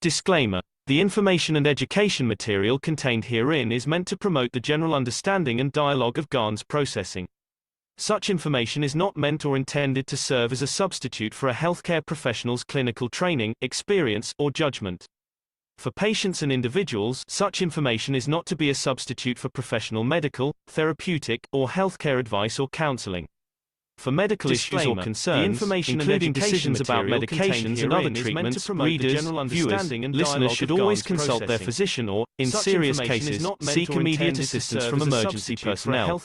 Disclaimer. The information and education material contained herein is meant to promote the general understanding and dialogue of GANs processing. Such information is not meant or intended to serve as a substitute for a healthcare professional's clinical training, experience, or judgment. For patients and individuals, such information is not to be a substitute for professional medical, therapeutic, or healthcare advice or counseling. For medical issues or concerns, the information including decisions about medications and other treatments, readers, viewers, listeners should always consult their physician or, in serious cases, seek immediate assistance from emergency personnel.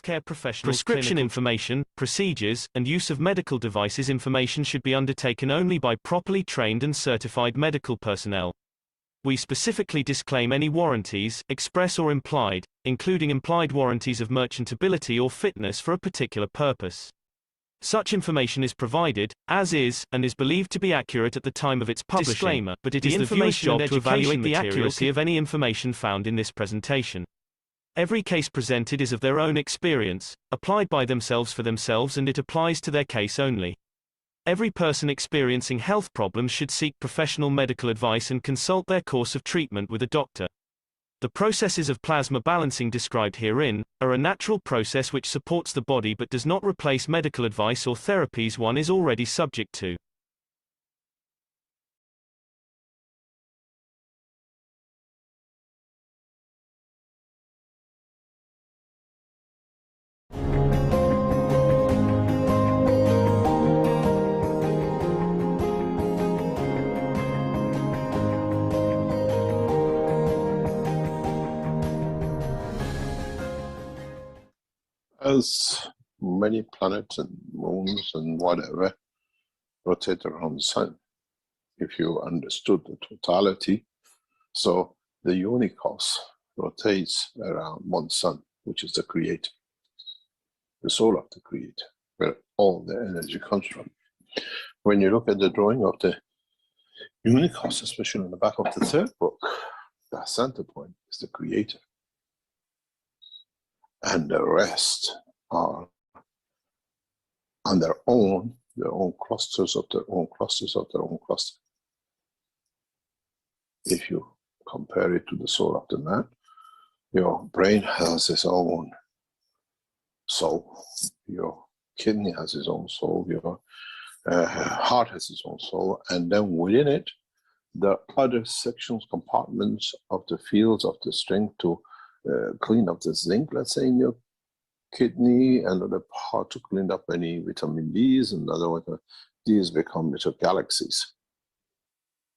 Prescription information, procedures, and use of medical devices information should be undertaken only by properly trained and certified medical personnel. We specifically disclaim any warranties, express or implied, including implied warranties of merchantability or fitness for a particular purpose. Such information is provided, as is, and is believed to be accurate at the time of its publishing. Disclaimer, but it is the viewer's job to evaluate the accuracy of any information found in this presentation. Every case presented is of their own experience, applied by themselves for themselves, and it applies to their case only. Every person experiencing health problems should seek professional medical advice and consult their course of treatment with a doctor. The processes of plasma balancing described herein are a natural process which supports the body but does not replace medical advice or therapies one is already subject to. As many planets and moons and whatever rotate around the sun, if you understood the totality, so the unicos rotates around one sun, which is the creator, the soul of the creator, where all the energy comes from. When you look at the drawing of the unicos, especially in the back of the third book, the center point is the creator. And the rest are on their own clusters of their own clusters of their own cluster. If you compare it to the soul of the man, your brain has its own soul, your kidney has its own soul, your heart has its own soul, and then within it, the other sections, compartments of the fields of the strength to clean up the zinc, let's say, in your kidney, another part to clean up any vitamin D's, and another one. These become little galaxies.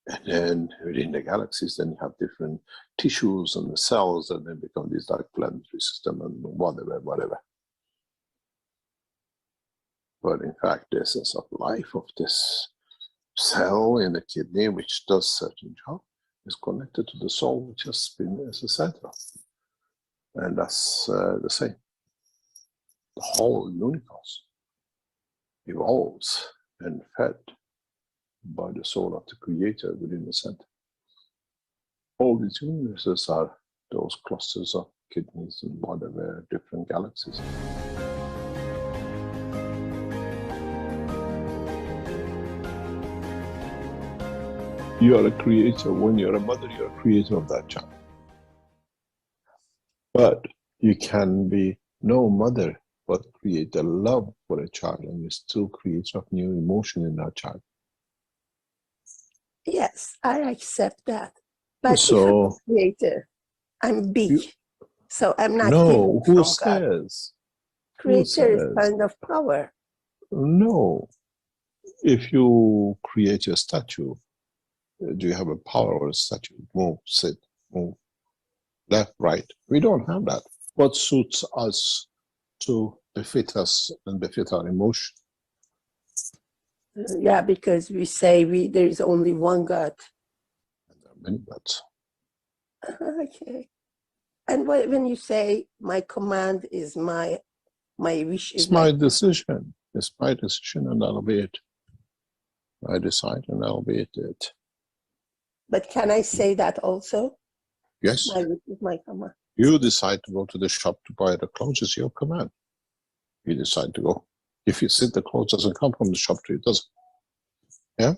And then within the galaxies, then you have different tissues and the cells, and then become this like planetary system and whatever. But in fact, the essence of life of this cell in the kidney, which does certain job, is connected to the soul, which has been as a center. And that's the same. The whole universe evolves and fed by the soul of the creator within the center. All these universes are those clusters of kidneys and whatever different galaxies. You are a creator. When you're a mother, you're a creator of that child. But you can be no mother, but create a love for a child, and you still create a new emotion in that child. Yes, I accept that. But so, if I'm a creator, I'm big. So I'm not no, giving who from God. says? Creator is kind of power. No. If you create a statue, do you have a power over a statue? Move, sit, move. Left, right. We don't have that. What suits us to befit us and befit our emotion? Yeah, because we say there is only one God. And there are many gods. Okay. And when you say my command is my wish is it's my decision. It's my decision, and that'll be it. I decide, and that'll be it. But can I say that also? Yes. My wish is my command. You decide to go to the shop to buy the clothes, it's your command. You decide to go. If you sit, the clothes doesn't come from the shop to you, does it? Yeah?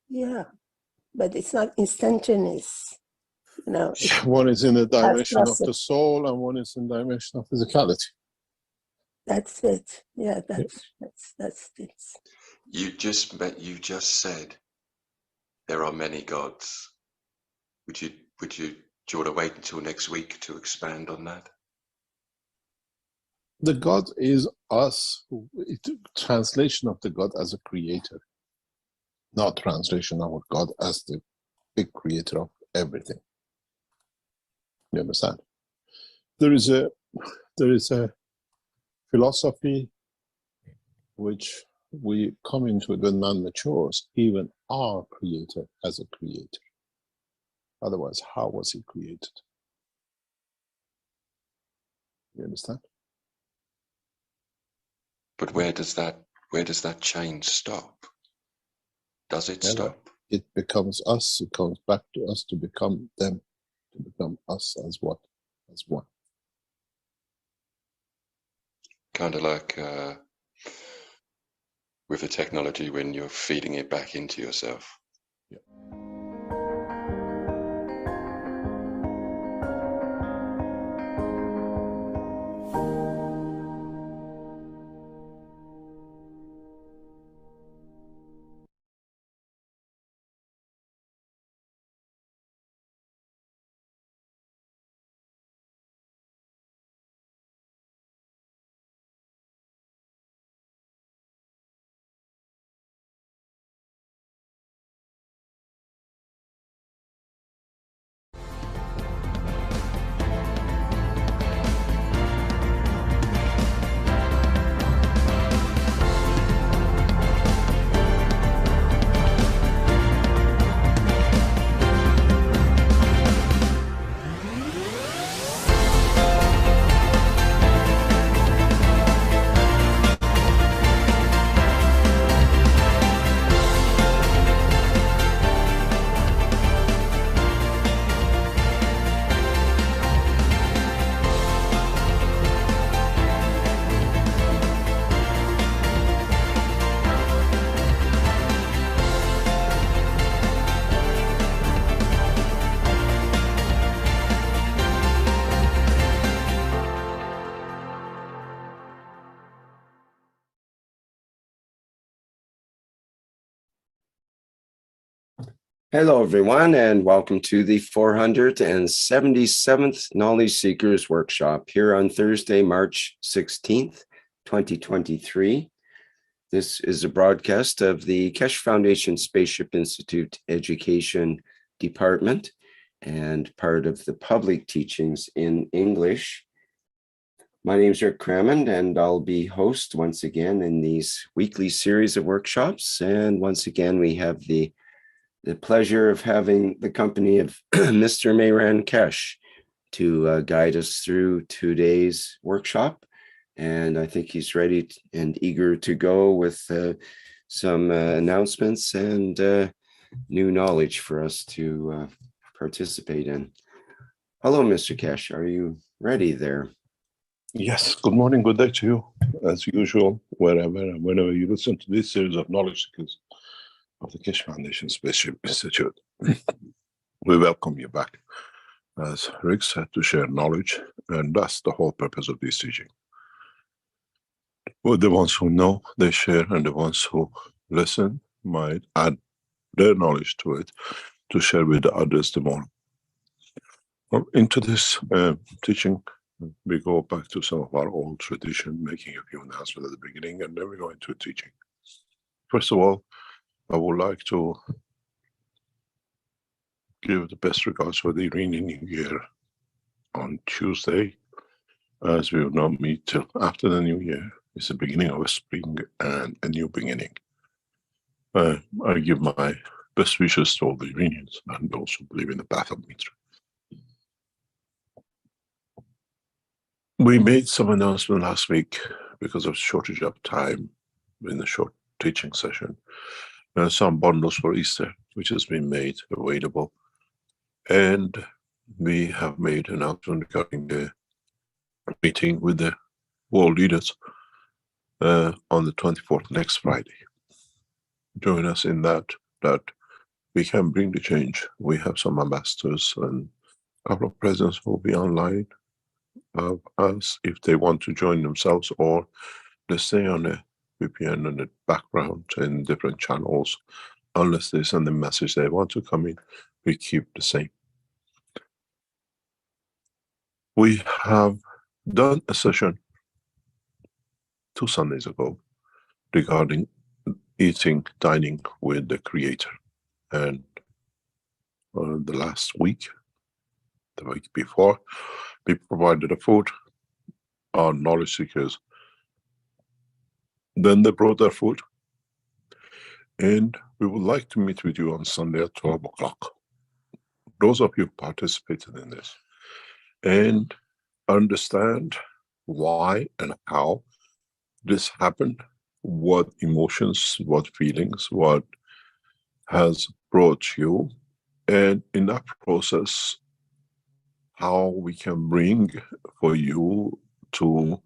Yeah. but it's not instantaneous. You know, it One is in the dimension of process. the soul, and one is in the dimension of physicality. That's it. Yeah, that's it. You just said there are many gods. Do you want to wait until next week to expand on that? The God is us. Translation of the God as a creator, not translation of God as the big creator of everything. You understand? There is a philosophy which we come into it when man matures, even our creator as a creator. Otherwise, how was he created? You understand? But where does that change stop? Does it Never. stop? It becomes us. It comes back to us to become them, to become us as what? As one. Kind of like with the technology when you're feeding it back into yourself. Yeah. Hello, everyone, and welcome to the 477th Knowledge Seekers Workshop here on Thursday, March 16th, 2023. This is a broadcast of the Keshe Foundation Spaceship Institute Education Department and part of the public teachings in English. My name is Rick Crammond, and I'll be host once again in these weekly series of workshops. And once again, we have the pleasure of having the company of Mr. Mehran Keshe to guide us through today's workshop. And I think he's ready and eager to go with some announcements and new knowledge for us to participate in. Hello, Mr. Keshe. Are you ready there? Yes. Good morning. Good day to you. As usual, wherever and whenever you listen to this series of knowledge seekers of the Keshe Foundation Spaceship Institute. We welcome you back, as Rick said, to share knowledge, and that's the whole purpose of this teaching. Well, the ones who know, they share, and the ones who listen might add their knowledge to it to share with the others tomorrow. Well, into this teaching, we go back to some of our old tradition, making a few announcements at the beginning, and then we go into teaching. First of all, I would like to give the best regards for the Iranian New Year on Tuesday, as we will not meet till after the New Year. It's the beginning of a spring and a new beginning. I give my best wishes to all the Iranians and those who believe in the path of Mitra. We made some announcement last week because of shortage of time in the short teaching session. Some bundles for Easter, which has been made available. And we have made an announcement regarding the meeting with the world leaders on the 24th, next Friday. Join us in that we can bring the change. We have some ambassadors and a couple of presidents will be online as if they want to join themselves, or they stay on a VPN in the background in different channels. Unless they send a message they want to come in, we keep the same. We have done a session 2 Sundays ago regarding dining with the Creator. And the last week, the week before, we provided a food. Our knowledge seekers, then they brought their food. And we would like to meet with you on Sunday at 12 o'clock. Those of you who participated in this and understand why and how this happened, what emotions, what feelings, what has brought you, and in that process, how we can bring for you to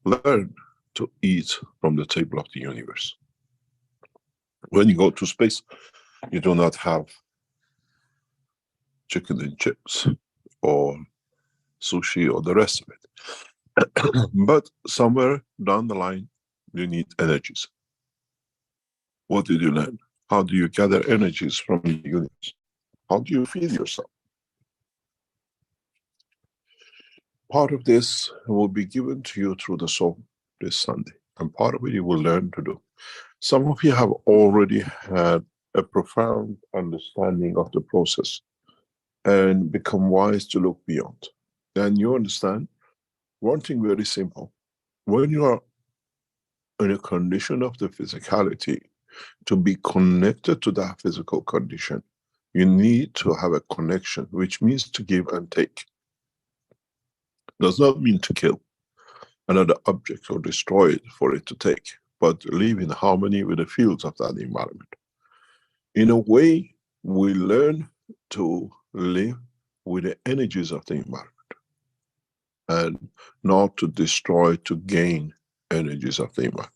learn to eat from the table of the universe. When you go to space, you do not have chicken and chips or sushi or the rest of it. But somewhere down the line, you need energies. What did you learn? How do you gather energies from the universe? How do you feed yourself? Part of this will be given to you through the soul this Sunday, and part of it you will learn to do. Some of you have already had a profound understanding of the process and become wise to look beyond. Then you understand one thing very simple. When you are in a condition of the physicality, to be connected to that physical condition, you need to have a connection, which means to give and take. Does not mean to kill another object or destroy it for it to take, but live in harmony with the fields of that environment. In a way, we learn to live with the energies of the environment and not to destroy, to gain energies of the environment.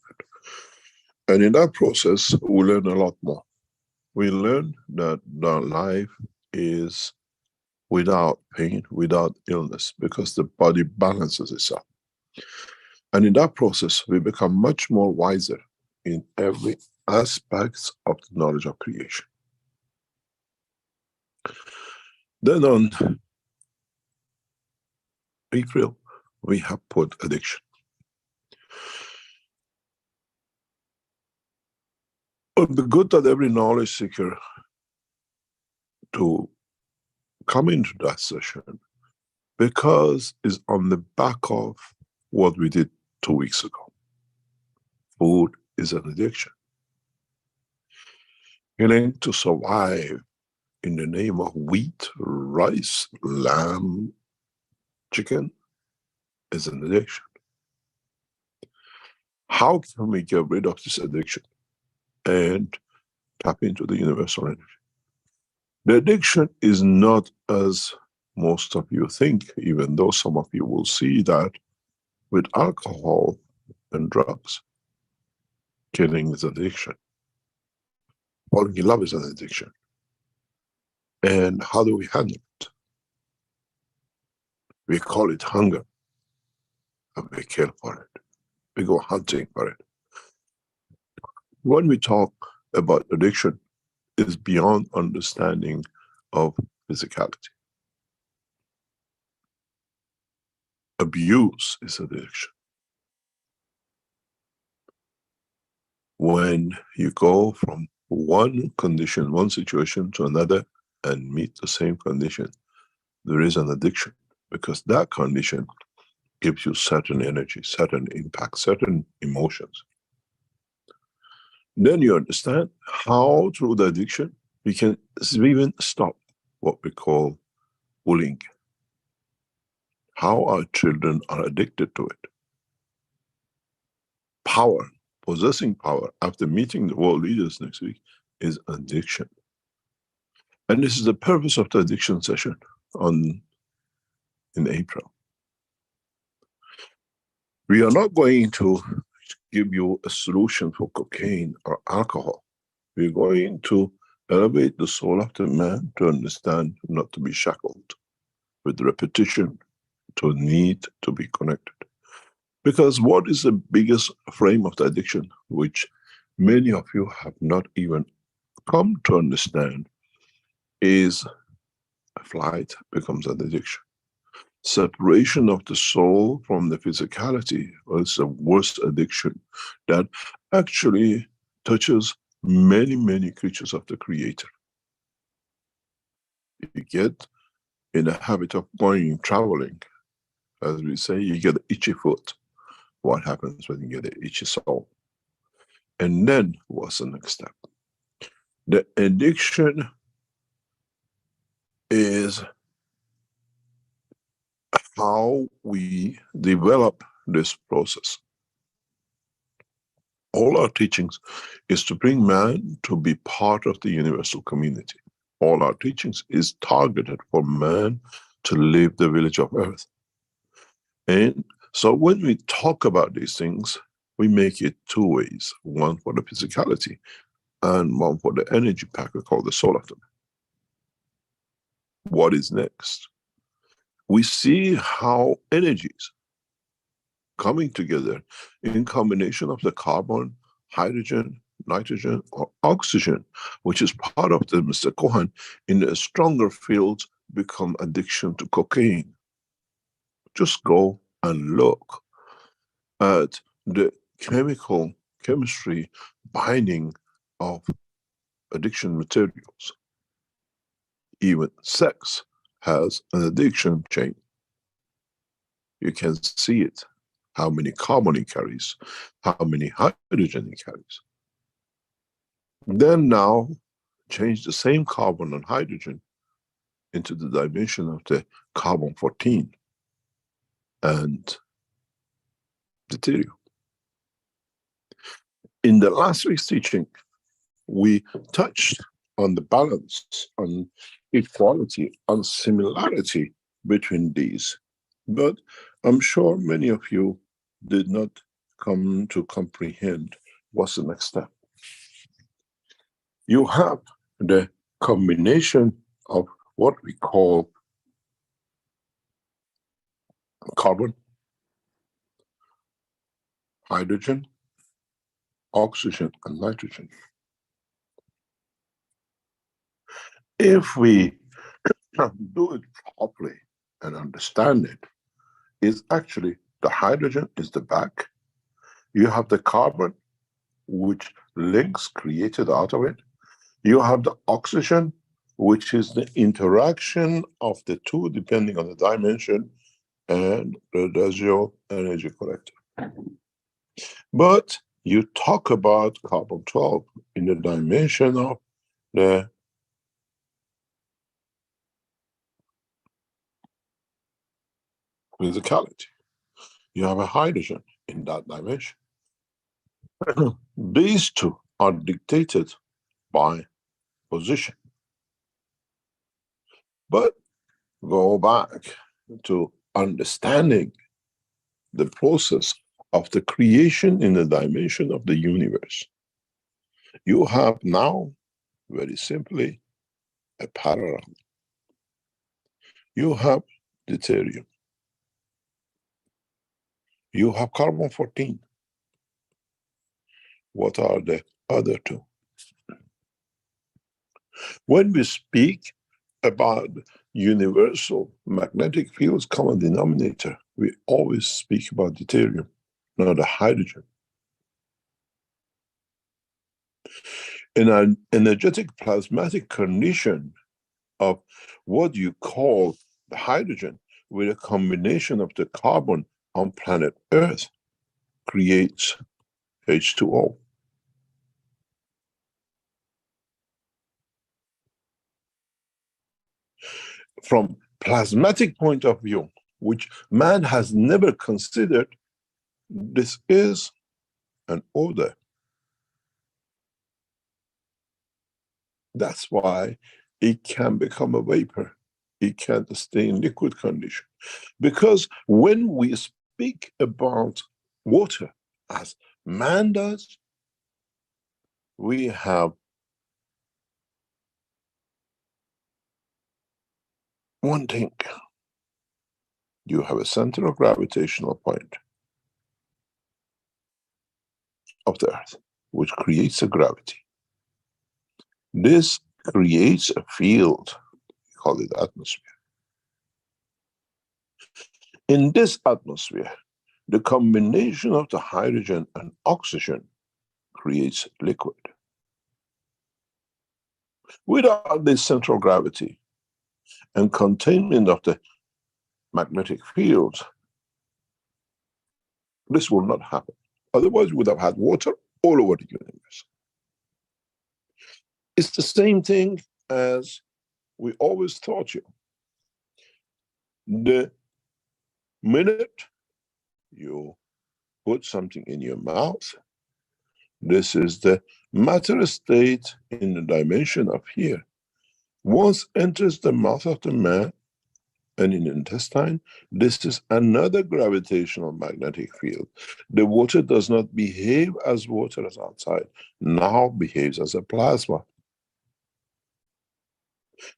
And in that process, we learn a lot more. We learn that the life is without pain, without illness, because the body balances itself. And in that process, we become much more wiser in every aspect of the knowledge of creation. Then on April, we have put addiction. But the good that every knowledge seeker to come into that session, because it's on the back of what we did 2 weeks ago. Food is an addiction. Killing to survive in the name of wheat, rice, lamb, chicken is an addiction. How can we get rid of this addiction and tap into the universal energy? The addiction is not as most of you think, even though some of you will see that with alcohol and drugs. Killing is an addiction. Falling in love is an addiction. And how do we handle it? We call it hunger. And we kill for it. We go hunting for it. When we talk about addiction, it's beyond understanding of physicality. Abuse is addiction. When you go from one condition, one situation to another and meet the same condition, there is an addiction, because that condition gives you certain energy, certain impact, certain emotions. Then you understand how through the addiction we can even stop what we call bullying. How our children are addicted to it. Power, possessing power after meeting the world leaders next week is addiction. And this is the purpose of the addiction session in April. We are not going to give you a solution for cocaine or alcohol. We're going to elevate the soul of the man to understand not to be shackled with repetition, to need to be connected. Because what is the biggest frame of the addiction, which many of you have not even come to understand, is flight becomes an addiction. Separation of the soul from the physicality is the worst addiction that actually touches many, many creatures of the Creator. You get in a habit of going traveling, as we say, you get an itchy foot. What happens when you get an itchy soul? And then what's the next step? The addiction is how we develop this process. All our teachings is to bring man to be part of the universal community. All our teachings is targeted for man to live the village of earth. And so when we talk about these things, we make it two ways. One for the physicality and one for the energy packet called the soul of the man. What is next? We see how energies coming together in combination of the carbon, hydrogen, nitrogen, or oxygen, which is part of the Mr. Cohen, in the stronger fields become addiction to cocaine. Just go and look at the chemistry binding of addiction materials. Even sex has an addiction chain. You can see it, how many carbon it carries, how many hydrogen it carries. Then now, change the same carbon and hydrogen into the dimension of the carbon-14 and deuterium. In the last week's teaching, we touched on the balance, on equality, on similarity between these. But I'm sure many of you did not come to comprehend what's the next step. You have the combination of what we call carbon, hydrogen, oxygen, and nitrogen. If we do it properly and understand it, is actually the hydrogen is the back. You have the carbon, which links created out of it. You have the oxygen, which is the interaction of the two depending on the dimension, and the residual energy collector. But you talk about carbon-12 in the dimension of the physicality. You have a hydrogen in that dimension. These two are dictated by position. But go back to understanding the process of the creation in the dimension of the universe. You have now, very simply, a parallel. You have deuterium. You have carbon-14. What are the other two? When we speak about universal magnetic fields common denominator, we always speak about deuterium, not the hydrogen. In an energetic plasmatic condition of what you call the hydrogen with a combination of the carbon on planet Earth creates H2O. From plasmatic point of view, which man has never considered, this is an odor. That's why it can become a vapor. It can't stay in liquid condition. Because when we speak about water, as man does, we have one thing, you have a center of gravitational point of the Earth, which creates a gravity. This creates a field, we call it atmosphere. In this atmosphere, the combination of the hydrogen and oxygen creates liquid. Without this central gravity and containment of the magnetic fields, this will not happen. Otherwise, we would have had water all over the universe. It's the same thing as we always taught you. The minute you put something in your mouth, this is the matter state in the dimension of here. Once enters the mouth of the man and in the intestine, this is another gravitational magnetic field. The water does not behave as water as outside, now behaves as a plasma.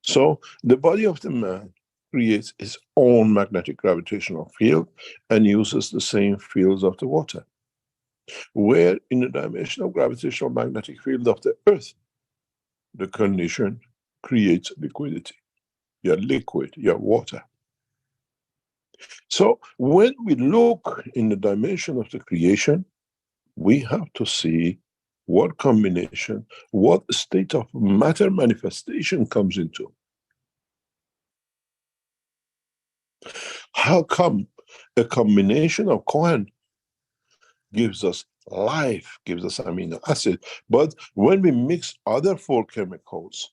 So the body of the man creates its own magnetic gravitational field and uses the same fields of the water. Where in the dimension of gravitational magnetic field of the Earth, the condition creates liquidity. You're liquid, you're water. So when we look in the dimension of the creation, we have to see what combination, what state of matter manifestation comes into. How come a combination of coin gives us life, gives us amino acid, but when we mix other 4 chemicals,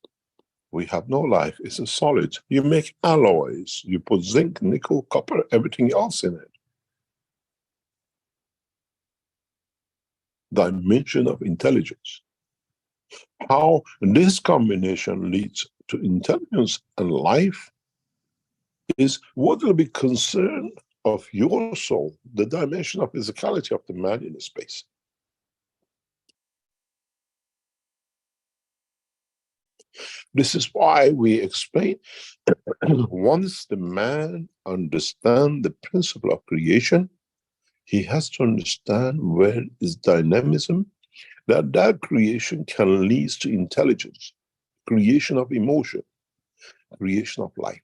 we have no life, it's a solid. You make alloys, you put zinc, nickel, copper, everything else in it. Dimension of intelligence. How this combination leads to intelligence and life is what will be concern of your soul, the dimension of physicality of the man in space. This is why we explain once the man understands the principle of creation, he has to understand where is dynamism, that creation can lead to intelligence, creation of emotion, creation of life.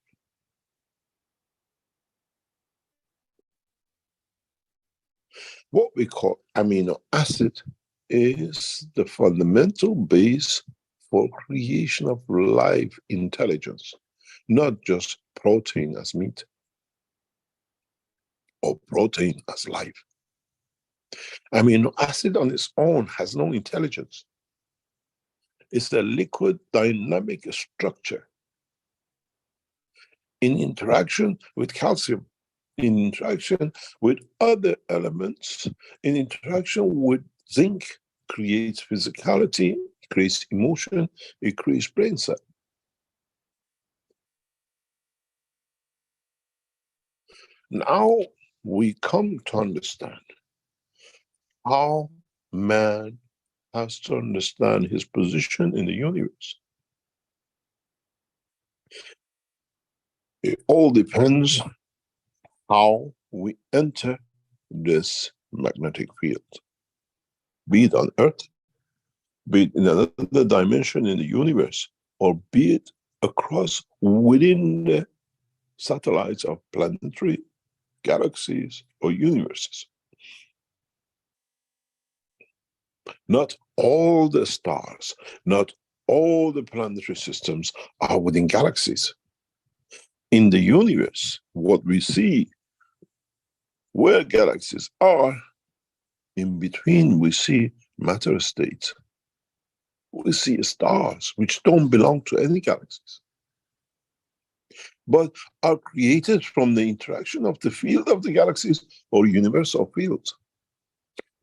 What we call amino acid is the fundamental base for creation of life intelligence, not just protein as meat or protein as life. Amino acid on its own has no intelligence. It's a liquid dynamic structure. In interaction with calcium, in interaction with other elements, in interaction with zinc, creates physicality, creates emotion, it creates brain cell. Now we come to understand how man has to understand his position in the universe. It all depends how we enter this magnetic field, be it on Earth, be it in another dimension in the universe, or be it across within the satellites of planetary galaxies or universes. Not all the stars, not all the planetary systems are within galaxies. In the universe, what we see, where galaxies are, in between we see matter states. We see stars which don't belong to any galaxies, but are created from the interaction of the field of the galaxies or universal fields.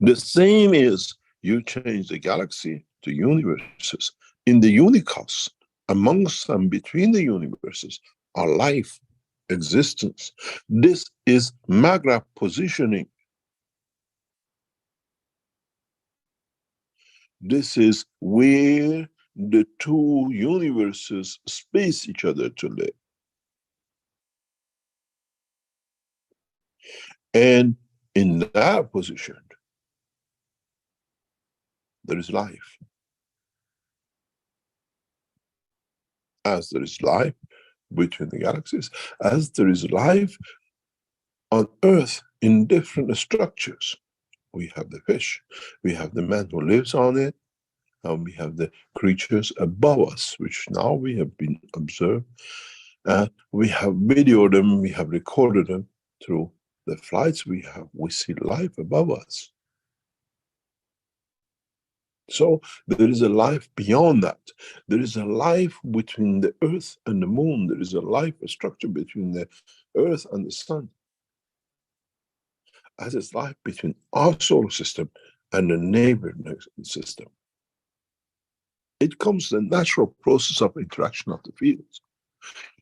The same is, you change the galaxy to universes. In the unicos, amongst and between the universes, are life, existence. This is Magra positioning. This is where the 2 universes space each other to live. And in that position, there is life. As there is life between the galaxies, as there is life on Earth in different structures. We have the fish, we have the man who lives on it, and we have the creatures above us, which now we have been observed. We have videoed them, we have recorded them through the flights we have. We see life above us. So there is a life beyond that. There is a life between the Earth and the Moon. There is a life, a structure between the Earth and the Sun. As is life between our solar system and the neighboring system. It comes the natural process of interaction of the fields.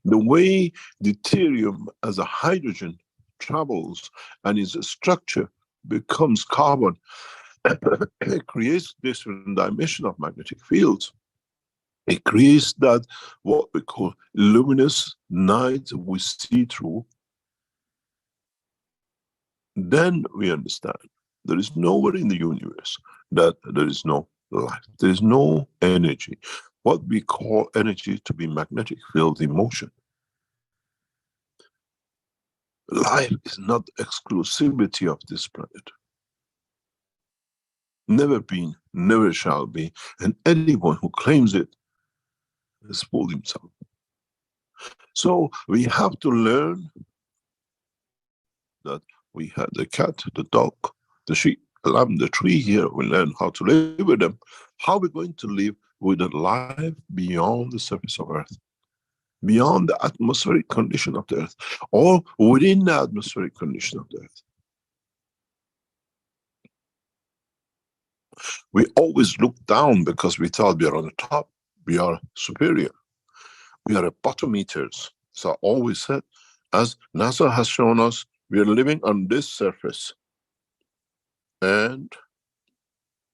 The way deuterium as a hydrogen travels and its structure becomes carbon, it creates different dimension of magnetic fields. It creates that what we call luminous night we see through. Then we understand there is nowhere in the universe that there is no life. There is no energy. What we call energy to be magnetic field in motion. Life is not the exclusivity of this planet. Never been, never shall be, and anyone who claims it has fooled himself. So we have to learn that we had the cat, the dog, the sheep, the lamb, the tree here. We learn how to live with them. How are we going to live with a life beyond the surface of Earth? Beyond the atmospheric condition of the Earth, or within the atmospheric condition of the Earth. We always look down because we thought we are on the top, we are superior. We are bottom eaters. So I always said, as NASA has shown us, we are living on this surface. And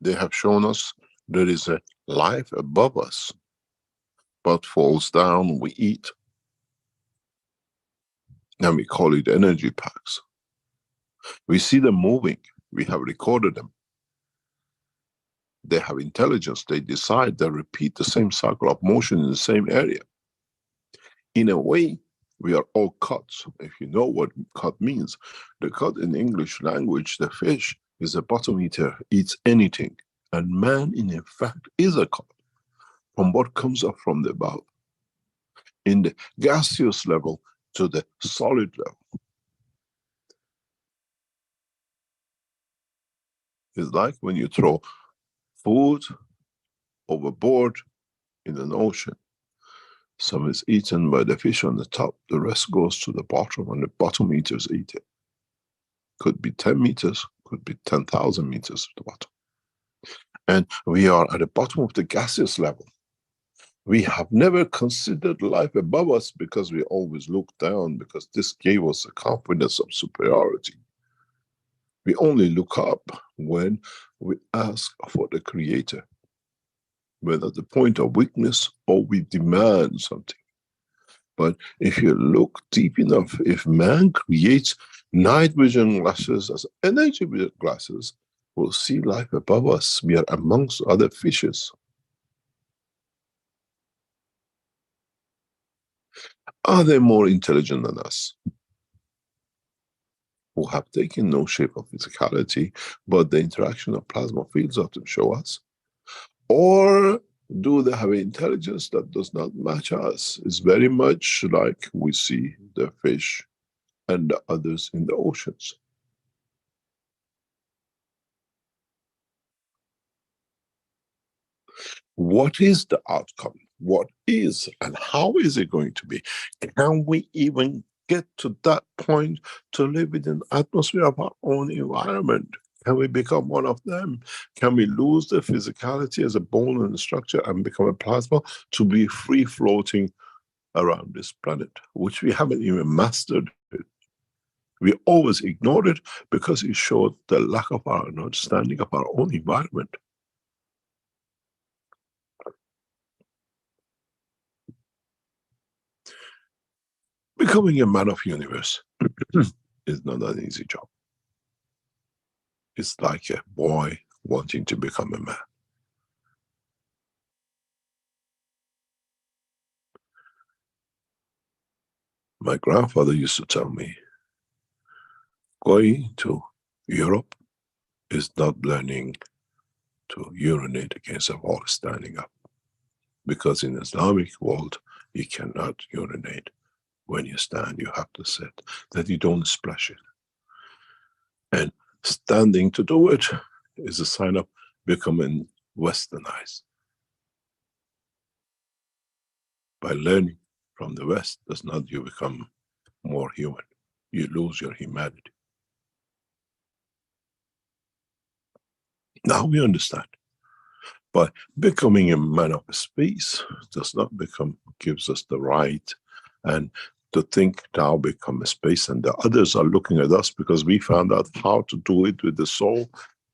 they have shown us there is a life above us. But falls down, we eat. And we call it energy packs. We see them moving. We have recorded them. They have intelligence. They decide, they repeat the same cycle of motion in the same area. In a way, we are all cuts. If you know what cut means, the cut in English language, the fish is a bottom eater, eats anything. And man, in fact, is a cut from what comes up from the above. In the gaseous level to the solid level. It's like when you throw food overboard in an ocean. Some is eaten by the fish on the top, the rest goes to the bottom, and the bottom eaters eat it. Could be 10 meters, could be 10,000 meters to the bottom. And we are at the bottom of the gaseous level. We have never considered life above us because we always look down, because this gave us a confidence of superiority. We only look up when we ask for the Creator, whether at the point of weakness or we demand something. But if you look deep enough, if man creates night vision glasses as energy vision glasses, we'll see life above us. We are amongst other fishes. Are they more intelligent than us? Who have taken no shape of physicality, but the interaction of plasma fields of them show us? Or do they have intelligence that does not match us? It's very much like we see the fish and the others in the oceans. What is the outcome? What is and how is it going to be? Can we even get to that point to live within the atmosphere of our own environment? Can we become one of them? Can we lose the physicality as a bone and structure and become a plasma to be free floating around this planet, which we haven't even mastered it. We always ignored it because it showed the lack of our understanding of our own environment. Becoming a man of universe is not an easy job. It's like a boy wanting to become a man. My grandfather used to tell me, going to Europe is not learning to urinate against a wall standing up. Because in Islamic world, you cannot urinate. When you stand, you have to sit, that you don't splash it. And standing to do it is a sign of becoming westernized. By learning from the West does not you become more human. You lose your humanity. Now we understand. But becoming a man of space does not gives us the right and to think now become a space, and the others are looking at us because we found out how to do it with the soul.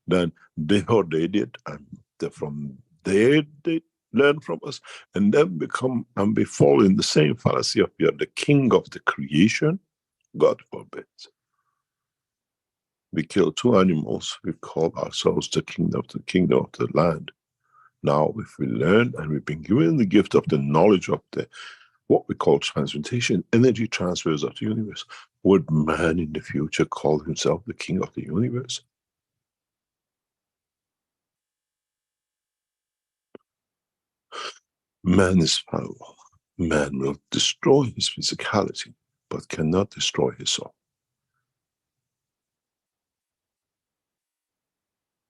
Then they did, and from there they learn from us, and then we fall in the same fallacy of we are the king of the creation. God forbid. We kill two animals, we call ourselves the kingdom of the land. Now, if we learn and we've been given the gift of the knowledge of what we call transmutation, energy transfers of the universe, would man in the future call himself the king of the universe? Man is fallible. Man will destroy his physicality, but cannot destroy his soul.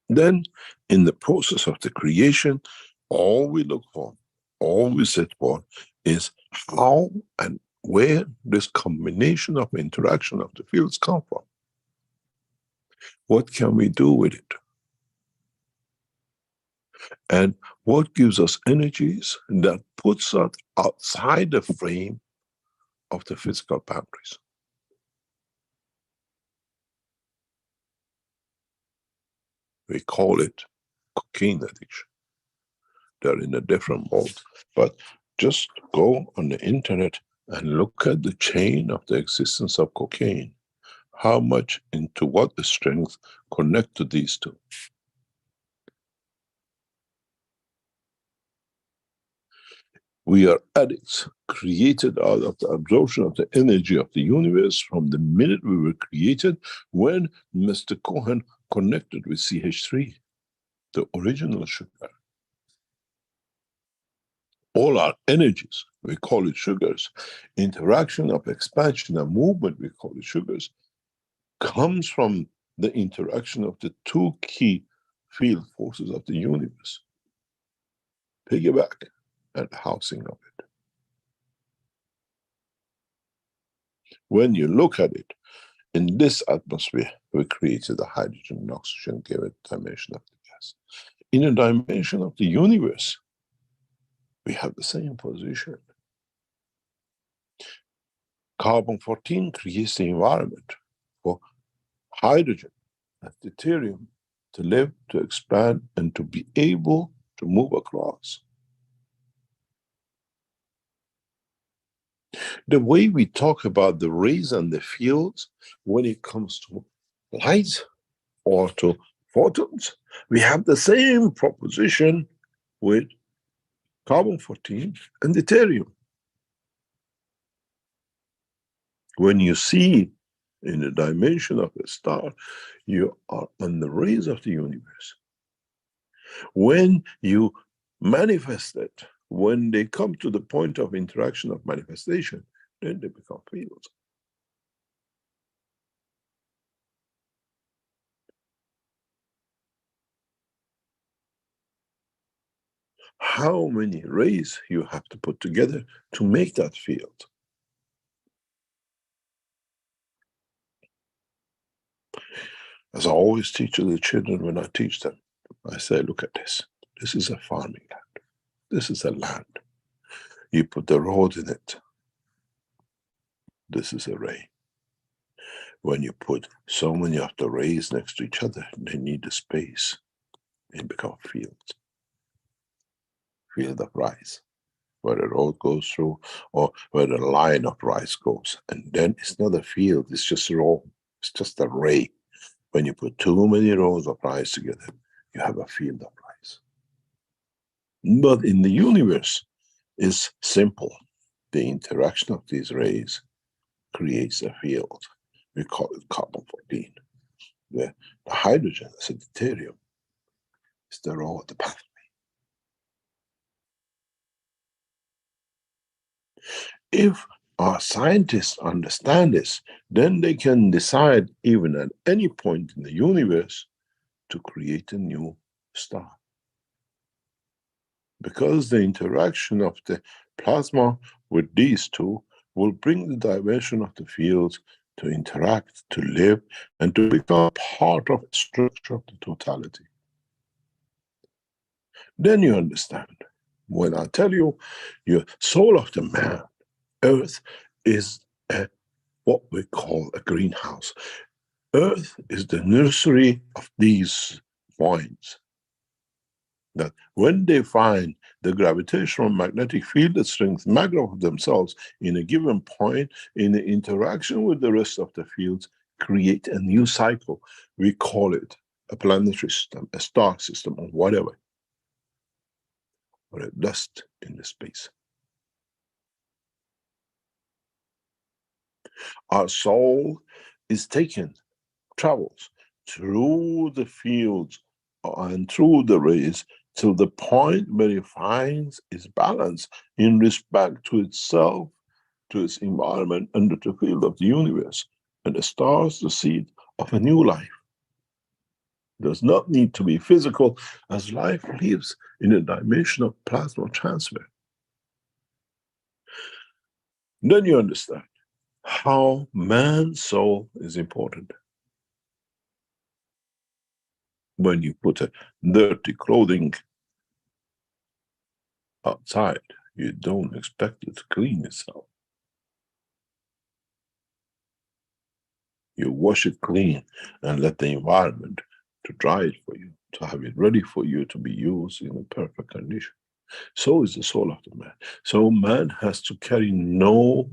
Then, in the process of the creation, all we look for, all we sit for, is how and where this combination of interaction of the fields come from. What can we do with it? And what gives us energies that puts us outside the frame of the physical boundaries? We call it cocaine addiction. They're in a different mode. But just go on the internet and look at the chain of the existence of cocaine. How much into what the strength connect to these two? We are addicts, created out of the absorption of the energy of the universe from the minute we were created, when Mr. Cohen connected with CH3, the original sugar. All our energies, we call it sugars, interaction of expansion and movement, we call it sugars, comes from the interaction of the two key field forces of the universe. Piggyback and housing of it. When you look at it, in this atmosphere, we created the hydrogen and oxygen, gave it dimension of the gas. In a dimension of the universe, we have the same position. Carbon-14 creates the environment for hydrogen and deuterium to live, to expand, and to be able to move across. The way we talk about the rays and the fields when it comes to light or to photons, we have the same proposition with carbon-14 and deuterium. When you see in the dimension of a star, you are on the rays of the universe. When you manifest it, when they come to the point of interaction of manifestation, then they become fields. How many rays you have to put together to make that field? As I always teach to the children when I teach them, I say, look at this. This is a farming land. This is a land. You put the road in it. This is a ray. When you put so many of the rays next to each other, they need a space. They become fields. Field of rice, where the road goes through, or where the line of rice goes. And then it's not a field, it's just raw. It's just a ray. When you put too many rows of rice together, you have a field of rice. But in the universe, it's simple. The interaction of these rays creates a field. We call it carbon-14. The hydrogen is a deuterium. It's the row of the pathway. If our scientists understand this, then they can decide, even at any point in the universe, to create a new star. Because the interaction of the plasma with these two will bring the dimension of the fields to interact, to live, and to become part of the structure of the totality. Then you understand. When I tell you, your soul of the man, Earth, is what we call a greenhouse. Earth is the nursery of these points. That when they find the gravitational magnetic field strength magnet of themselves in a given point, in the interaction with the rest of the fields, create a new cycle. We call it a planetary system, a star system, or whatever, or a dust in the space. Our soul is taken, travels through the fields and through the rays to the point where it finds its balance in respect to itself, to its environment, under the field of the universe. And the star is the seed of a new life. Does not need to be physical, as life lives in a dimension of plasma transfer. Then you understand how man's soul is important. When you put a dirty clothing outside, you don't expect it to clean itself. You wash it clean and let the environment to dry it for you, to have it ready for you to be used in a perfect condition. So is the soul of the man. So man has to carry no,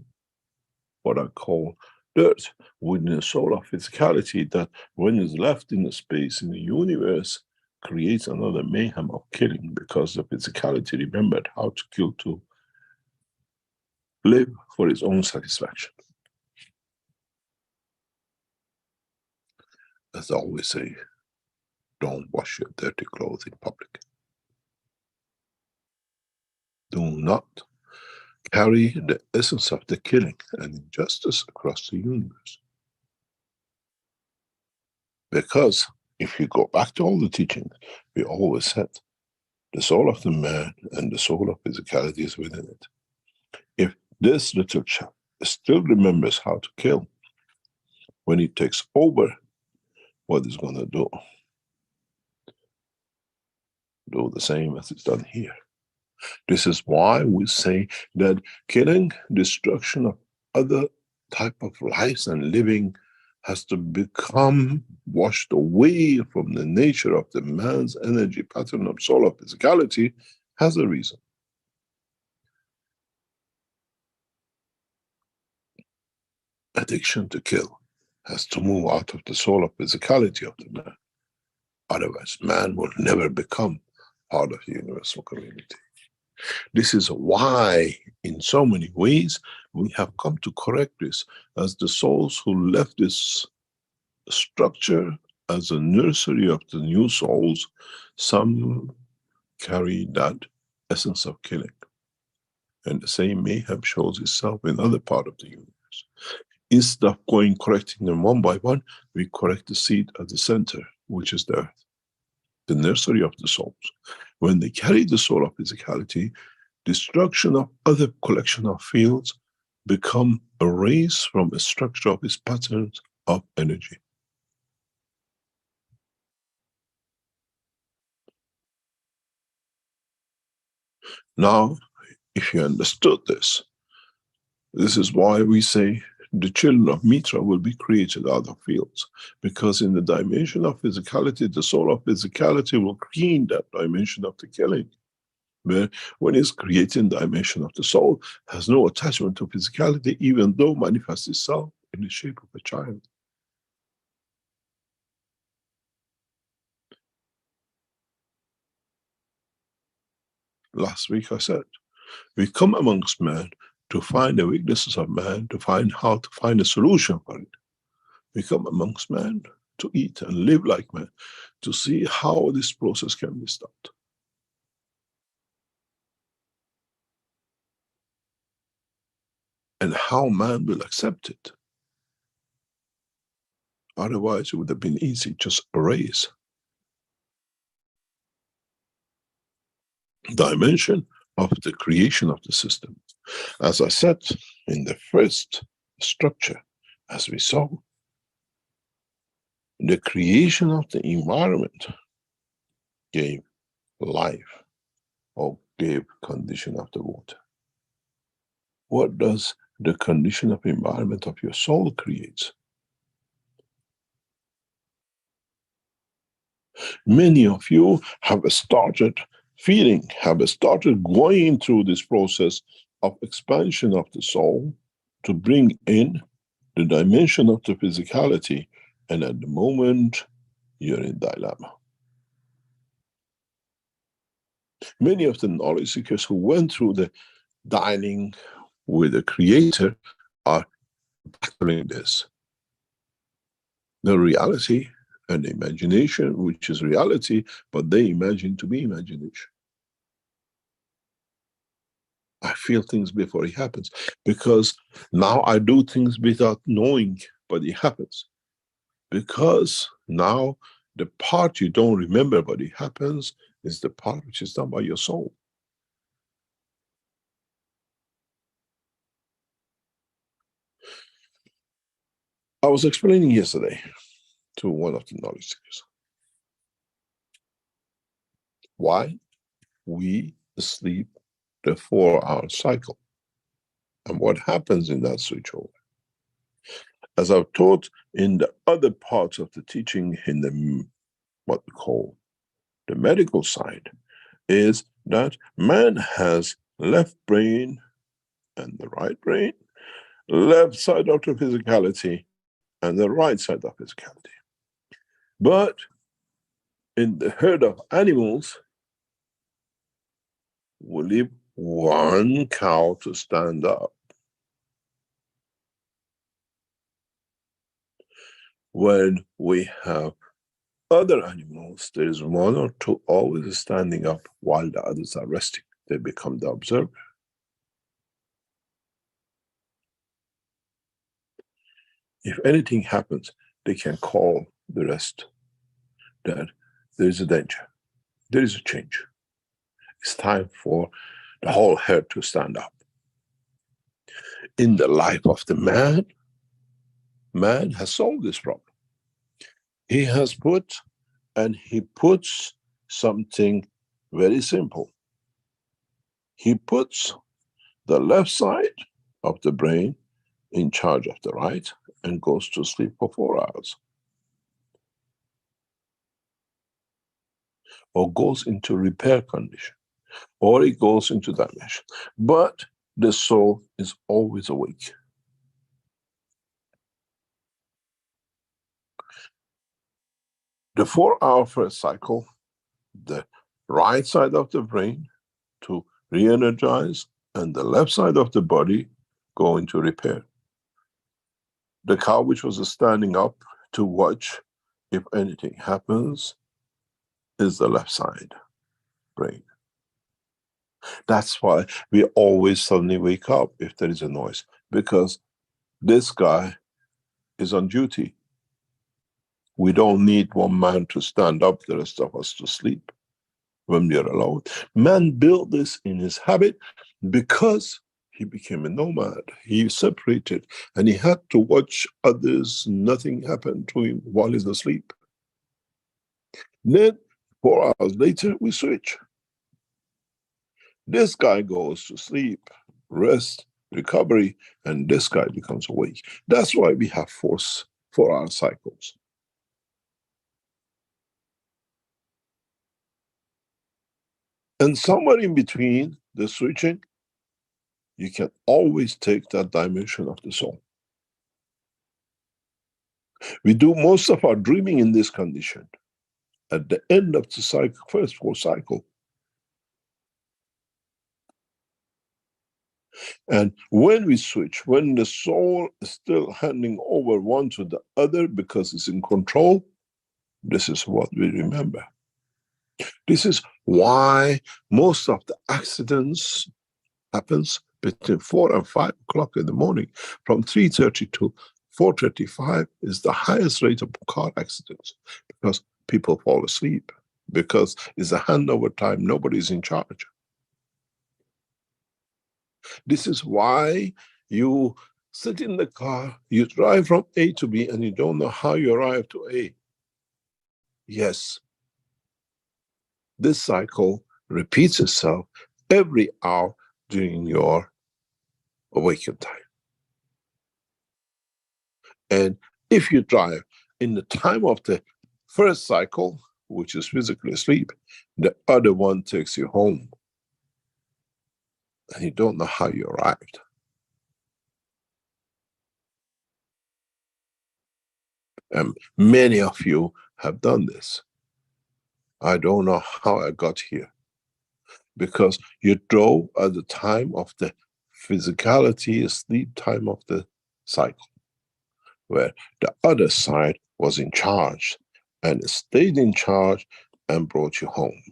what I call, dirt within the soul of physicality, that when it's left in the space in the universe, creates another mayhem of killing, because the physicality remembered how to kill to live for its own satisfaction. As I always say, don't wash your dirty clothes in public. Do not carry the essence of the killing and injustice across the universe. Because if you go back to all the teachings, we always said the soul of the man and the soul of physicality is within it. If this little chap still remembers how to kill, when it takes over, what is going to do? Do the same as it's done here. This is why we say that killing, destruction of other type of lives and living has to become washed away from the nature of the man's energy pattern of soul of physicality, has a reason. Addiction to kill has to move out of the soul of physicality of the man. Otherwise, man will never become part of the universal community. This is why, in so many ways, we have come to correct this, as the souls who left this structure as a nursery of the new souls, some carry that essence of killing. And the same mayhem shows itself in other part of the universe. Instead of going correcting them one by one, we correct the seed at the center, which is the earth, the nursery of the souls. When they carry the soul of physicality, destruction of other collection of fields become erased from a structure of its patterns of energy. Now, if you understood this, this is why we say the children of Mitra will be created out of fields, because in the dimension of physicality, the soul of physicality will clean that dimension of the killing. Where when it's creating dimension of the soul, has no attachment to physicality, even though manifests itself in the shape of a child. Last week I said, we come amongst man to find the weaknesses of man, to find how to find a solution for it. We come amongst man to eat and live like man, to see how this process can be stopped. And how man will accept it. Otherwise, it would have been easy, just erase. Dimension of the creation of the system. As I said in the first structure, as we saw, the creation of the environment gave life or gave condition of the water. What does the condition of environment of your soul creates? Many of you have started feeling, have started going through this process of expansion of the soul to bring in the dimension of the physicality, and at the moment you're in dilemma. Many of the knowledge seekers who went through the dining with the Creator are battling this. The reality and the imagination, which is reality, but they imagine to be imagination. I feel things before it happens, because now I do things without knowing, but it happens. Because now the part you don't remember but it happens is the part which is done by your soul. I was explaining yesterday to one of the knowledge seekers why we sleep the 4-hour cycle and what happens in that switchover. As I've taught in the other parts of the teaching in the what we call the medical side, is that man has left brain and the right brain, left side of the physicality and the right side of physicality. But in the herd of animals, we leave one cow to stand up. When we have other animals, there is one or two always standing up while the others are resting. They become the observer. If anything happens, they can call the rest that there is a danger, there is a change. It's time for the whole herd to stand up. In the life of the man, man has solved this problem. He has put, and he puts something very simple. He puts the left side of the brain in charge of the right and goes to sleep for 4 hours. Or goes into repair condition. Or it goes into dimension. But the soul is always awake. The 4-hour first cycle, the right side of the brain to re-energize and the left side of the body go into repair. The cow which was standing up to watch if anything happens is the left side brain. That's why we always suddenly wake up if there is a noise, because this guy is on duty. We don't need one man to stand up, the rest of us to sleep when we are alone. Man built this in his habit because he became a nomad. He separated and he had to watch others. Nothing happened to him while he's asleep. Then 4 hours later, we switch. This guy goes to sleep, rest, recovery, and this guy becomes awake. That's why we have 4-hour cycles. And somewhere in between the switching, you can always take that dimension of the soul. We do most of our dreaming in this condition. At the end of the cycle, first 4 cycle, And when we switch, when the soul is still handing over one to the other because it's in control, this is what we remember. This is why most of the accidents happens between 4 and 5 o'clock in the morning. From 3:30 to 4:35 is the highest rate of car accidents, because people fall asleep, because it's a handover time, nobody's in charge. This is why you sit in the car, you drive from A to B, and you don't know how you arrive to A. Yes, this cycle repeats itself every hour during your awakened time. And if you drive in the time of the first cycle, which is physical sleep, the other one takes you home, and you don't know how you arrived. And many of you have done this. I don't know how I got here, because you drove at the time of the physicality, sleep time of the cycle, where the other side was in charge and stayed in charge and brought you home.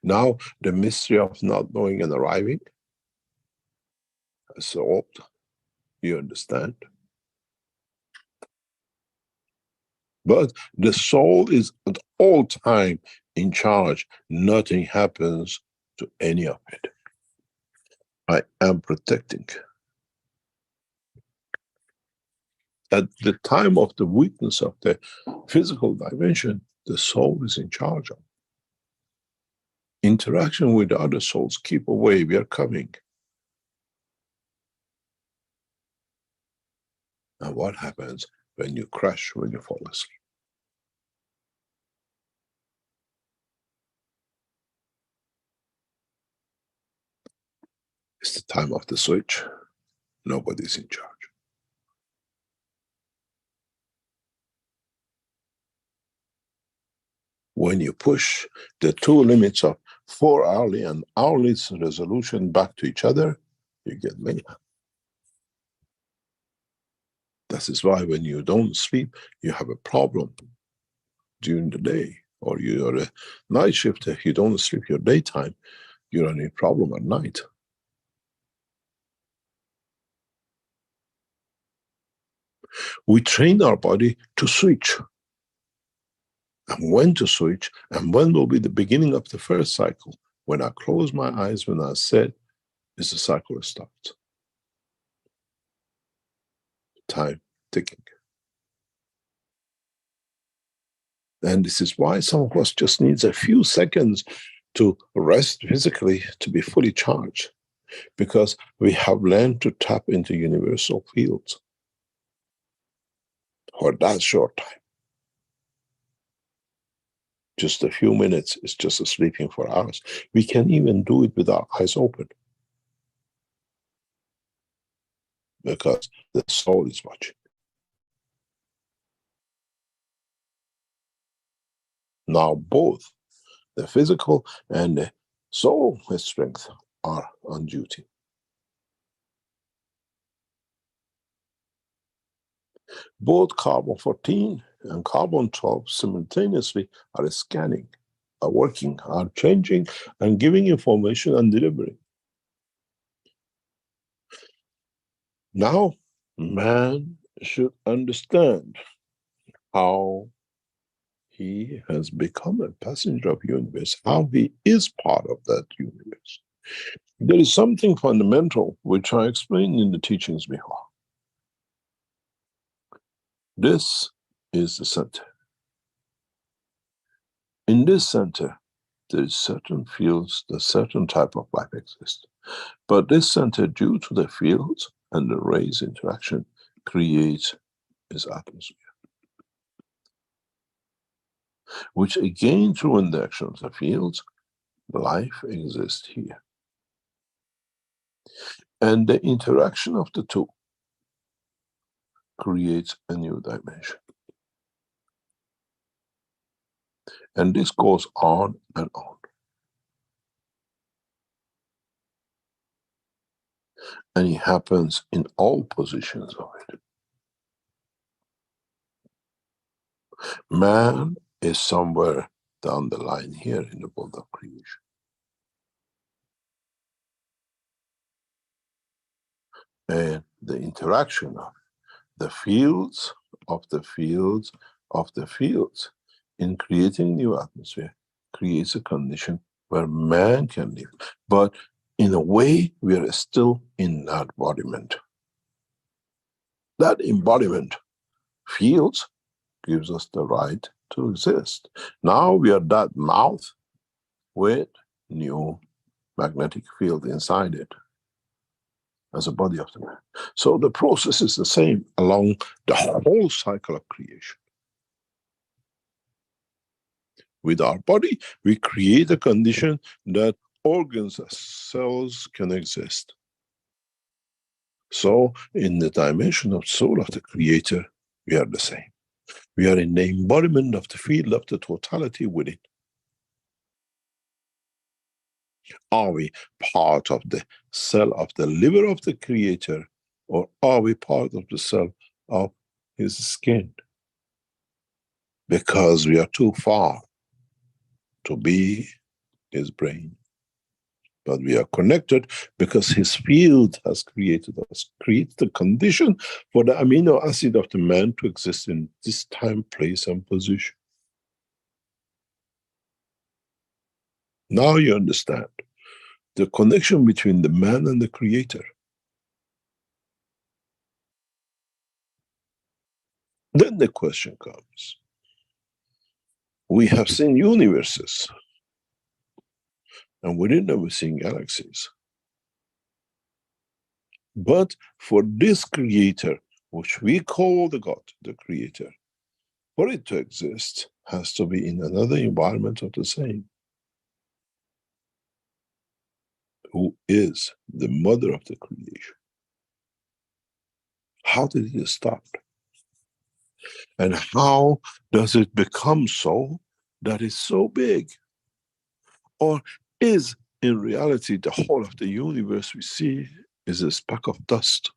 Now, the mystery of not knowing and arriving is solved. You understand? But the soul is at all time in charge. Nothing happens to any of it. I am protecting. At the time of the weakness of the physical dimension, the soul is in charge of. Interaction with the other souls, keep away, we are coming. And what happens when you crash, when you fall asleep? It's the time of the switch. Nobody's in charge. When you push the two limits of 4 hourly and hourly resolution back to each other, you get mayhem. That is why when you don't sleep, you have a problem during the day, or you're a night shifter, you don't sleep your daytime, you don't have a problem at night. We train our body to switch, and when to switch, and when will be the beginning of the first cycle. When I close my eyes, when I said, is the cycle starts. Time ticking. And this is why some of us just needs a few seconds to rest physically, to be fully charged, because we have learned to tap into universal fields for that short time. Just a few minutes is just sleeping for hours. We can even do it with our eyes open, because the soul is watching. Now both the physical and the soul strength are on duty. Both carbon-14 and carbon-12 simultaneously are scanning, are working, are changing, and giving information and delivering. Now, man should understand how he has become a passenger of the universe, how he is part of that universe. There is something fundamental which I explained in the teachings before. This is the center. In this center, there is certain fields, the certain type of life exists. But this center, due to the fields and the rays interaction, creates its atmosphere, which again, through induction of the fields, life exists here. And the interaction of the two creates a new dimension. And this goes on and on. And it happens in all positions of it. Man is somewhere down the line here in the world of creation. And the interaction of the fields of the fields of the fields in creating new atmosphere creates a condition where man can live. But in a way, we are still in that embodiment. That embodiment, fields, gives us the right to exist. Now we are that mouth with new magnetic field inside it as a body of the man. So the process is the same along the whole cycle of creation. With our body, we create a condition that organs, cells can exist. So in the dimension of soul of the creator, we are the same. We are in the embodiment of the field of the totality within. Are we part of the cell of the liver of the creator, or are we part of the cell of his skin? Because we are too far to be his brain. But we are connected because his field has created us, created the condition for the amino acid of the man to exist in this time, place, and position. Now you understand the connection between the man and the creator. Then the question comes. We have seen universes, and within them we've seen galaxies. But for this creator, which we call the God, the creator, for it to exist, has to be in another environment of the same. Who is the mother of the creation? How did it start? And how does it become so that it's so big? Or is in reality the whole of the universe we see is a speck of dust?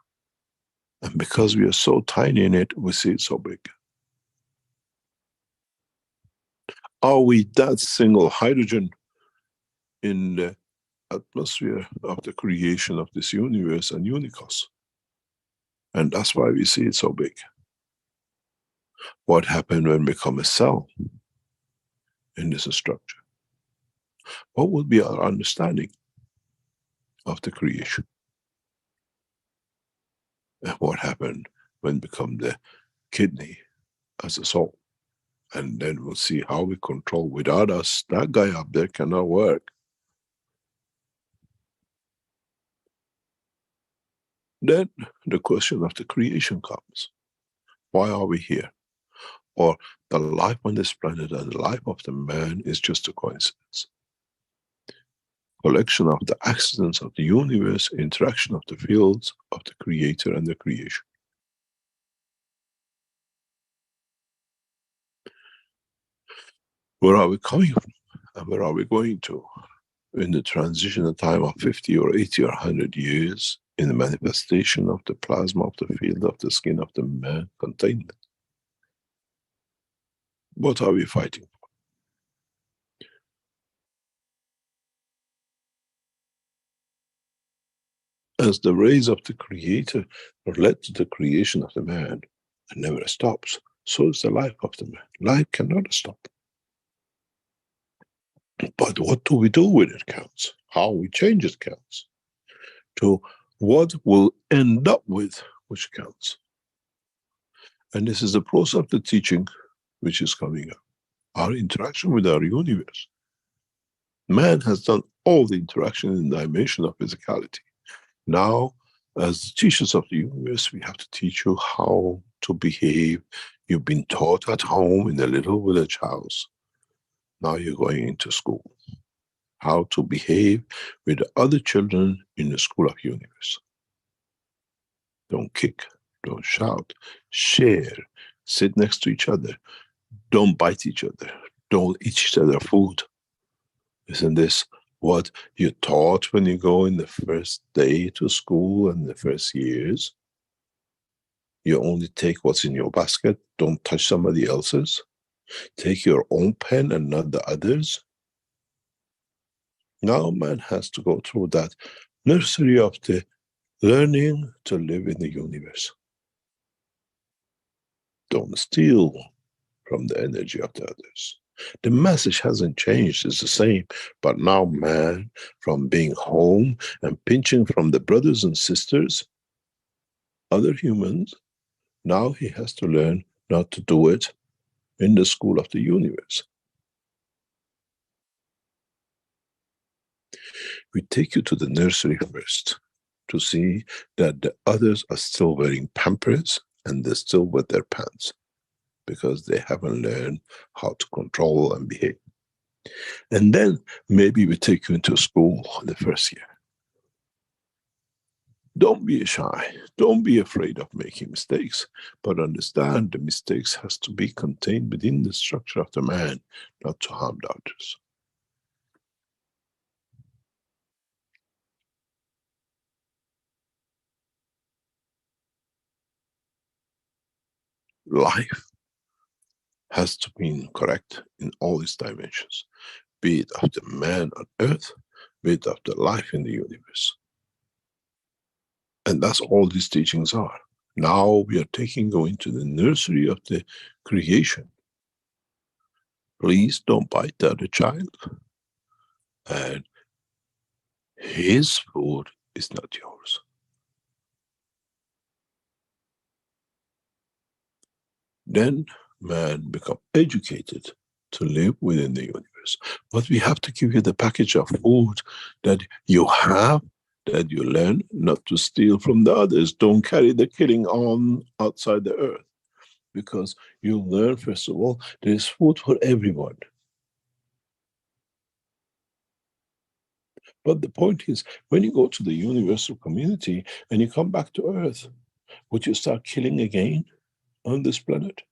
And because we are so tiny in it, we see it so big. Are we that single hydrogen in the atmosphere of the creation of this universe and unicos? And that's why we see it so big. What happened when we become a cell in this structure? What would be our understanding of the creation? And what happened when we become the kidney as a soul? And then we'll see how we control. Without us, that guy up there cannot work. Then the question of the creation comes. Why are we here? Or the life on this planet and the life of the man is just a coincidence. Collection of the accidents of the universe, interaction of the fields of the creator and the creation. Where are we coming from? And where are we going to? In the transitional time of 50 or 80 or 100 years, in the manifestation of the plasma of the field of the skin of the man contained. What are we fighting for? As the rays of the creator are led to the creation of the man and never stops, so is the life of the man. Life cannot stop. But what do we do with it counts. How we change it counts. To what we'll end up with, which counts. And this is the process of the teaching which is coming up. Our interaction with our universe. Man has done all the interaction in the dimension of physicality. Now, as teachers of the universe, we have to teach you how to behave. You've been taught at home in a little village house. Now you're going into school. How to behave with the other children in the school of universe. Don't kick, don't shout, share, sit next to each other. Don't bite each other. Don't eat each other's food. Isn't this what you taught when you go in the first day to school and the first years. You only take what's in your basket. Don't touch somebody else's. Take your own pen and not the others. Now man has to go through that nursery of the learning to live in the universe. Don't steal from the energy of the others. The message hasn't changed, it's the same. But now man, from being home and pinching from the brothers and sisters, other humans, now he has to learn not to do it in the school of the universe. We take you to the nursery first to see that the others are still wearing Pampers and they still wear their pants because they haven't learned how to control and behave. And then maybe we take you into school the first year. Don't be shy. Don't be afraid of making mistakes, but understand the mistakes has to be contained within the structure of the man, not to harm the others. Life has to be correct in all its dimensions, be it of the man on earth, be it of the life in the universe. And that's all these teachings are. Now we are taking you into the nursery of the creation. Please don't bite the other child. And his food is not yours. Then man become educated to live within the universe. But we have to give you the package of food that you have, that you learn not to steal from the others. Don't carry the killing on outside the earth. Because you learn, first of all, there is food for everyone. But the point is, when you go to the universal community and you come back to earth, would you start killing again on this planet?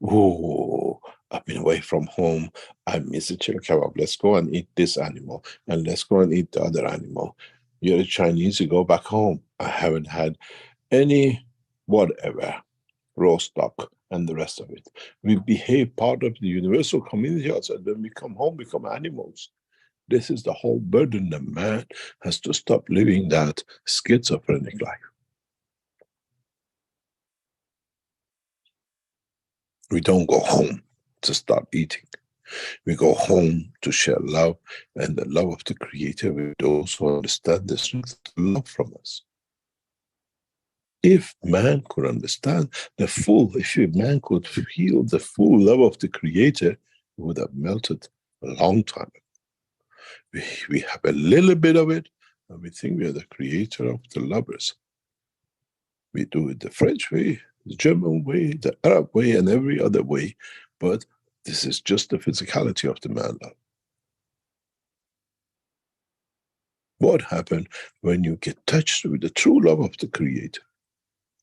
Oh, I've been away from home. I miss a chicken kebab. Let's go and eat this animal. And let's go and eat the other animal. You're a Chinese, you go back home. I haven't had any whatever, roast duck and the rest of it. We behave part of the universal community outside. Then we come home, become animals. This is the whole burden that man has to stop living that schizophrenic life. We don't go home to stop eating. We go home to share love and the love of the Creator with those who understand the strength of love from us. If man could understand if man could feel the full love of the Creator, it would have melted a long time ago. We have a little bit of it, and we think we are the creator of the lovers. We do it the French way, the German way, the Arab way, and every other way, but this is just the physicality of the man love. What happened when you get touched with the true love of the Creator?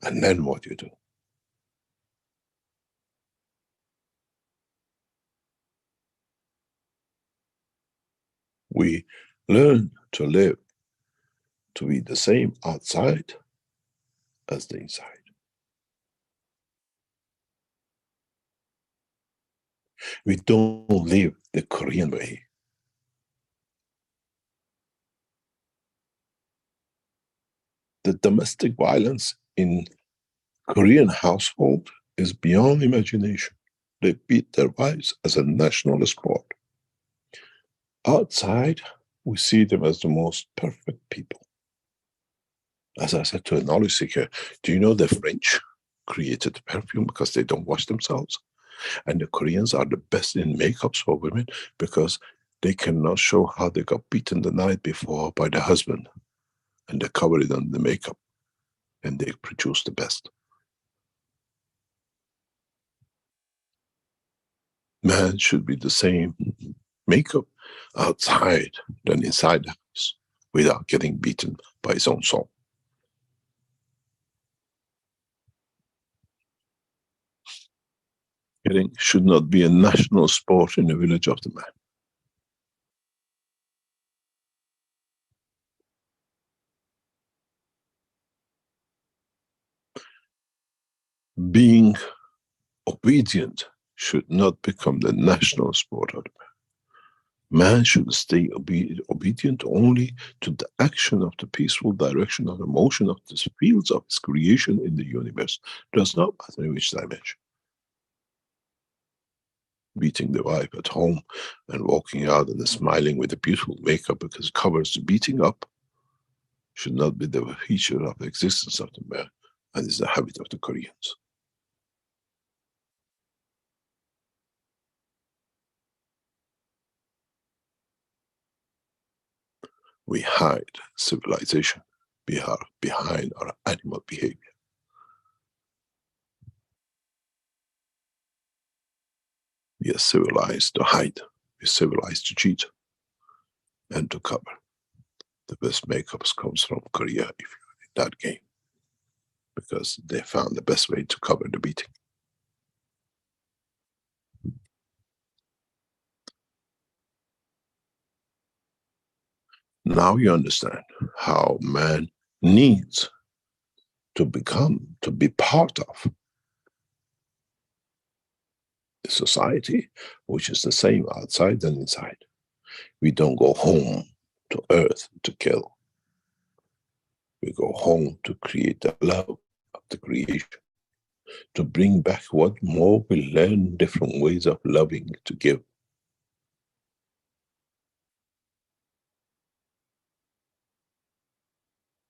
And then what you do? We learn to live, to be the same outside as the inside. We don't live the Korean way. The domestic violence in Korean household is beyond imagination. They beat their wives as a national sport. Outside, we see them as the most perfect people. As I said to a knowledge seeker, do you know the French created the perfume because they don't wash themselves? And the Koreans are the best in makeups for women because they cannot show how they got beaten the night before by the husband. And they cover it under the makeup. And they produce the best. Man should be the same makeup outside than inside the house without getting beaten by his own soul. Killing should not be a national sport in the village of the man. being obedient should not become the national sport of man. Man should stay obedient only to the action of the peaceful direction of the motion of the fields of his creation in the universe. Does not matter in which dimension. Beating the wife at home and walking out and smiling with a beautiful makeup because it covers the beating up should not be the feature of the existence of the man, and is the habit of the Koreans. We hide civilization behind our animal behavior. We are civilized to hide. We're civilized to cheat and to cover. The best makeups comes from Korea if you're in that game, because they found the best way to cover the beating. Now you understand how man needs to be part of a society which is the same outside and inside. We don't go home to earth to kill. We go home to create the love of the creation, to bring back what more we learn different ways of loving to give.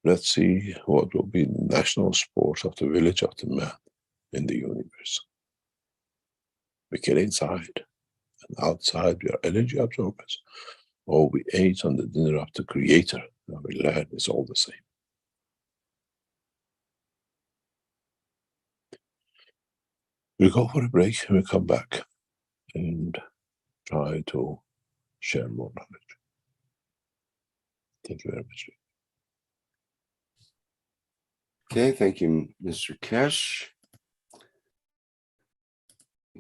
Let's see what will be the national sport of the village of the man in the universe. We kill inside, and outside we are energy absorbers. Or we ate on the dinner of the creator, and we learn it's all the same. We go for a break and we come back and try to share more knowledge. Thank you very much. Okay, thank you, Mr. Kesh.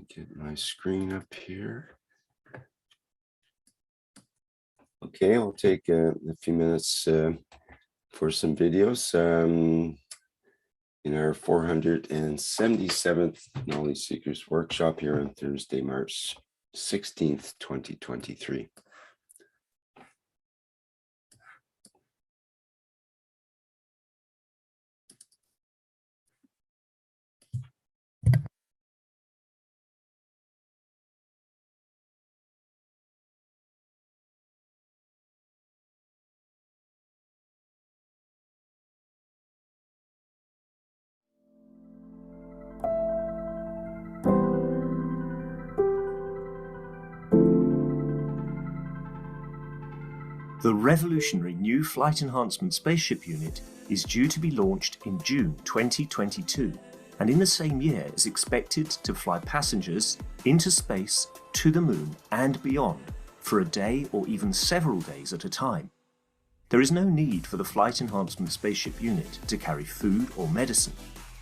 Get my screen up here. Okay, I'll take a few minutes for some videos. In our 477th Knowledge Seekers Workshop here on Thursday, March 16th, 2023. The revolutionary new Flight Enhancement Spaceship Unit is due to be launched in June 2022, and in the same year is expected to fly passengers into space, to the moon and beyond for a day or even several days at a time. There is no need for the Flight Enhancement Spaceship Unit to carry food or medicine,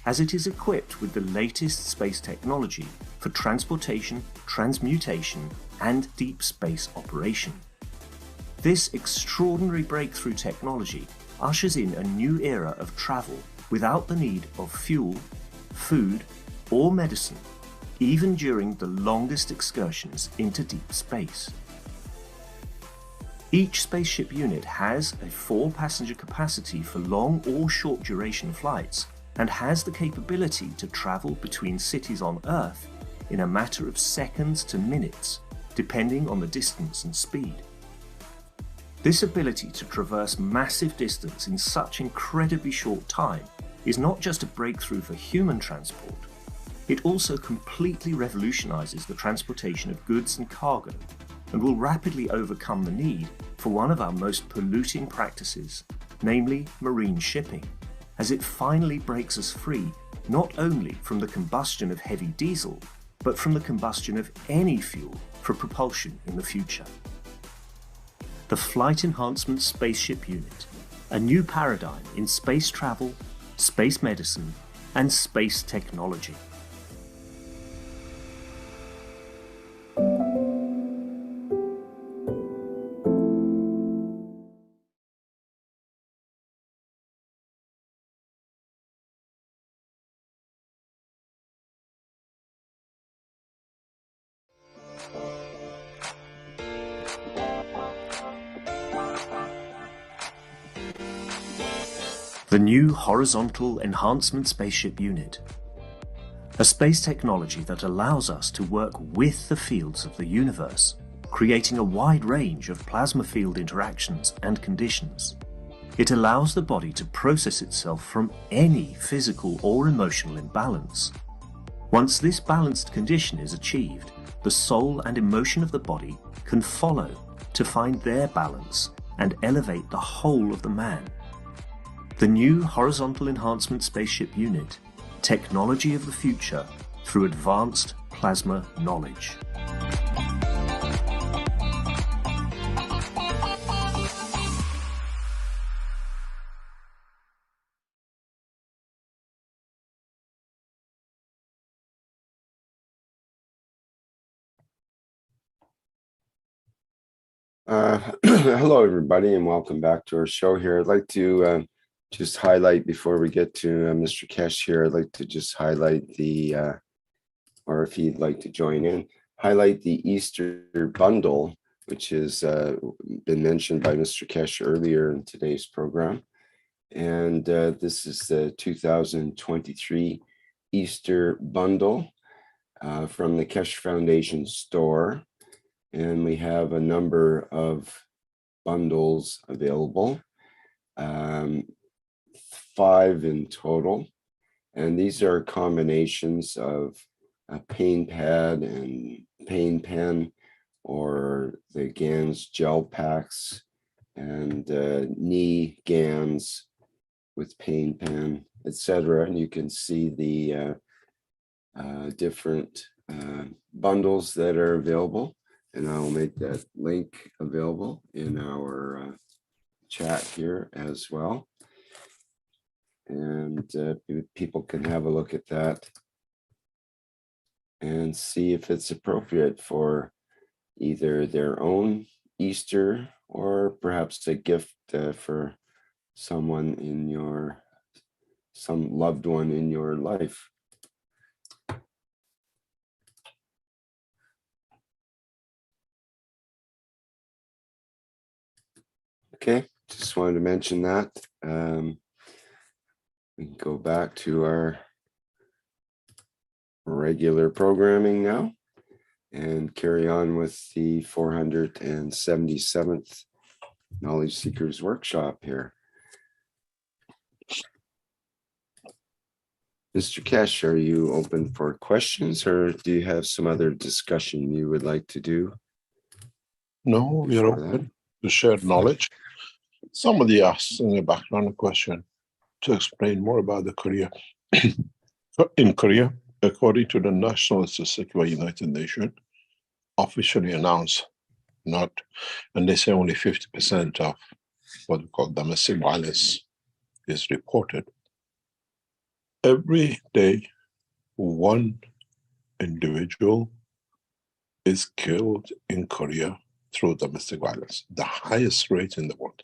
as it is equipped with the latest space technology for transportation, transmutation and deep space operation. This extraordinary breakthrough technology ushers in a new era of travel without the need of fuel, food, or medicine, even during the longest excursions into deep space. Each spaceship unit has a 4-passenger capacity for long or short duration flights and has the capability to travel between cities on Earth in a matter of seconds to minutes, depending on the distance and speed. This ability to traverse massive distance in such incredibly short time is not just a breakthrough for human transport, it also completely revolutionizes the transportation of goods and cargo, and will rapidly overcome the need for one of our most polluting practices, namely marine shipping, as it finally breaks us free not only from the combustion of heavy diesel, but from the combustion of any fuel for propulsion in the future. The Flight Enhancement Spaceship Unit, a new paradigm in space travel, space medicine, and space technology. The new Horizontal Enhancement Spaceship Unit, a space technology that allows us to work with the fields of the universe, creating a wide range of plasma field interactions and conditions. It allows the body to process itself from any physical or emotional imbalance. Once this balanced condition is achieved, the soul and emotion of the body can follow to find their balance and elevate the whole of the man. The new Horizontal Enhancement Spaceship Unit, technology of the future through advanced plasma knowledge. Hello, everybody, and welcome back to our show here. I'd like to just highlight, before we get to Mr. Kesh here, I'd like to just highlight the, or if he'd like to join in, highlight the Easter bundle, which has been mentioned by Mr. Kesh earlier in today's program. And this is the 2023 Easter bundle from the Kesh Foundation store. And we have a number of bundles available, 5 in total. And these are combinations of a pain pad and pain pen, or the GANS gel packs, and knee GANS with pain pen, etc. And you can see the different bundles that are available. And I'll make that link available in our chat here as well. And people can have a look at that and see if it's appropriate for either their own Easter or perhaps a gift for someone in your, some loved one in your life. Okay, just wanted to mention that. We can go back to our regular programming now and carry on with the 477th Knowledge Seekers Workshop here. Mr. Kesh, are you open for questions, or do you have some other discussion you would like to do? No, we're open to share knowledge. Somebody asked in the background a question to explain more about the Korea. In Korea, according to the National Statistics by United Nations, officially announced not, and they say only 50% of what we call domestic violence is reported. Every day, one individual is killed in Korea through domestic violence, the highest rate in the world.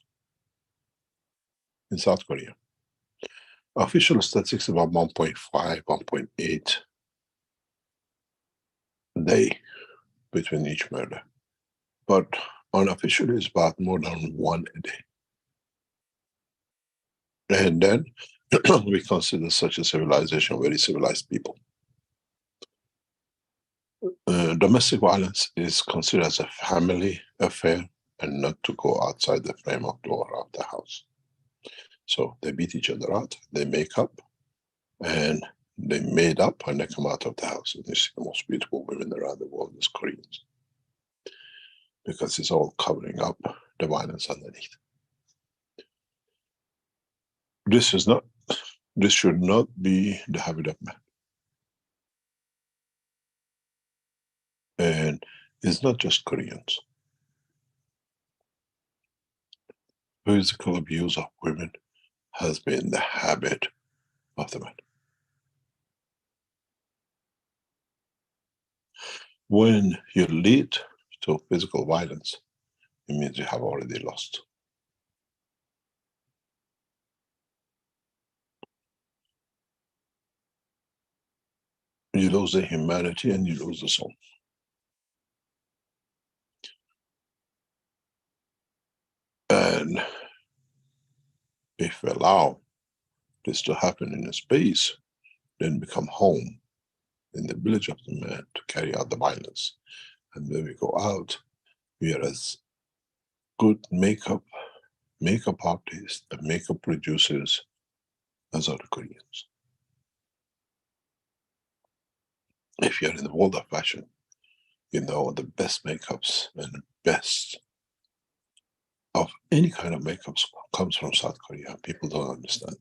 In South Korea, official statistics about 1.5, 1.8 a day between each murder, but unofficially it's about more than 1 a day. And then we consider such a civilization very civilized people. Domestic violence is considered as a family affair and not to go outside the frame of door of the house. So they beat each other out, they make up, and they made up when they come out of the house. And you see the most beautiful women around the world is Koreans, because it's all covering up the violence underneath. This should not be the habit of man. And it's not just Koreans. Physical abuse of women has been the habit of the man. When you lead to physical violence, it means you have already lost. You lose the humanity and you lose the soul. And if we allow this to happen in a space, then become home in the village of the man to carry out the violence. And when we go out, we are as good makeup artists and makeup producers as other Koreans. If you're in the world of fashion, you know the best makeups and the best of any kind of makeup comes from South Korea. People don't understand.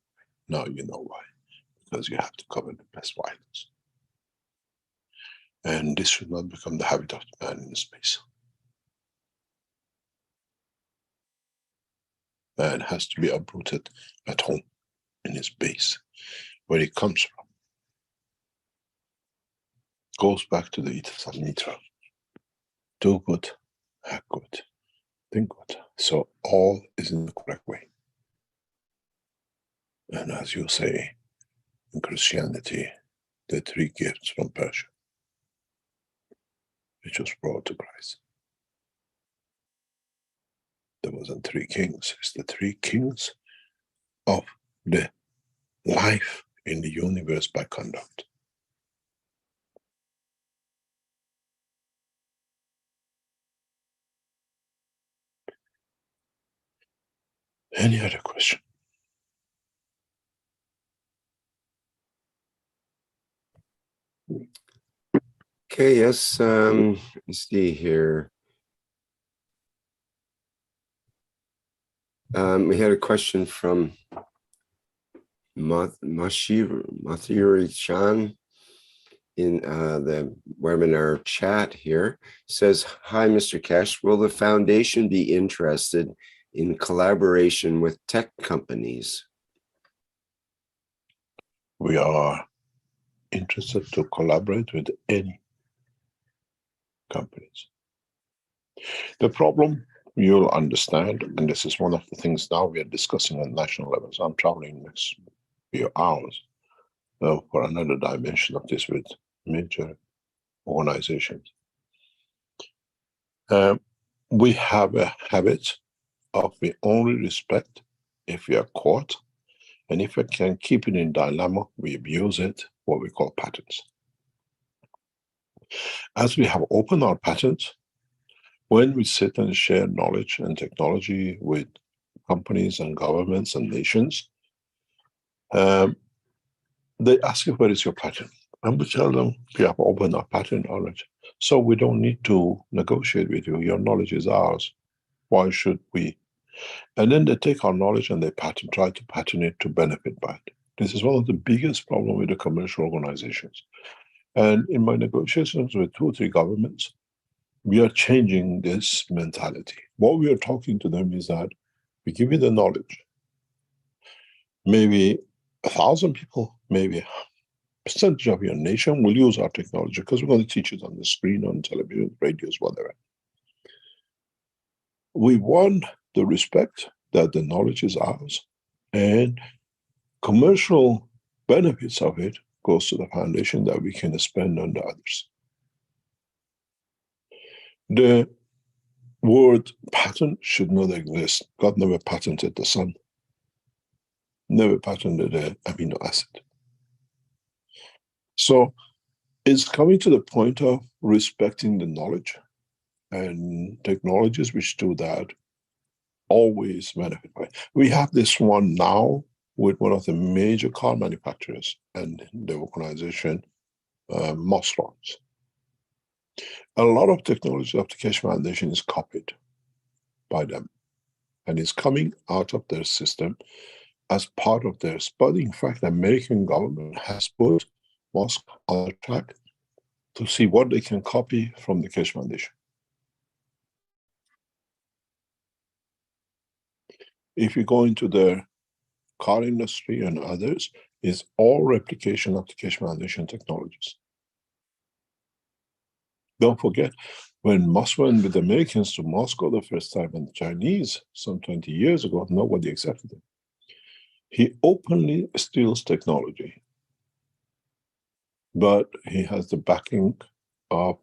Now you know why. Because you have to cover the best violence. And this should not become the habit of the man in the space. Man has to be uprooted at home, in his base, where he comes from. Goes back to the ethos of Mitra. Do good, act good, think good. So all is in the correct way. And as you say, in Christianity, the 3 gifts from Persia, which was brought to Christ. There wasn't 3 kings, it's the 3 kings of the life in the universe by conduct. Any other question? Okay, yes, let's see here. We had a question from Mathuri-chan in the webinar chat here. Says, hi, Mr. Keshe, will the foundation be interested in collaboration with tech companies? We are interested to collaborate with any companies. The problem, you'll understand, and this is one of the things now we are discussing on national level. So I'm traveling next few hours for another dimension of this with major organizations. We have a habit of we only respect if we are caught, and if we can keep it in dilemma, we abuse it, what we call patents. As we have opened our patents, when we sit and share knowledge and technology with companies and governments and nations, they ask you, where is your patent? And we tell them, we have opened our patent knowledge, so we don't need to negotiate with you. Your knowledge is ours. Why should we? And then they take our knowledge and they try to patent it to benefit by it. This is one of the biggest problems with the commercial organizations. And in my negotiations with 2 or 3 governments, we are changing this mentality. What we are talking to them is that we give you the knowledge. Maybe 1,000 people, maybe a percentage of your nation will use our technology because we're going to teach it on the screen, on television, radios, whatever. We want the respect that the knowledge is ours, and commercial benefits of it goes to the foundation that we can spend on the others. The word patent should not exist. God never patented the sun, never patented the amino acid. So it's coming to the point of respecting the knowledge, and technologies which do that always benefit by it. We have this one now with one of the major car manufacturers and the organization, Moslons. A lot of technology of the Keshe Foundation is copied by them, and is coming out of their system as part of theirs. But in fact, the American government has put Mosk on the track to see what they can copy from the Keshe Foundation. If you go into the car industry and others, it's all replication of the Keshe Foundation technologies. Don't forget, when Musk went with the Americans to Moscow the first time, and the Chinese, some 20 years ago, nobody accepted him. He openly steals technology, but he has the backing of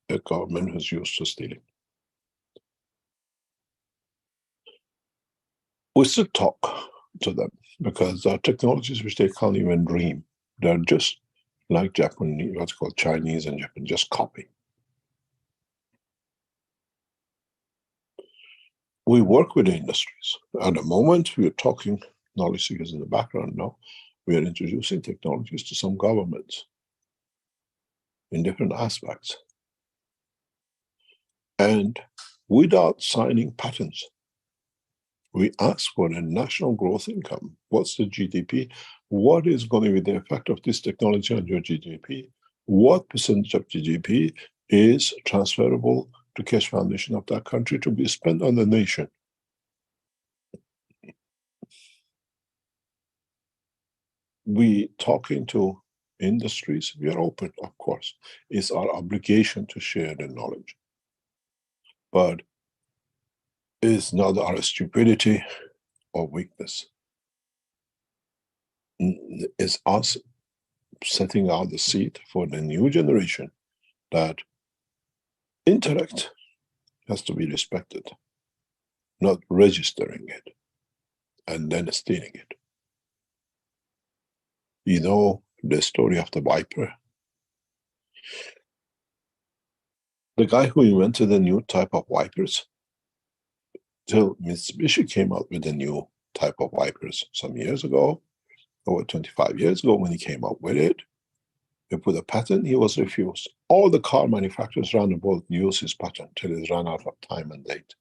a government who's used to stealing. We still talk to them because there are technologies which they can't even dream. They're just like Japanese, what's called Chinese and Japan, just copy. We work with the industries. At the moment, we are talking, knowledge seekers in the background now, we are introducing technologies to some governments in different aspects. And without signing patents, we ask for a national growth income. What's the GDP? What is going to be the effect of this technology on your GDP? What percentage of GDP is transferable to Keshe Foundation of that country to be spent on the nation? We talking to industries, we are open, of course. It's our obligation to share the knowledge. But it's not our stupidity or weakness. It's us setting out the seed for the new generation that intellect has to be respected, not registering it and then stealing it. You know the story of the Viper? The guy who invented the new type of Vipers, till Mitsubishi came out with a new type of Vipers some years ago, over 25 years ago when he came up with it, he put a patent, he was refused. All the car manufacturers around the world used his patent till it ran out of time and date.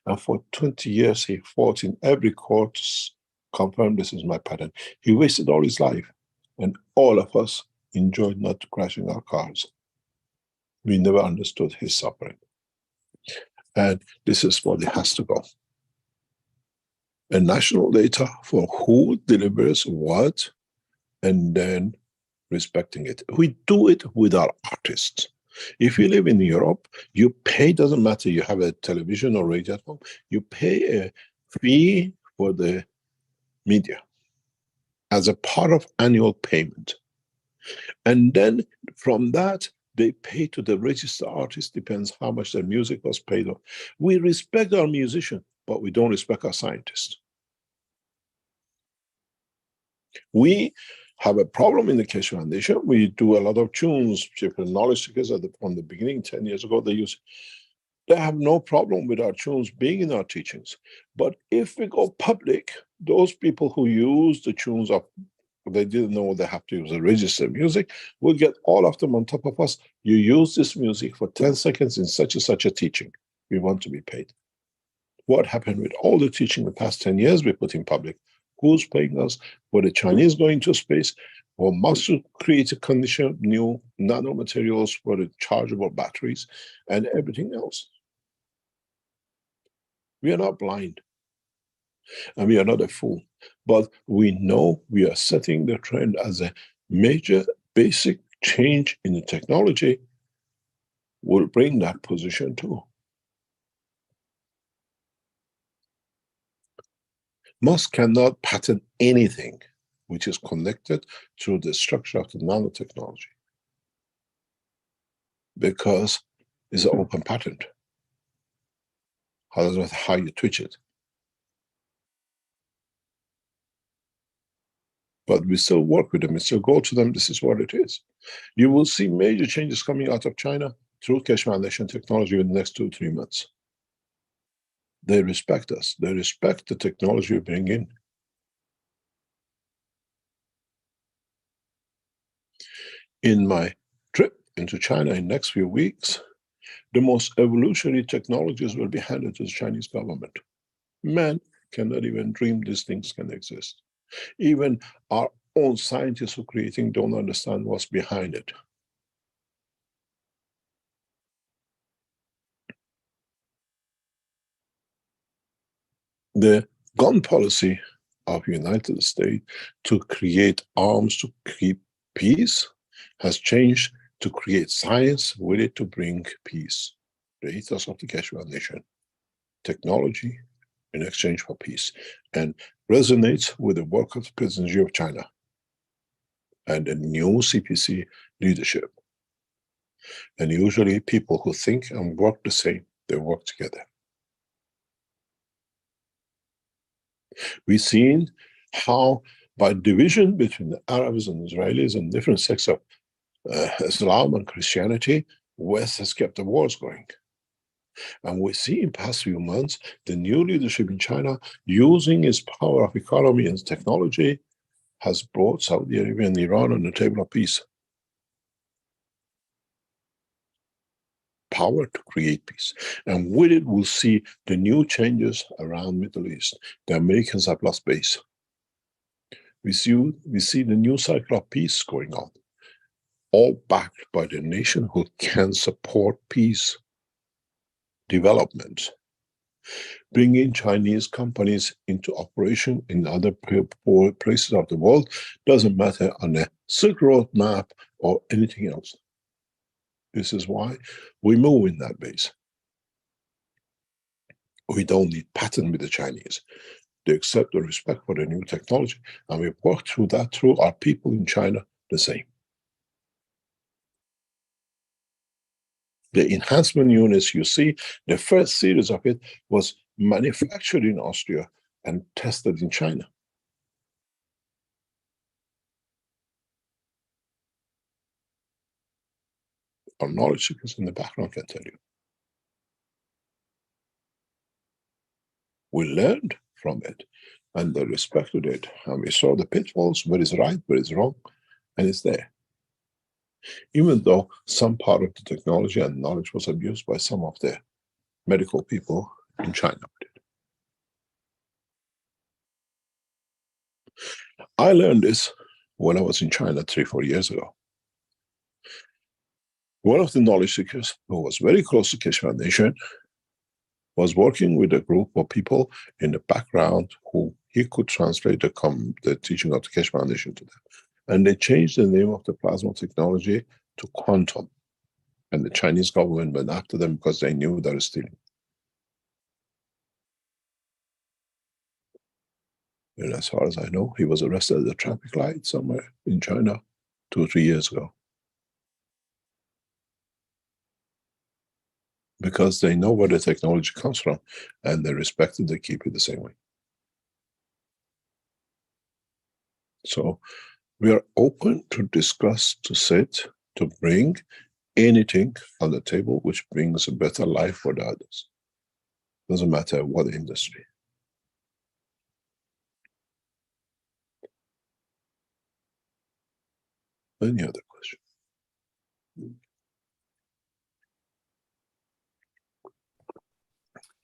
And for 20 years, he fought in every court to confirm this is my patent. He wasted all his life. And all of us enjoyed not crashing our cars. We never understood his suffering. And this is what it has to go. A national data for who delivers what, and then respecting it. We do it with our artists. If you live in Europe, you pay, doesn't matter, you have a television or radio at home, you pay a fee for the media as a part of annual payment. And then from that, they pay to the registered artist, depends how much their music was paid off. We respect our musician, but we don't respect our scientists. We have a problem in the Keshe Foundation. We do a lot of tunes, people, knowledge seekers from the beginning, 10 years ago, they have no problem with our tunes being in our teachings. But if we go public, those people who use the tunes of, they didn't know they have to use a registered music, will get all of them on top of us. You use this music for 10 seconds in such and such a teaching. We want to be paid. What happened with all the teaching the past 10 years we put in public? Who's paying us? For the Chinese going to space, or Musk to create a condition, new nanomaterials for the chargeable batteries, and everything else. We are not blind, and we are not a fool, but we know we are setting the trend as a major basic change in the technology will bring that position too. Musk cannot patent anything which is connected to the structure of the nanotechnology because it's an open patent. How doesn't matter how you twitch it. But we still work with them, we still go to them, this is what it is. You will see major changes coming out of China through Keshe Foundation technology in the next 2-3 months. They respect us. They respect the technology we bring in. In my trip into China in the next few weeks, the most evolutionary technologies will be handed to the Chinese government. Man cannot even dream these things can exist. Even our own scientists who are creating don't understand what's behind it. The gun policy of the United States to create arms to keep peace has changed to create science with it to bring peace. The ethos of the Keshe Foundation, technology in exchange for peace, and resonates with the work of the President Xi of China and the new CPC leadership. And usually people who think and work the same, they work together. We've seen how by division between the Arabs and Israelis and different sects of Islam and Christianity, West has kept the wars going. And we see in past few months, the new leadership in China, using its power of economy and technology, has brought Saudi Arabia and Iran on the table of peace. Power to create peace. And with it, we'll see the new changes around Middle East. The Americans have lost base. We see the new cycle of peace going on, all backed by the nation who can support peace, development, bringing Chinese companies into operation in other places of the world, doesn't matter on a Silk Road map or anything else. This is why we move in that base. We don't need pattern with the Chinese. They accept the respect for the new technology, and we work through that through our people in China the same. The enhancement units you see, the first series of it was manufactured in Austria and tested in China. Our knowledge seekers in the background can tell you. We learned from it and they respected it, and we saw the pitfalls, where is right, where is wrong, and it's there. Even though some part of the technology and knowledge was abused by some of the medical people in China. I learned this when I was in China 3-4 years ago. One of the knowledge seekers who was very close to Keshe Foundation was working with a group of people in the background who he could translate the teaching of the Keshe Foundation to them. And they changed the name of the plasma technology to quantum. And the Chinese government went after them because they knew they were stealing. And as far as I know, he was arrested at a traffic light somewhere in China 2 or 3 years ago. Because they know where the technology comes from and they respect it, they keep it the same way. So we are open to discuss, to sit, to bring anything on the table which brings a better life for the others. Doesn't matter what industry. Any other question?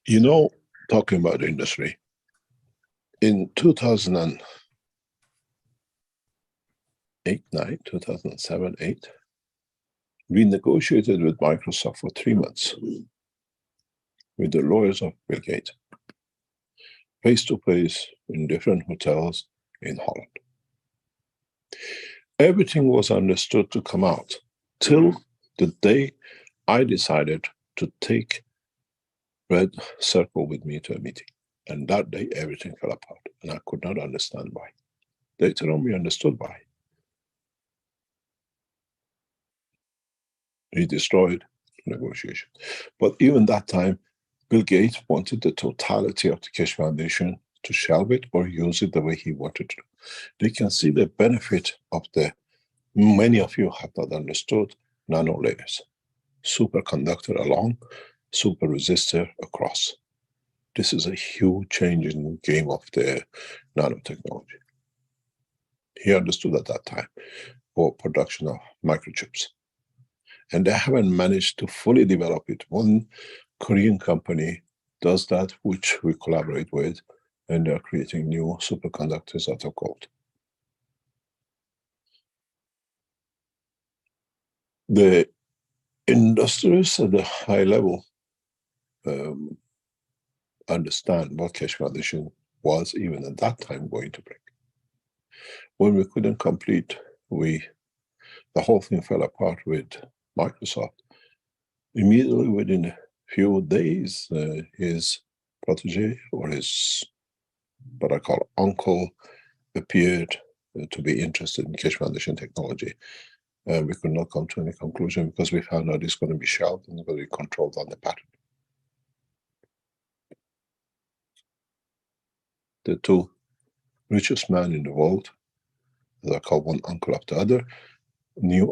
You know, talking about industry, in 2008, 2007, 8, we negotiated with Microsoft for 3 months with the lawyers of Bill Gates, face-to-face in different hotels in Holland. Everything was understood to come out till the day I decided to take Red Circle with me to a meeting. And that day, everything fell apart. And I could not understand why. Later on, we understood why. He destroyed negotiation. But even that time, Bill Gates wanted the totality of the Keshe Foundation to shelve it or use it the way he wanted to. They can see the benefit of the, many of you have not understood, nano layers. Superconductor along, super resistor across. This is a huge change in the game of the nanotechnology. He understood at that time for production of microchips. And they haven't managed to fully develop it. One Korean company does that, which we collaborate with, and they're creating new superconductors out of gold. The industries at the high level understand what Keshe Foundation was even at that time going to bring. When we couldn't complete, the whole thing fell apart with Microsoft. Immediately within a few days, his protege or his, what I call uncle, appeared to be interested in Keshe Foundation technology. And we could not come to any conclusion because we found out it's going to be shelved and going to be controlled on the patent. The two richest man in the world, as I call one uncle after the other,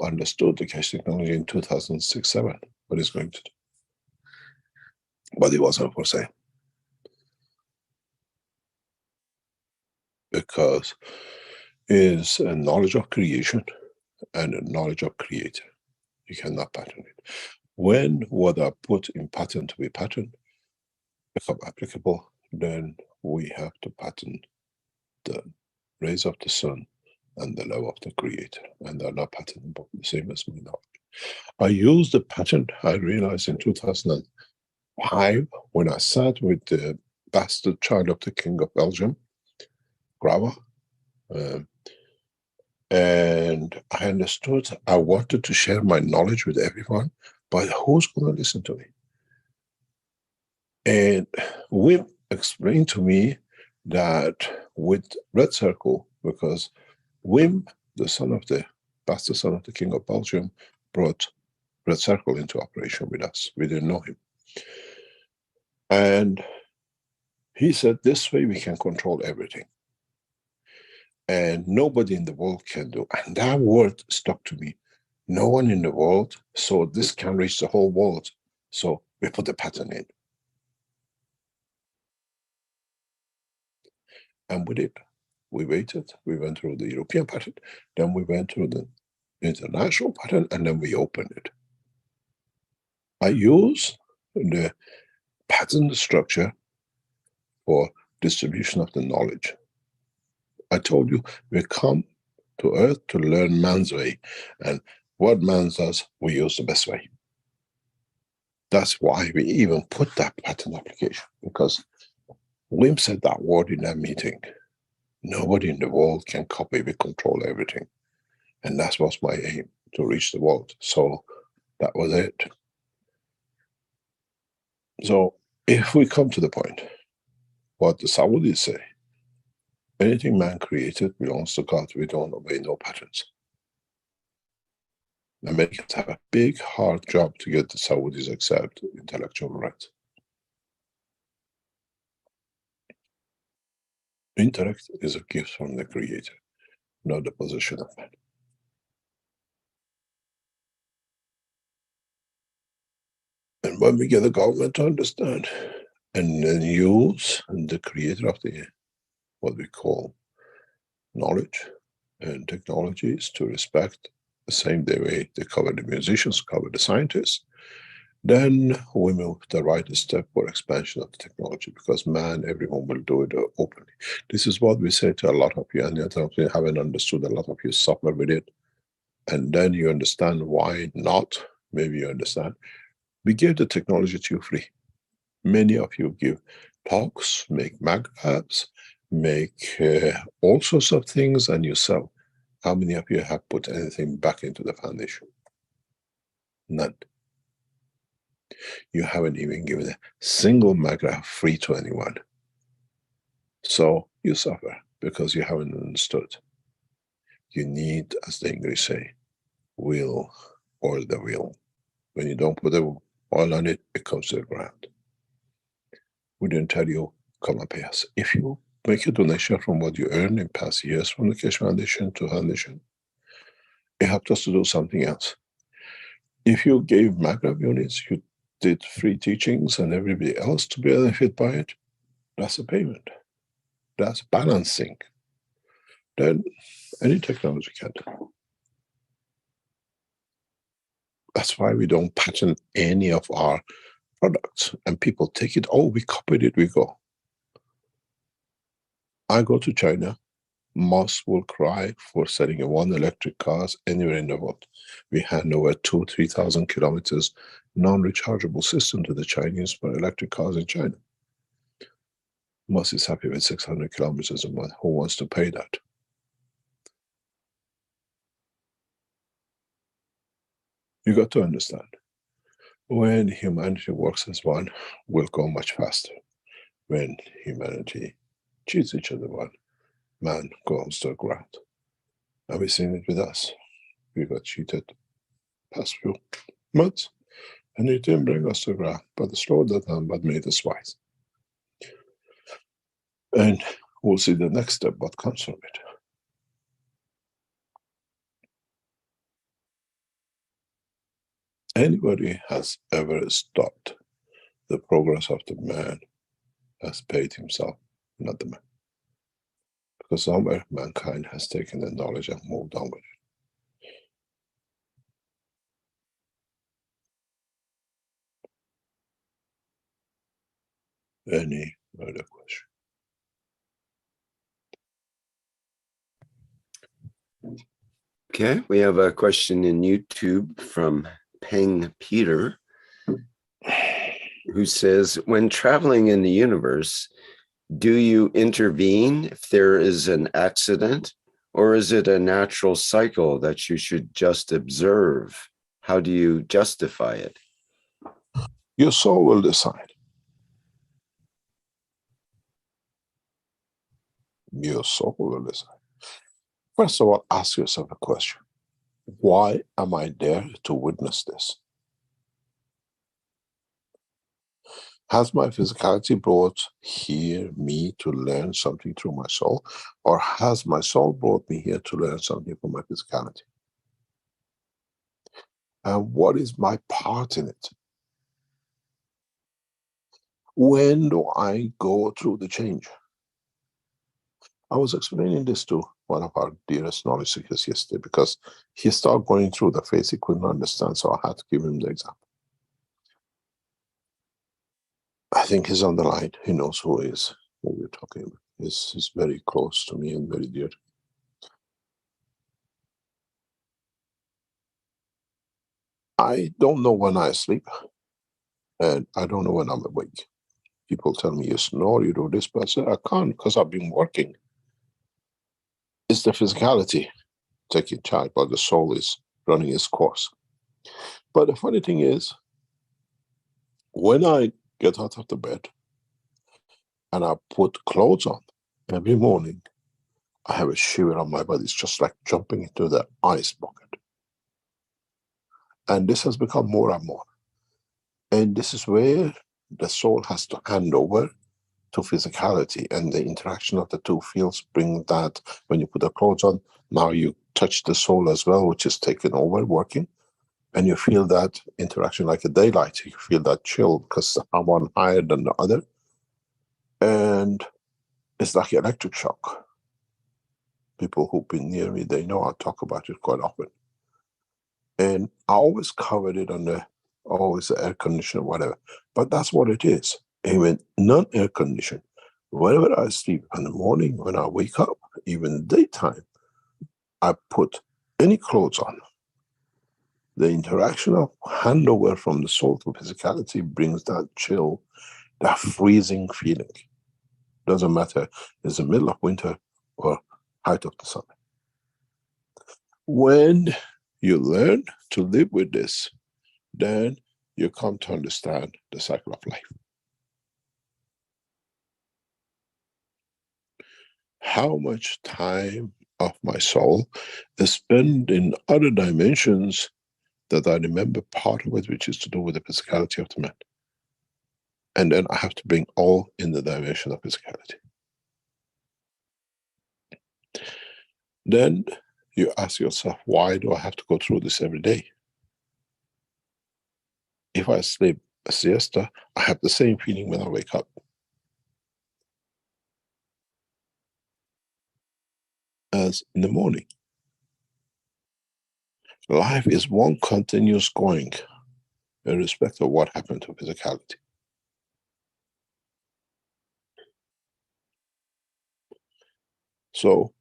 understood the Keshe technology in 2006-7, what he's going to do. But it wasn't for sale. Because it is a knowledge of creation and a knowledge of creator. You cannot patent it. When what are put in patent to be patent become applicable, then we have to patent the rays of the sun and the love of the creator, and they're not patentable, the same as my knowledge. I used the patent, I realized in 2005, when I sat with the bastard child of the King of Belgium, Grauwe, and I understood I wanted to share my knowledge with everyone, but who's going to listen to me? And Wim explained to me that with Red Circle, because Wim, the son of the bastard son of the King of Belgium, brought Red Circle into operation with us. We didn't know him. And he said, this way we can control everything. And nobody in the world can do. And that word stuck to me. No one in the world, so this can reach the whole world. So we put the patent in. And we did. We waited. We went through the European patent. Then we went through the international patent, and then we opened it. I use the patent structure for distribution of the knowledge. I told you, we come to Earth to learn man's way. And what man does, we use the best way. That's why we even put that patent application. Because Wim said that word in that meeting. Nobody in the world can copy, we control everything. And that was my aim, to reach the world. So that was it. So if we come to the point, what the Saudis say, anything man created belongs to God. We don't obey no patents. Americans have a big, hard job to get the Saudis accept intellectual rights. Intellect is a gift from the Creator, not the possession of man. And when we get the government to understand and then use the Creator of the what we call knowledge and technologies to respect the same way they cover the musicians, cover the scientists, then we move the right step for expansion of the technology, because man, everyone will do it openly. This is what we say to a lot of you, and you haven't understood. A lot of you suffer with it, and then you understand why not. Maybe you understand. We give the technology to you free. Many of you give talks, make mag apps, make all sorts of things, and you sell. How many of you have put anything back into the foundation? None. You haven't even given a single MAGA free to anyone. So you suffer because you haven't understood. You need, as the English say, will or the will. When you don't put the oil on it, it comes to the ground. We didn't tell you, come and pay us. If you make a donation from what you earned in past years from the Keshe Foundation to Foundation, it helped us to do something else. If you gave MAGA units, you did free teachings and everybody else to benefit by it, that's a payment. That's balancing. Then any technology can do. That's why we don't patent any of our products. And people take it, oh, we copied it, we go. I go to China, most will cry for selling one electric cars anywhere in the world. We hand over 2,000-3,000 kilometers non-rechargeable system to the Chinese for electric cars in China. Most is happy with 600 kilometers a month. Who wants to pay that? You got to understand, when humanity works as one, we'll go much faster. When humanity cheats each other one, man goes to the ground. And we've seen it with us. We got cheated past few months, and it didn't bring us to the ground, but it slowed it down, but made us wise. And We'll see the next step, what comes from it. Anybody has ever stopped the progress of the man has paid himself, not the man. Because somewhere mankind has taken the knowledge and moved on with it. Any other question? Okay, we have a question in YouTube from Peng Peter, who says, when traveling in the universe, do you intervene if there is an accident, or is it a natural cycle that you should just observe? How do you justify it? Your soul will decide. Your soul will decide. First of all, ask yourself a question. Why am I there to witness this? Has my physicality brought here me to learn something through my soul? Or has my soul brought me here to learn something from my physicality? And what is my part in it? When do I go through the change? I was explaining this to one of our dearest knowledge seekers yesterday because he started going through the phase he couldn't understand, so I had to give him the example. I think he's on the line. He knows who we're talking about. He's very close to me and very dear. I don't know when I sleep, and I don't know when I'm awake. People tell me, you snore, you do this, but I say, I can't because I've been working. It's the physicality taking charge, but the soul is running its course. But the funny thing is, when I get out of the bed and I put clothes on every morning, I have a shiver on my body. It's just like jumping into the ice bucket. And this has become more and more. And this is where the soul has to hand over to physicality, and the interaction of the two fields bring that. When you put the clothes on, now you touch the soul as well, which is taken over, working. And you feel that interaction like a daylight. You feel that chill because one higher than the other. And it's like electric shock. People who've been near me, they know I talk about it quite often. And I always covered it on always the air conditioner, whatever. But that's what it is. Even non-air conditioned, whenever I sleep in the morning, when I wake up, even daytime, I put any clothes on. The interaction of handover from the soul to physicality brings that chill, that freezing feeling. Doesn't matter, it's the middle of winter or height of the sun. When you learn to live with this, then you come to understand the cycle of life. How much time of my soul is spent in other dimensions that I remember part of it, which is to do with the physicality of the man. And then I have to bring all in the dimension of physicality. Then you ask yourself, why do I have to go through this every day? If I sleep a siesta, I have the same feeling when I wake up. As in the morning. Life is one continuous going, irrespective of what happened to physicality. So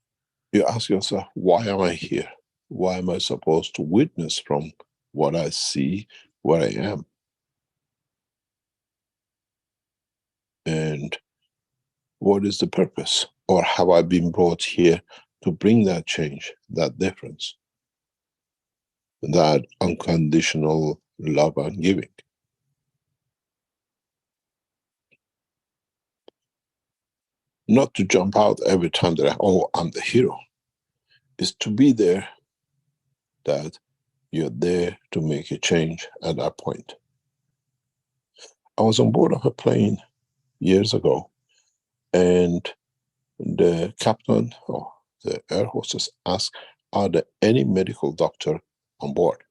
you ask yourself, why am I here? Why am I supposed to witness from what I see, where I am? And what is the purpose? Or have I been brought here to bring that change, that difference, that unconditional love and giving? Not to jump out every time that I'm the hero. Is to be there, that you're there to make a change at that point. I was on board of a plane years ago, and the captain or the air hostess asked, are there any medical doctor on board?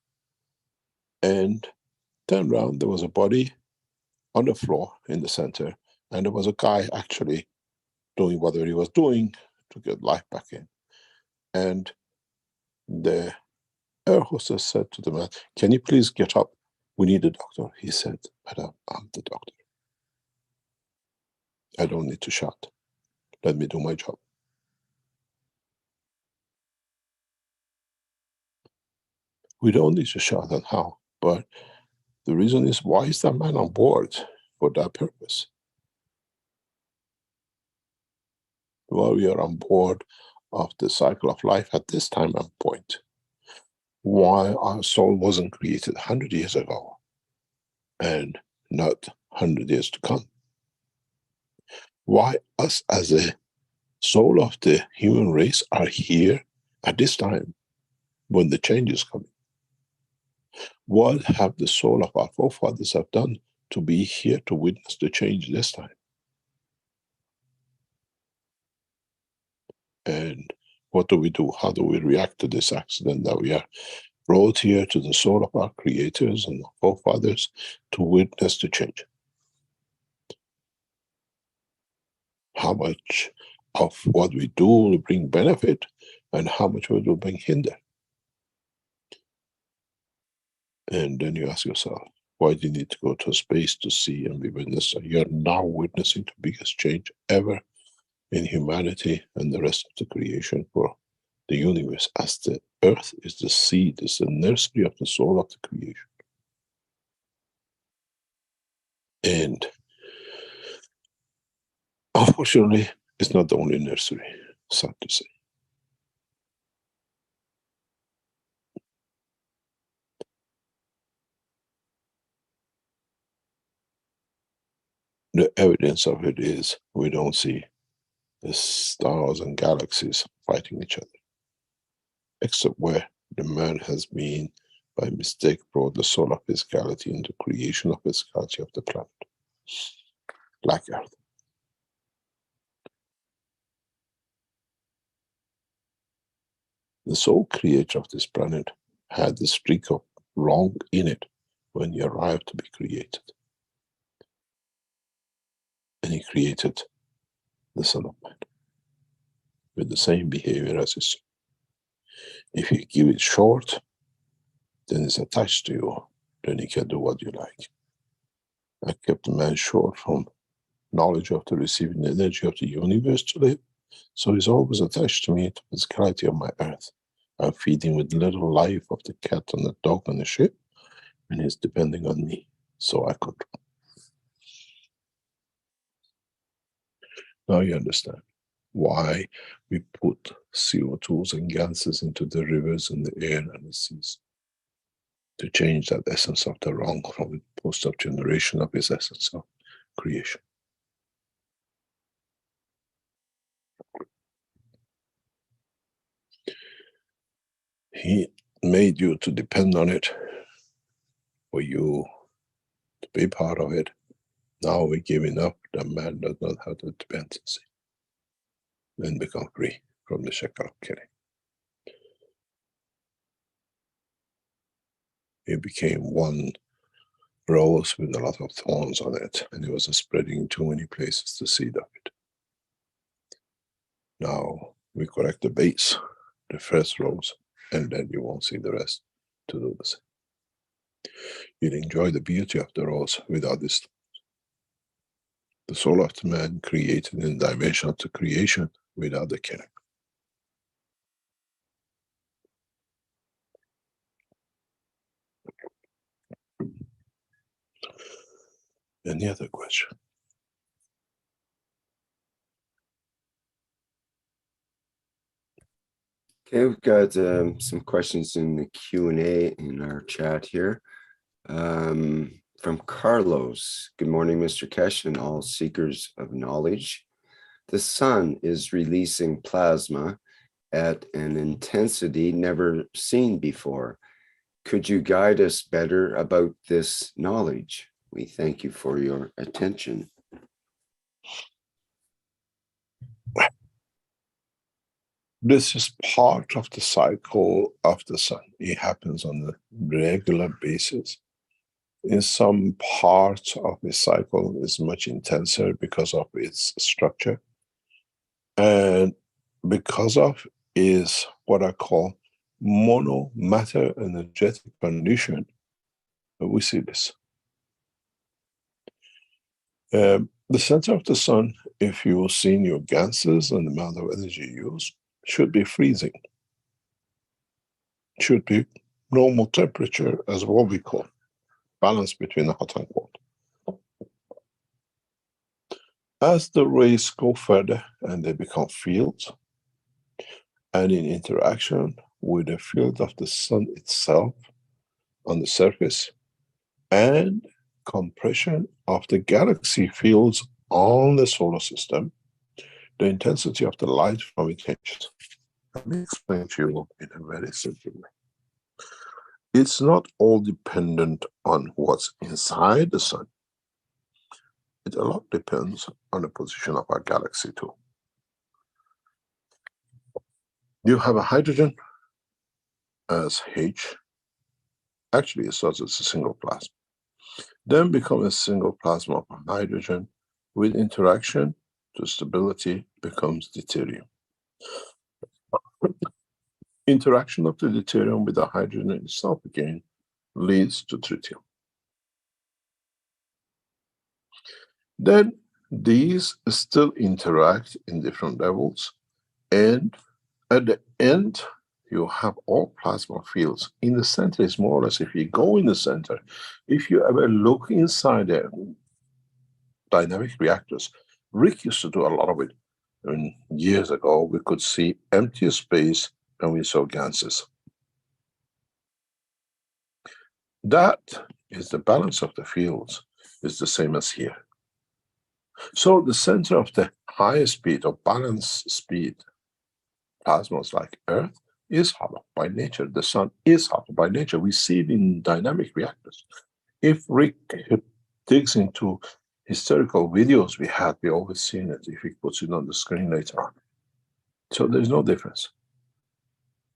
And turned around, there was a body on the floor in the center, and there was a guy actually doing whatever he was doing to get life back in. And the air hostess said to the man, can you please get up? We need a doctor. He said, Madam, I'm the doctor. I don't need to shout. Let me do my job. We don't need to shout on how, but the reason is, why is that man on board for that purpose? Well, we are on board of the cycle of life at this time and point. Why our soul wasn't created 100 years ago and not 100 years to come? Why us as a soul of the human race are here at this time when the change is coming? What have the soul of our forefathers have done to be here to witness the change this time? And what do we do? How do we react to this accident that we are brought here to the soul of our creators and forefathers to witness the change? How much of what we do will bring benefit and how much will bring hinder? And then you ask yourself, why do you need to go to space to see and be witness? You're now witnessing the biggest change ever in humanity and the rest of the creation for the universe, as the earth is the seed, is the nursery of the soul of the creation. And unfortunately, it's not the only nursery, sad to say. The evidence of it is we don't see the stars and galaxies fighting each other, except where the man has been, by mistake, brought the soul of physicality into creation of physicality of the planet, like Earth. The sole creator of this planet had the streak of wrong in it when he arrived to be created. And he created the Son of Man with the same behavior as his son. If you give it short, then it's attached to you, then you can do what you like. I kept the man short from knowledge of the receiving energy of the universe to live, so he's always attached to me, to the physicality of my earth. I'm feeding with little life of the cat and the dog and the ship, and he's depending on me, so I control. Now you understand why we put CO2s and gases into the rivers and the air and the seas, to change that essence of the wrong from the post-up generation of his essence of creation. He made you to depend on it, for you to be part of it. Now we're giving up, the man does not have the dependency, then become free from the shackle of killing. It became one rose with a lot of thorns on it, and it was spreading in too many places, the seed of it. Now we correct the base, the first rose, and then you won't see the rest to do the same. You'll enjoy the beauty of the rose without this. The soul of the man created in the dimension of the creation without the killing. Any other question? Okay, we've got some questions in the Q&A in our chat here. From Carlos. Good morning, Mr. Keshe and all seekers of knowledge. The sun is releasing plasma at an intensity never seen before. Could you guide us better about this knowledge? We thank you for your attention. This is part of the cycle of the sun. It happens on a regular basis. In some parts of the cycle is much intenser because of its structure. And because of is what I call mono matter energetic condition, we see this. The center of the sun, if you've seen your ganses and the amount of energy used, should be freezing. Should be normal temperature as what we call balance between hot and cold. As the rays go further and they become fields, and in interaction with the field of the sun itself on the surface, and compression of the galaxy fields on the solar system, the intensity of the light from it changes. Let me explain to you in a very simple way. It's not all dependent on what's inside the sun. It a lot depends on the position of our galaxy too. You have a hydrogen as H. Actually, it starts as a single plasma. Then become a single plasma of hydrogen with interaction to stability becomes deuterium. Interaction of the deuterium with the hydrogen itself again leads to tritium. Then these still interact in different levels, and at the end you have all plasma fields. In the center is more or less, if you go in the center, if you ever look inside the dynamic reactors, Rick used to do a lot of it. And years ago we could see empty space and we saw ganses. That is the balance of the fields, is the same as here. So the center of the higher speed or balance speed plasmas like Earth is hollow by nature. The sun is hollow by nature. We see it in dynamic reactors. If Rick digs into historical videos we had, we always seen it if he puts it on the screen later on. So there's no difference.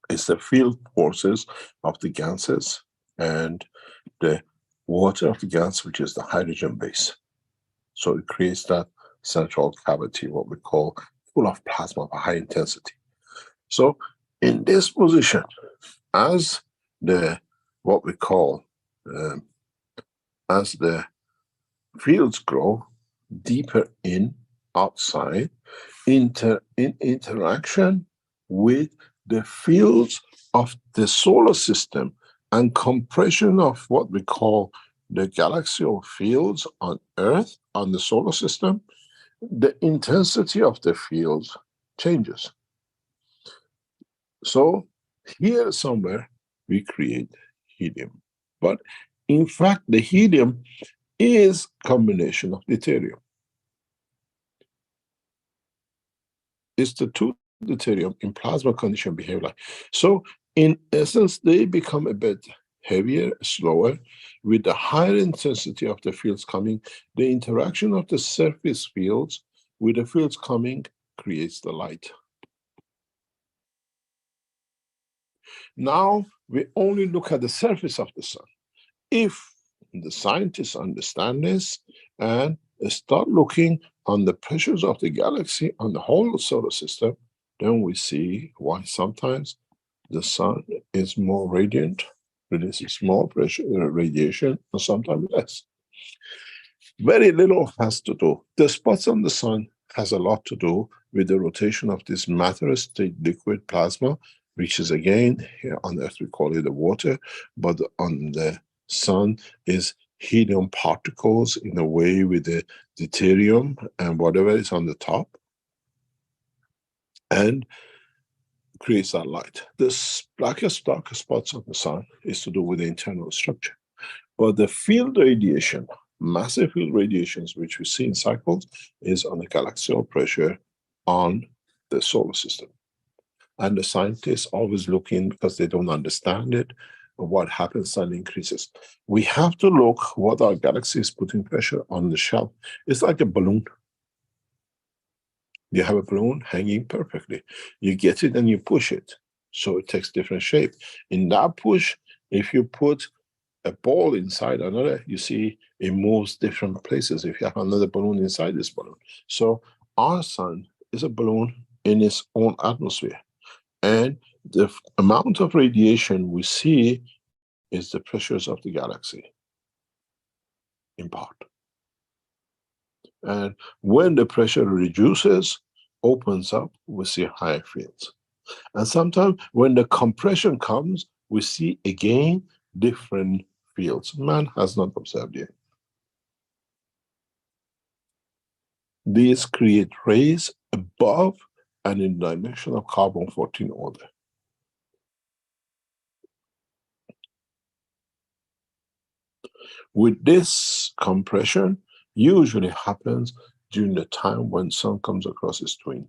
It's the field forces of the ganses and the water of the gas, which is the hydrogen base. So it creates that central cavity, what we call full of plasma of high intensity. So in this position, as the, what we call, as the fields grow deeper in, outside, in interaction with the fields of the solar system and compression of what we call the galaxial fields on Earth, on the solar system, the intensity of the fields changes. So here somewhere we create helium. But in fact, the helium is combination of deuterium. It's the two deuterium in plasma condition behave like. So in essence, they become a bit heavier, slower, with the higher intensity of the fields coming. The interaction of the surface fields with the fields coming creates the light. Now we only look at the surface of the sun. If the scientists understand this and start looking on the pressures of the galaxy, on the whole solar system, then we see why sometimes the sun is more radiant, releases more pressure, radiation, and sometimes less. Very little has to do. The spots on the sun has a lot to do with the rotation of this matter state liquid plasma, which is again, here on Earth we call it the water, but on the sun is helium particles in a way with the deuterium and whatever is on the top, and creates that light. The blackest, darkest spots on the sun is to do with the internal structure. But the field radiation, massive field radiations, which we see in cycles, is on the galaxial pressure on the solar system. And the scientists always look in because they don't understand it. What happens, sun increases. We have to look what our galaxy is putting pressure on the shell. It's like a balloon. You have a balloon hanging perfectly. You get it and you push it. So it takes different shape. In that push, if you put a ball inside another, you see it moves different places if you have another balloon inside this balloon. So our sun is a balloon in its own atmosphere. And the amount of radiation we see is the pressures of the galaxy, in part. And when the pressure reduces, opens up, we see higher fields. And sometimes when the compression comes, we see again different fields. Man has not observed yet. These create rays above and in dimension of carbon-14 order. With this compression, usually happens during the time when sun comes across its twin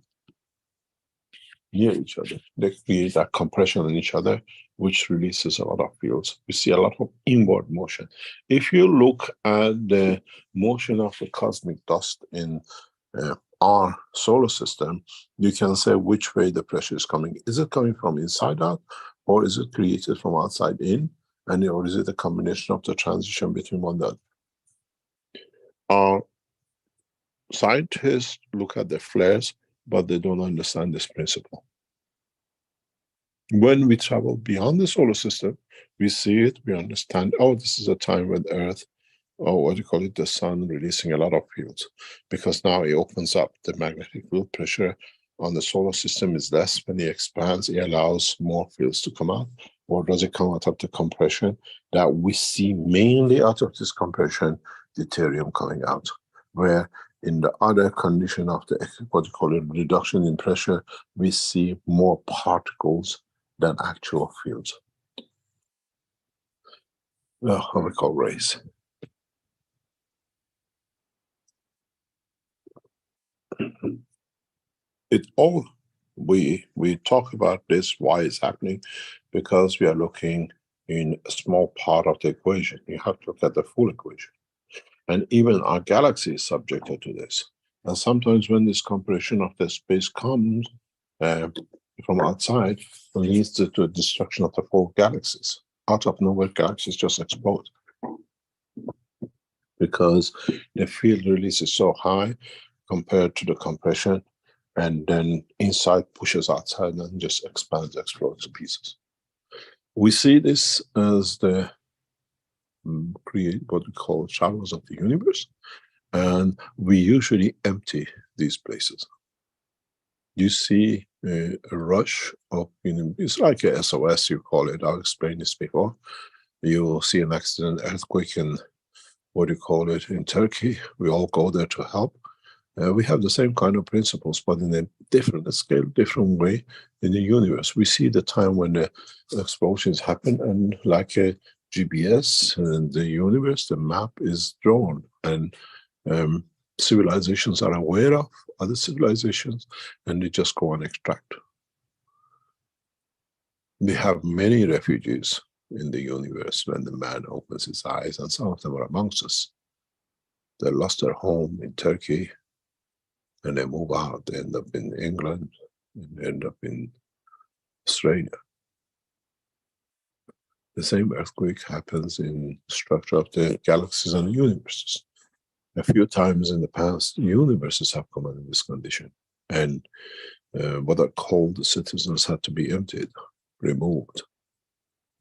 near each other. They create that compression on each other, which releases a lot of fields. We see a lot of inward motion. If you look at the motion of the cosmic dust in our solar system, you can say which way the pressure is coming. Is it coming from inside out, or is it created from outside in? And or is it a combination of the transition between one and the other? Our scientists look at the flares, but they don't understand this principle. When we travel beyond the solar system, we see it, we understand, oh, this is a time when Earth, or what do you call it, the sun releasing a lot of fields, because now it opens up. The magnetic field pressure on the solar system is less. When it expands, it allows more fields to come out. Or does it come out of the compression that we see mainly out of this compression, deuterium coming out, where in the other condition of the, what you call it, reduction in pressure, we see more particles than actual fields. What we call rays. It all, we talk about this, why it's happening, because we are looking in a small part of the equation. You have to look at the full equation. And even our galaxy is subjected to this. And sometimes when this compression of the space comes from outside, it leads to the destruction of the whole galaxies. Out of nowhere, galaxies just explode. Because the field release is so high compared to the compression, and then inside pushes outside and just expands, explodes to pieces. We see this as the create what we call showers of the universe, and we usually empty these places. You see a rush of, it's like a SOS, you call it. I've explained this before. You will see an accident, earthquake in, what do you call it, in Turkey. We all go there to help. We have the same kind of principles, but in a different scale, different way in the universe. We see the time when the explosions happen, and like a GPS in the universe, the map is drawn, and civilizations are aware of other civilizations, and they just go and extract. We have many refugees in the universe when the man opens his eyes, and some of them are amongst us. They lost their home in Turkey, and they move out. They end up in England, and they end up in Australia. The same earthquake happens in the structure of the galaxies and the universes. A few times in the past, universes have come in this condition, and what are called the citizens had to be emptied, removed,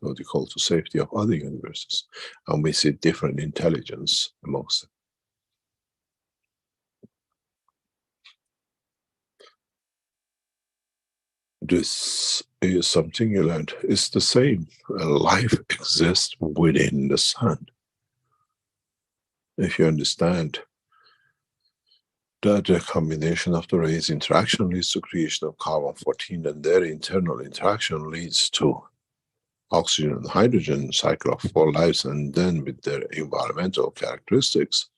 what they call to safety of other universes. And we see different intelligence amongst them. This is something you learned. It's the same. Life exists within the sun. If you understand that the combination of the rays interaction leads to creation of carbon-14, and their internal interaction leads to oxygen and hydrogen cycle of 4 lives, and then with their environmental characteristics,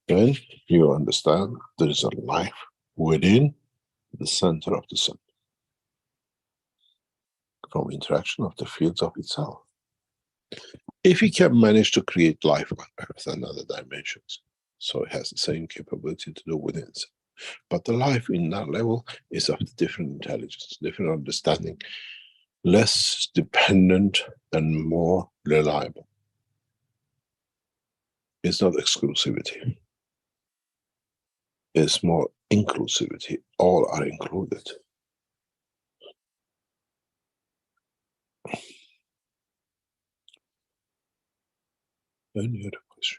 then you understand there is a life within the center of the sun, from interaction of the fields of itself. If we can manage to create life on Earth and other dimensions, so it has the same capability to do within itself. But the life in that level is of different intelligence, different understanding, less dependent and more reliable. It's not exclusivity. It's more inclusivity. All are included. Any other question?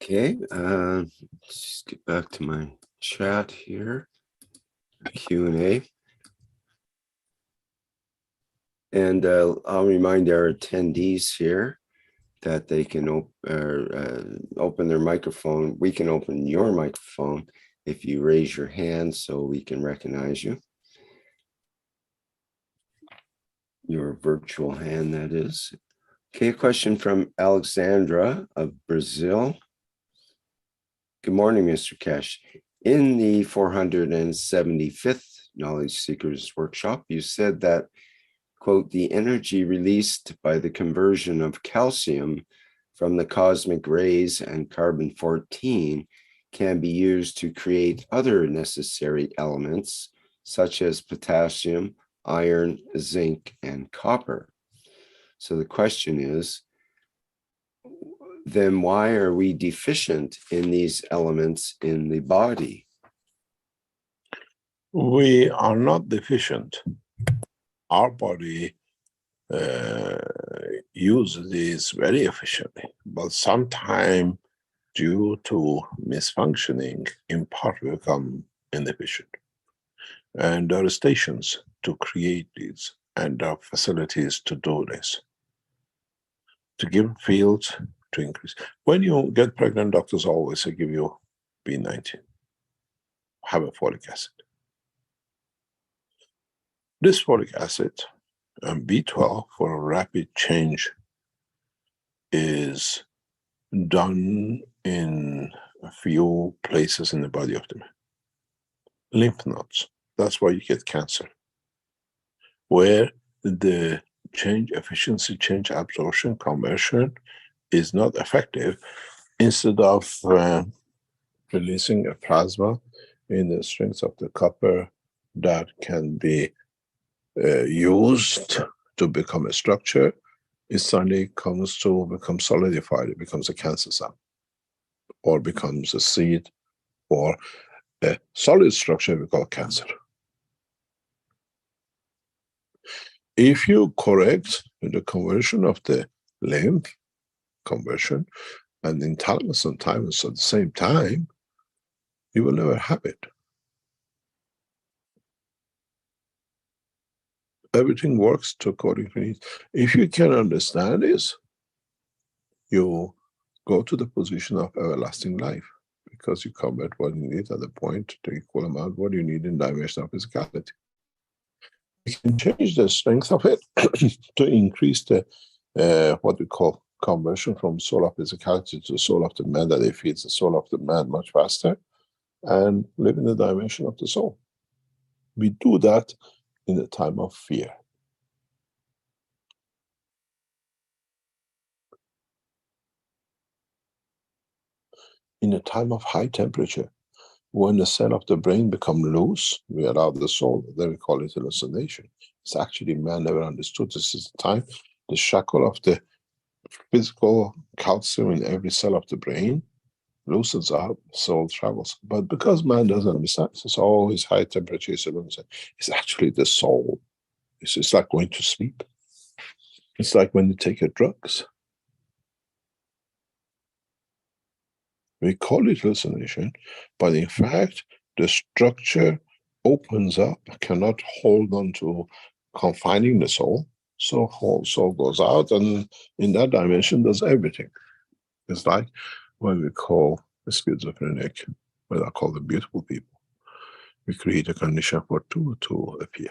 Okay, let's get back to my chat here, Q&A. And I'll remind our attendees here that they can open their microphone. We can open your microphone if you raise your hand so we can recognize you. Your virtual hand, that is. Okay, a question from Alexandra of Brazil. Good morning, Mr. Keshe. In the 475th Knowledge Seekers Workshop, you said that, quote, the energy released by the conversion of calcium from the cosmic rays and carbon-14 can be used to create other necessary elements, such as potassium, iron, zinc, and copper. So the question is, then why are we deficient in these elements in the body? We are not deficient. Our body uses these very efficiently, but sometimes due to misfunctioning, in part we become inefficient. And there are stations to create these, and there are facilities to do this, to give fields to increase. When you get pregnant, doctors always say give you B19, have a folic acid. This folic acid and B12 for a rapid change is done in a few places in the body of the man. Lymph nodes, that's why you get cancer. Where the change efficiency, change absorption, conversion is not effective, instead of releasing a plasma in the strength of the copper that can be used to become a structure, it suddenly comes to become solidified. It becomes a cancer cell, or becomes a seed, or a solid structure we call cancer. If you correct the conversion of the lymph conversion and in thalamus and thymus at the same time, you will never have it. Everything works according to needs. If you can understand this, you go to the position of everlasting life, because you convert what you need at the point to equal amount what you need in dimension of physicality. You can change the strength of it to increase the what we call conversion from soul of physicality to the soul of the man, that it feeds the soul of the man much faster, and live in the dimension of the soul. We do that in the time of fear. In a time of high temperature, when the cell of the brain become loose, we allow the soul, then we call it hallucination. It's actually man never understood. This is the time the shackle of the physical calcium in every cell of the brain loosens up, soul travels. But because man doesn't understand, it's always high temperature, it's actually the soul. It's like going to sleep. It's like when you take your drugs. We call it hallucination, but in fact, the structure opens up, cannot hold on to confining the soul. So whole soul goes out, and in that dimension does everything. It's like what we call the schizophrenic, what I call the beautiful people. We create a condition for two to appear.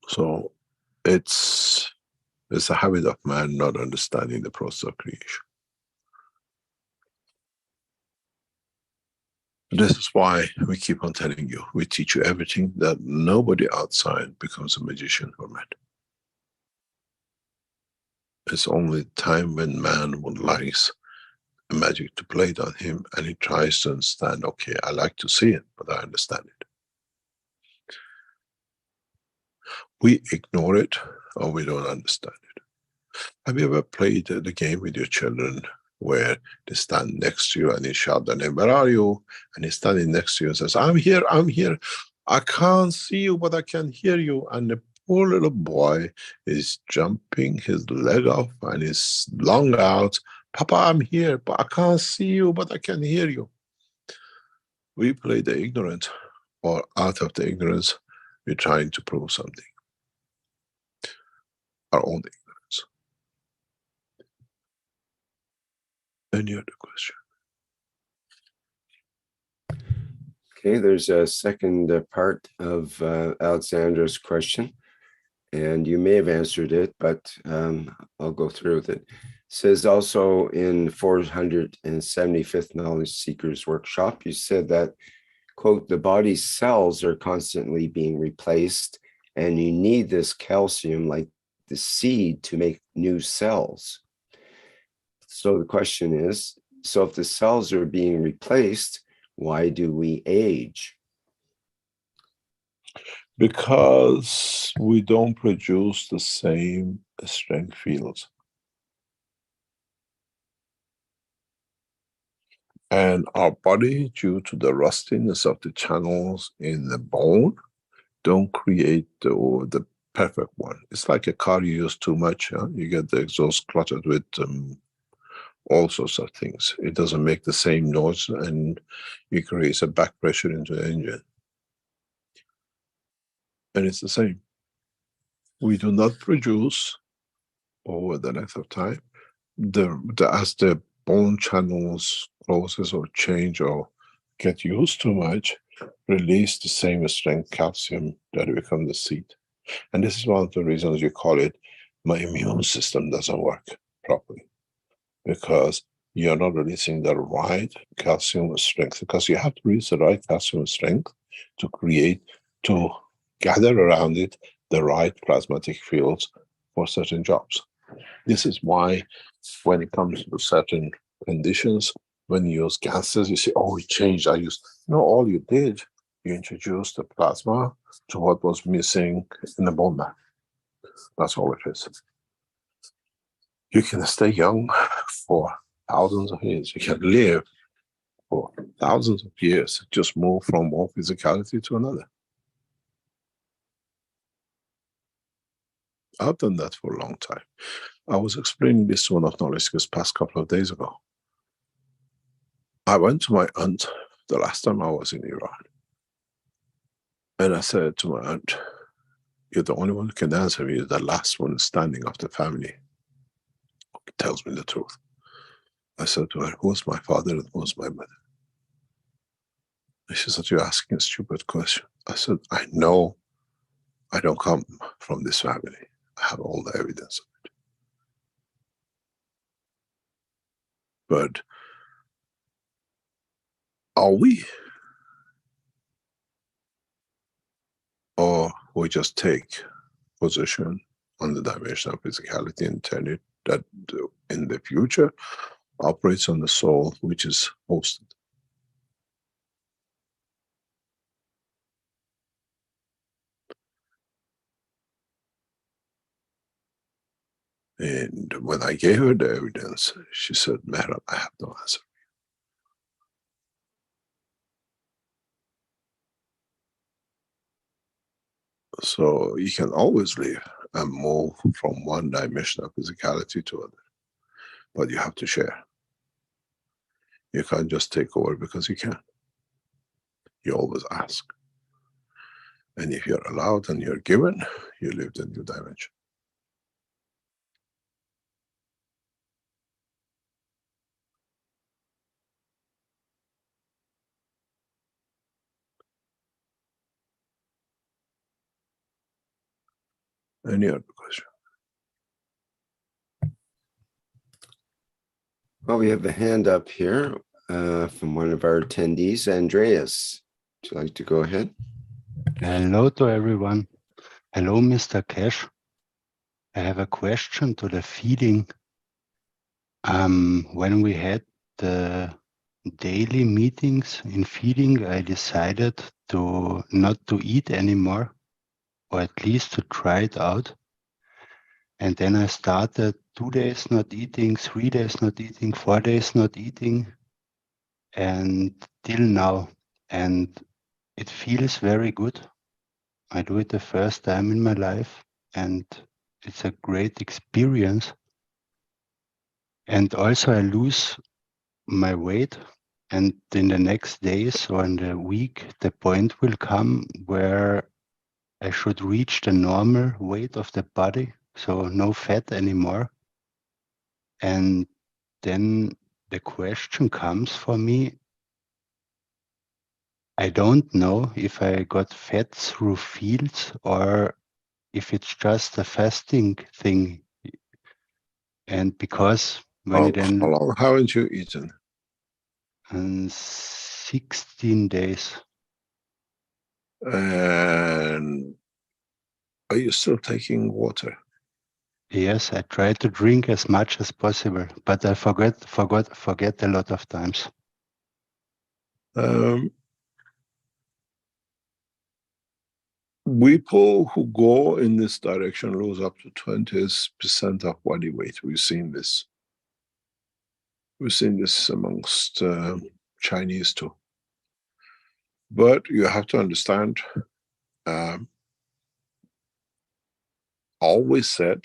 So it's a habit of man not understanding the process of creation. This is why we keep on telling you, we teach you everything, that nobody outside becomes a magician for man. It's only time when man would likes magic to play it on him, and he tries to understand, okay, I like to see it, but I understand it. We ignore it, or we don't understand it. Have you ever played the game with your children where they stand next to you and you shout their name, where are you? And he's standing next to you and says, I'm here, I'm here. I can't see you, but I can hear you. And the poor little boy is jumping his leg off and his lung out. Papa, I'm here, but I can't see you, but I can hear you. We play the ignorant, or out of the ignorance, we're trying to prove something. Our own ignorance. Any other question? Okay, there's a second part of Alexandra's question, and you may have answered it, but I'll go through with it. It says also in 475th Knowledge Seekers Workshop, you said that, quote, the body's cells are constantly being replaced, and you need this calcium like the seed to make new cells. So the question is, so if the cells are being replaced, why do we age? Because we don't produce the same strength fields. And our body, due to the rustiness of the channels in the bone, don't create the perfect one. It's like a car you use too much. Huh? You get the exhaust cluttered with all sorts of things. It doesn't make the same noise, and it creates a back pressure into the engine. And it's the same. We do not produce over the length of time, as the bone channels closes or change or get used too much, release the same strength calcium that become the seed. And this is one of the reasons you call it, my immune system doesn't work properly. Because you're not releasing the right calcium strength, because you have to release the right calcium strength to create, to gather around it the right plasmatic fields for certain jobs. This is why when it comes to certain conditions, when you use gases, you say, oh, it changed, I used. No, all you did, you introduced the plasma to what was missing in the bone marrow. That's all it is. You can stay young for thousands of years. You can live for thousands of years, just move from one physicality to another. I've done that for a long time. I was explaining this to one of Knowledge Seekers past couple of days ago. I went to my aunt the last time I was in Iran. And I said to my aunt, you're the only one who can answer me. You're the last one standing of the family. Tells me the truth. I said to her, who's my father and who's my mother? And she said, you're asking a stupid question. I said, I know I don't come from this family. I have all the evidence of it. But are we? Or we just take position on the dimension of physicality and turn it that in the future operates on the soul which is hosted. And when I gave her the evidence, she said, Mehran, I have no answer. So you can always live and move from one dimension of physicality to another, but you have to share. You can't just take over because you can. You always ask. And if you're allowed and you're given, you live the new dimension. Any other question? Well, we have a hand up here from one of our attendees, Andreas. Would you like to go ahead? Hello to everyone. Hello, Mr. Keshe. I have a question to the feeding. When we had the daily meetings in feeding, I decided to not to eat anymore, or at least to try it out. And then I started 2 days not eating, 3 days not eating, 4 days not eating, and till now. And it feels very good. I do it the first time in my life, and it's a great experience. And also I lose my weight, and in the next days or in the week, the point will come where I should reach the normal weight of the body, so no fat anymore. And then the question comes for me, I don't know if I got fat through fields or if it's just a fasting thing. And because when it How then long haven't you eaten? 16 days, And are you still taking water? yes, I try to drink as much as possible, but I forget a lot of times. People who go in this direction lose up to 20% of body weight. We've seen this. We've seen this amongst Chinese too. But you have to understand, always said,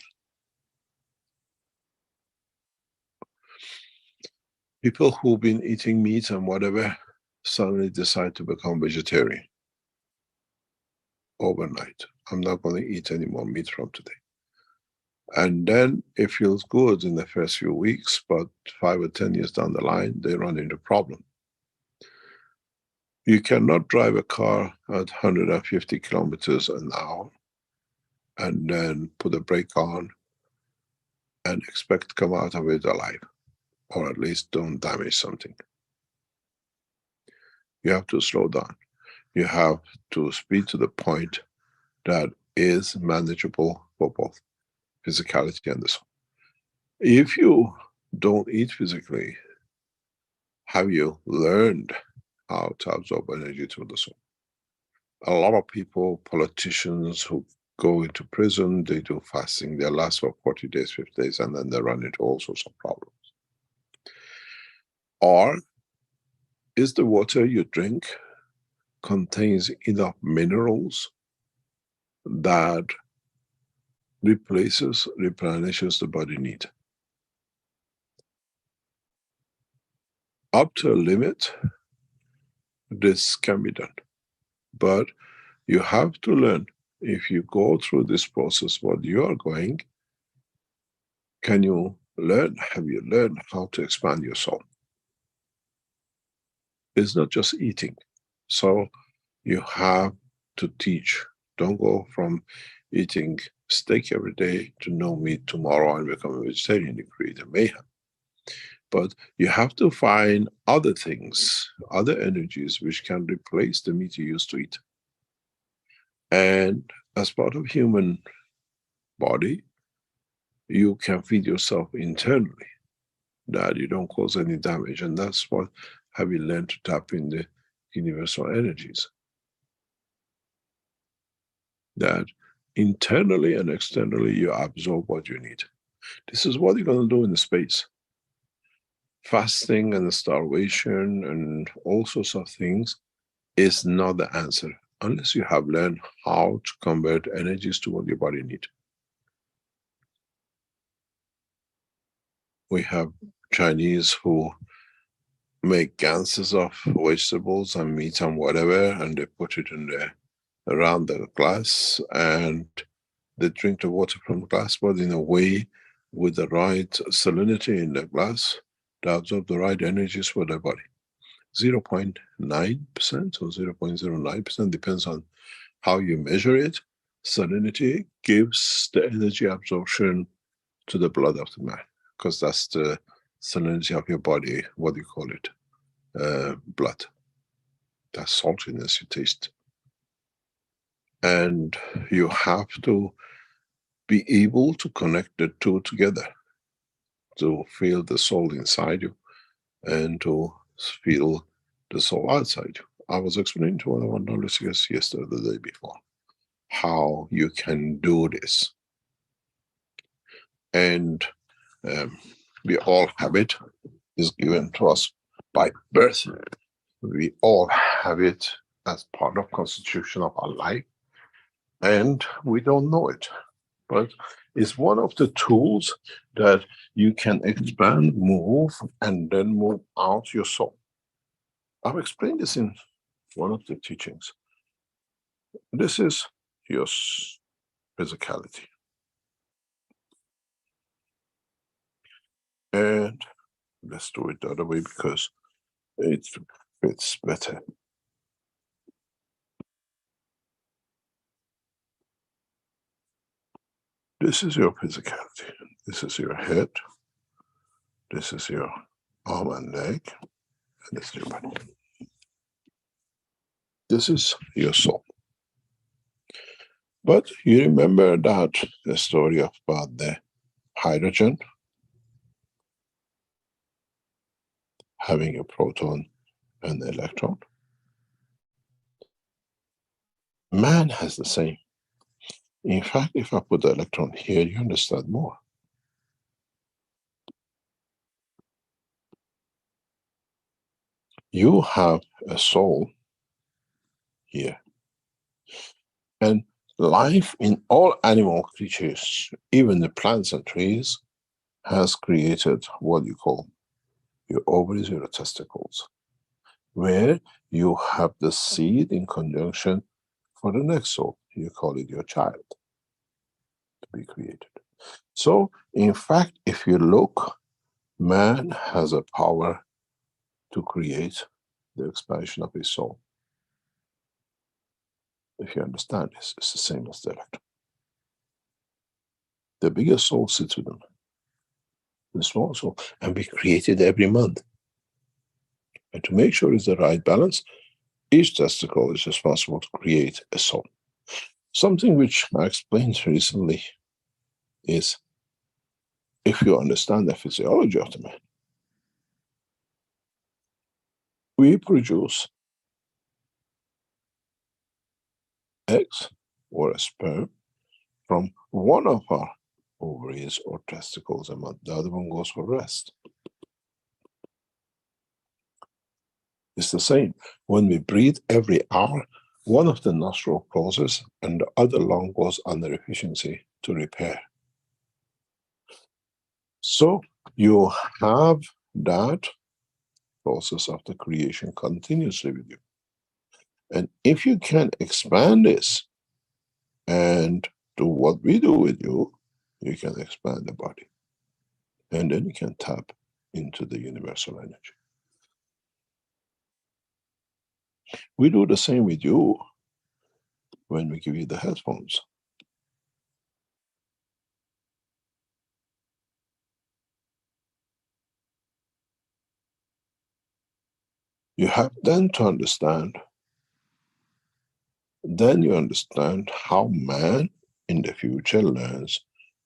people who've been eating meat and whatever suddenly decide to become vegetarian overnight. I'm not going to eat any more meat from today. And then it feels good in the first few weeks, but 5 or 10 years down the line, they run into problem. You cannot drive a car at 150 kilometers an hour and then put a brake on and expect to come out of it alive, or at least don't damage something. You have to slow down. You have to speed to the point that is manageable for both physicality and the soul. If you don't eat physically, have you learned how to absorb energy through the soul? A lot of people, politicians who go into prison, they do fasting, they last for 40 days, 50 days, and then they run into all sorts of problems. Or is the water you drink contains enough minerals that replenishes the body need? Up to a limit, this can be done. But you have to learn, if you go through this process, what you are going, can you learn, have you learned how to expand your soul? It's not just eating. So you have to teach. Don't go from eating steak every day to no meat tomorrow and become a vegetarian. You create a mayhem. But you have to find other things, other energies which can replace the meat you used to eat. And as part of human body, you can feed yourself internally, that you don't cause any damage. And that's what have you learned to tap in the universal energies. That internally and externally you absorb what you need. This is what you're going to do in the space. Fasting and starvation and all sorts of things is not the answer, unless you have learned how to convert energies to what your body needs. We have Chinese who make ganses of vegetables and meat and whatever, and they put it in there around the glass, and they drink the water from the glass, but in a way with the right salinity in the glass to absorb the right energies for their body. 0.9% or 0.09%, depends on how you measure it. Salinity gives the energy absorption to the blood of the man, because that's the salinity of your body, what do you call it? Blood. That saltiness you taste. And you have to be able to connect the two together, to feel the soul inside you and to feel the soul outside you. I was explaining to one of our knowledge yesterday, the day before, how you can do this. And we all have it. It's given to us by birth. We all have it as part of constitution of our life, and we don't know it. But it's one of the tools that you can expand, move, and then move out your soul. I've explained this in one of the teachings. This is your physicality. And let's do it the other way because it fits better. This is your physicality. This is your head. This is your arm and leg. And this is your body. This is your soul. But you remember that the story about the hydrogen having a proton and an electron? Man has the same. In fact, if I put the electron here, you understand more. You have a soul here. And life in all animal creatures, even the plants and trees, has created what you call your ovaries, your testicles, where you have the seed in conjunction for the next soul. You call it your child to be created. So, in fact, if you look, man has a power to create the expansion of his soul. If you understand this, it's the same as the electron. The biggest soul sits within the small soul, and we create it every month. And to make sure it's the right balance, each testicle is responsible to create a soul. Something which I explained recently is, if you understand the physiology of the man, we produce eggs or a sperm from one of our ovaries or testicles, and the other one goes for rest. It's the same. When we breathe every hour, one of the nostrils closes and the other lung goes under efficiency to repair. So you have that process of the creation continuously with you. And if you can expand this and do what we do with you, you can expand the body. And then you can tap into the universal energy. We do the same with you when we give you the headphones. You have then to understand, then you understand how man in the future learns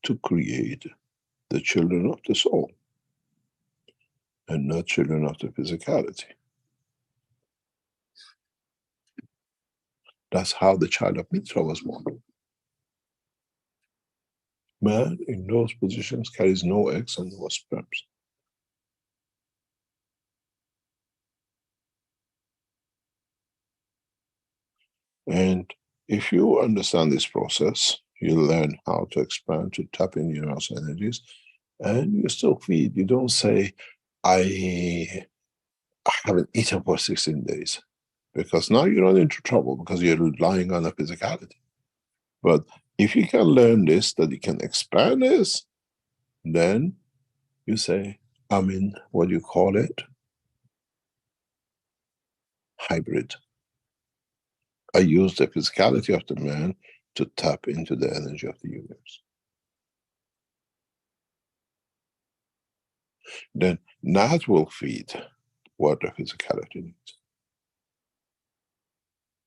to create the children of the soul and not children of the physicality. That's how the child of Mitra was born. Man in those positions carries no eggs and no sperms. And if you understand this process, you learn how to expand, to tap in your energies, and you still feed. You don't say, I haven't eaten for 16 days. Because now you run into trouble because you're relying on a physicality. But if you can learn this, that you can expand this, then you say, I'm in what you call it, hybrid. I use the physicality of the man to tap into the energy of the universe. Then that will feed what the physicality needs.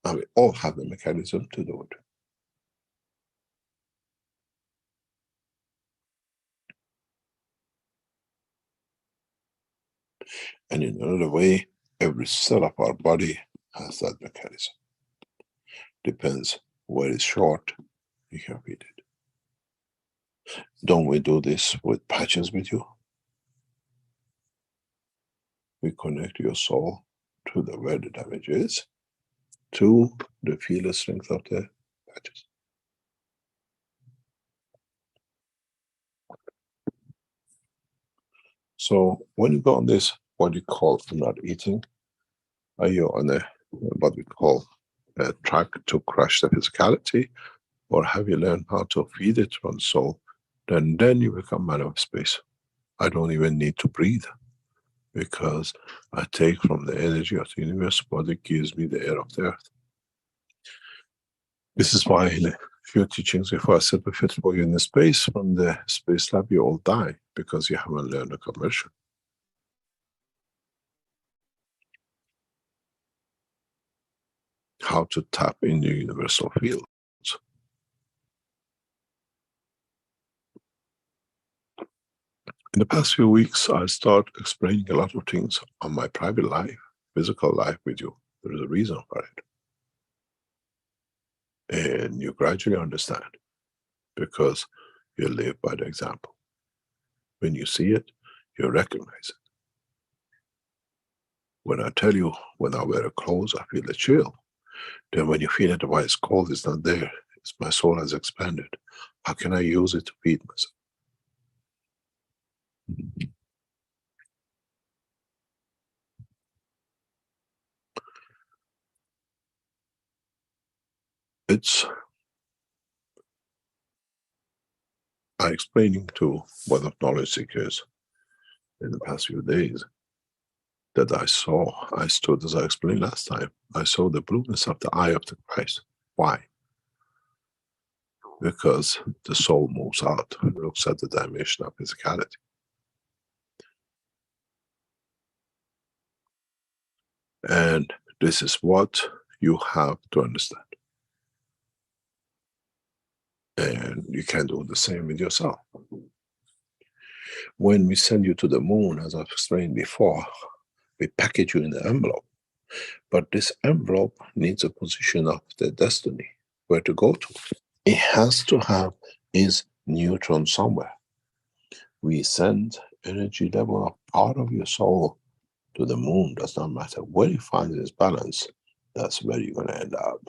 And we all have the mechanism to do it. And in another way, every cell of our body has that mechanism. Depends where it's short, you can feed it. Don't we do this with patches with you? We connect your soul to where the damage is, to the field strength of the patches. So when you go on this, what you call not eating, are you on a what we call a track to crush the physicality, or have you learned how to feed it from soul? Then you become man of space. I don't even need to breathe, because I take from the energy of the universe what it gives me, the air of the earth. This is why in a few teachings before I said, if it's for you in the space, from the space lab you all die, because you haven't learned the conversion. How to tap in the universal field. In the past few weeks, I start explaining a lot of things on my private life, physical life with you. There is a reason for it. And you gradually understand, because you live by the example. When you see it, you recognize it. When I tell you, when I wear a clothes, I feel a chill. Then when you feel it, why it's cold, it's not there. It's my soul has expanded. How can I use it to feed myself? I'm explaining to one of knowledge seekers in the past few days that I stood, as I explained last time, I saw the blueness of the eye of the Christ. Why? Because the soul moves out, looks at the dimension of physicality. And this is what you have to understand. And you can do the same with yourself. When we send you to the moon, as I've explained before, we package you in the envelope. But this envelope needs a position of the destiny, where to go to. It has to have its neutron somewhere. We send energy level of part of your soul to the moon. Does not matter where you find this balance, that's where you're going to end up.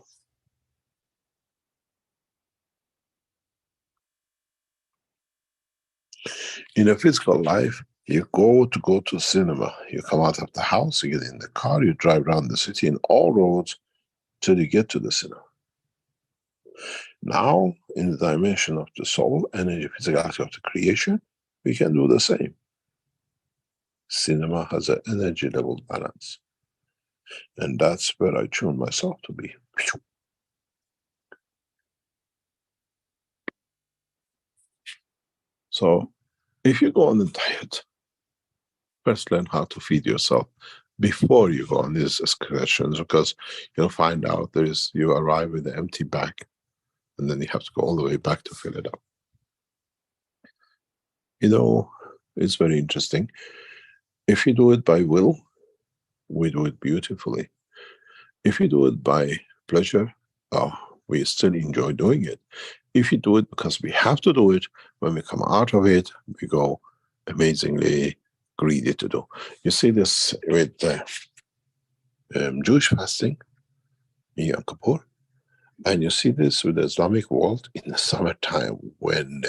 In a physical life, you go to cinema, you come out of the house, you get in the car, you drive around the city in all roads till you get to the cinema. Now, in the dimension of the soul, energy, physicality of the creation, we can do the same. Cinema has an energy level balance. And that's where I tune myself to be. So, if you go on a diet, first learn how to feed yourself before you go on these excursions, because you'll find out you arrive with an empty bag, and then you have to go all the way back to fill it up. You know, it's very interesting. If you do it by will, we do it beautifully. If you do it by pleasure, we still enjoy doing it. If you do it because we have to do it, when we come out of it, we go amazingly greedy to do. You see this with Jewish fasting in Yom Kippur, and you see this with the Islamic world in the summertime when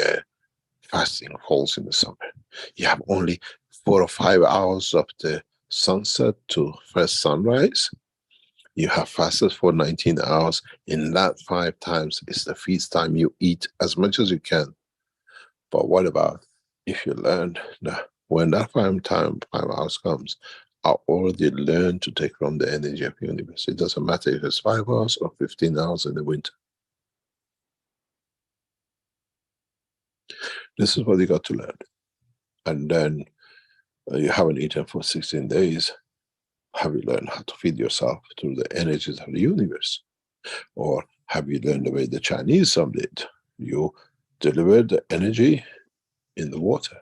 fasting falls in the summer. You have only 4 or 5 hours of the sunset to first sunrise. You have fasted for 19 hours. In that 5 times is the feast time. You eat as much as you can. But what about if you learn that when that 5 hours comes, I already learned to take from the energy of the universe. It doesn't matter if it's 5 hours or 15 hours in the winter. This is what you got to learn. And then you haven't eaten for 16 days. Have you learned how to feed yourself through the energies of the universe? Or have you learned the way the Chinese some did? You deliver the energy in the water.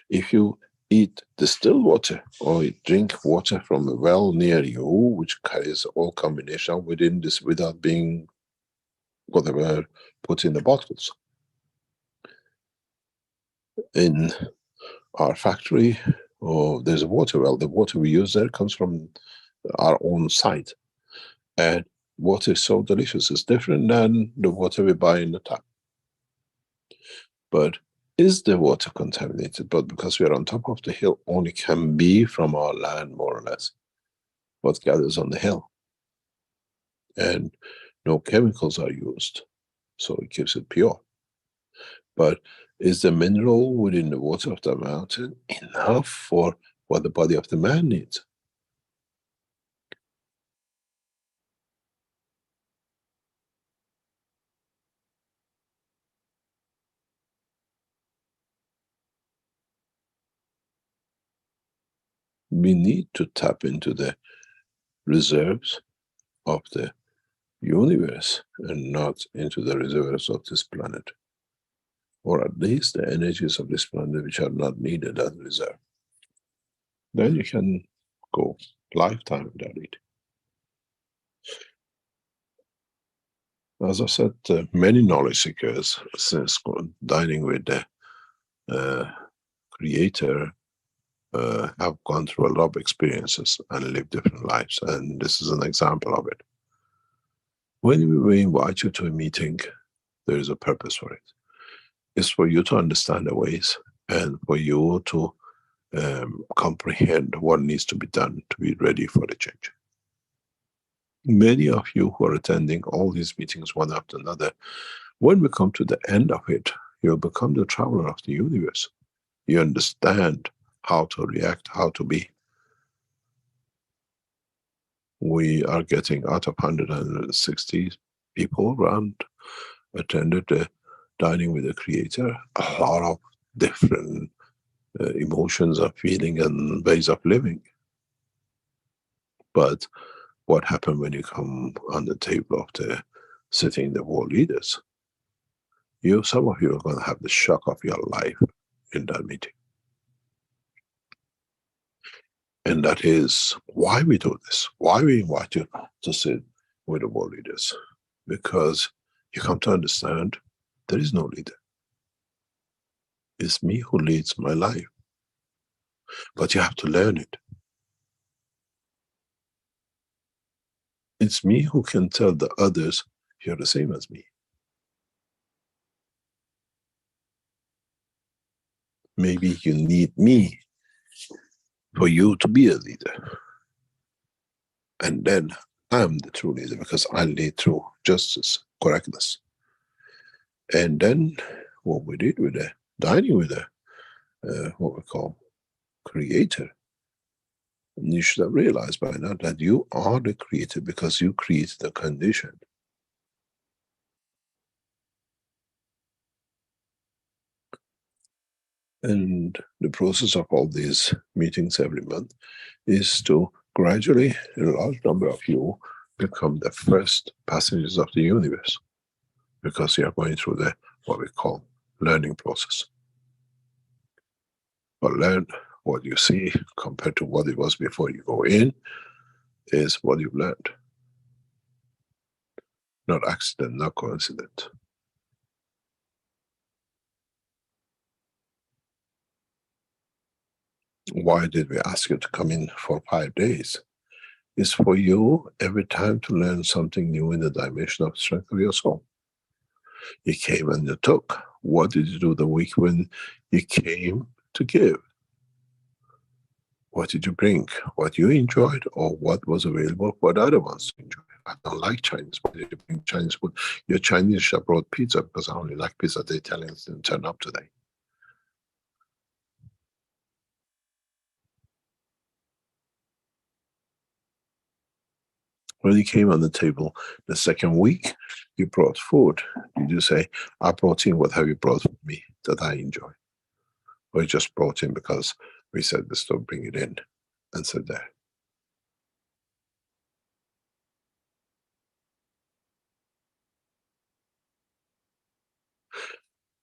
If you eat distilled water or drink water from a well near you, which carries all combination within this without being whatever put in the bottles. In our factory, there's a water well. The water we use there comes from our own site. And water is so delicious. It's different than the water we buy in the tap. But is the water contaminated? But because we are on top of the hill, only can be from our land, more or less, what gathers on the hill. And no chemicals are used, so it keeps it pure. But is the mineral within the water of the mountain enough for what the body of the man needs? We need to tap into the reserves of the universe and not into the reserves of this planet, or at least the energies of this planet which are not needed as reserve. Then you can go lifetime without it. As I said, many knowledge seekers, since dining with the Creator, have gone through a lot of experiences and lived different lives, and this is an example of it. When we invite you to a meeting, there is a purpose for it. It's for you to understand the ways and for you to comprehend what needs to be done to be ready for the change. Many of you who are attending all these meetings one after another, when we come to the end of it, you'll become the traveler of the universe. You understand how to react, how to be. We are getting out of 160 people around, attended the dining with the Creator, a lot of different emotions and feeling and ways of living. But what happened when you come on the table of the sitting the world leaders? Some of you are going to have the shock of your life in that meeting. And that is why we do this, why we invite you to sit with the world leaders. Because you come to understand there is no leader. It's me who leads my life. But you have to learn it. It's me who can tell the others, you're the same as me. Maybe you need me for you to be a leader. And then I'm the true leader because I lead through justice, correctness. And then what we did with the dining with the what we call Creator, and you should have realized by now that you are the Creator because you created the condition. And the process of all these meetings every month is to gradually, a large number of you, become the first passengers of the universe, because you are going through the what we call learning process. But learn what you see compared to what it was before you go in is what you've learned. Not accident, not coincidence. Why did we ask you to come in for 5 days? It's for you every time to learn something new in the dimension of strength of your soul. You came and you took. What did you do the week when you came to give? What did you bring? What you enjoyed or what was available for the other ones to enjoy? I don't like Chinese. Why did you bring Chinese food? Your Chinese shop brought pizza because I only like pizza. The Italians didn't turn up today. When you came on the table the second week, you brought food. Did you say, I brought in, what have you brought for me that I enjoy? Or you just brought in because we said this, don't bring it in, and said there.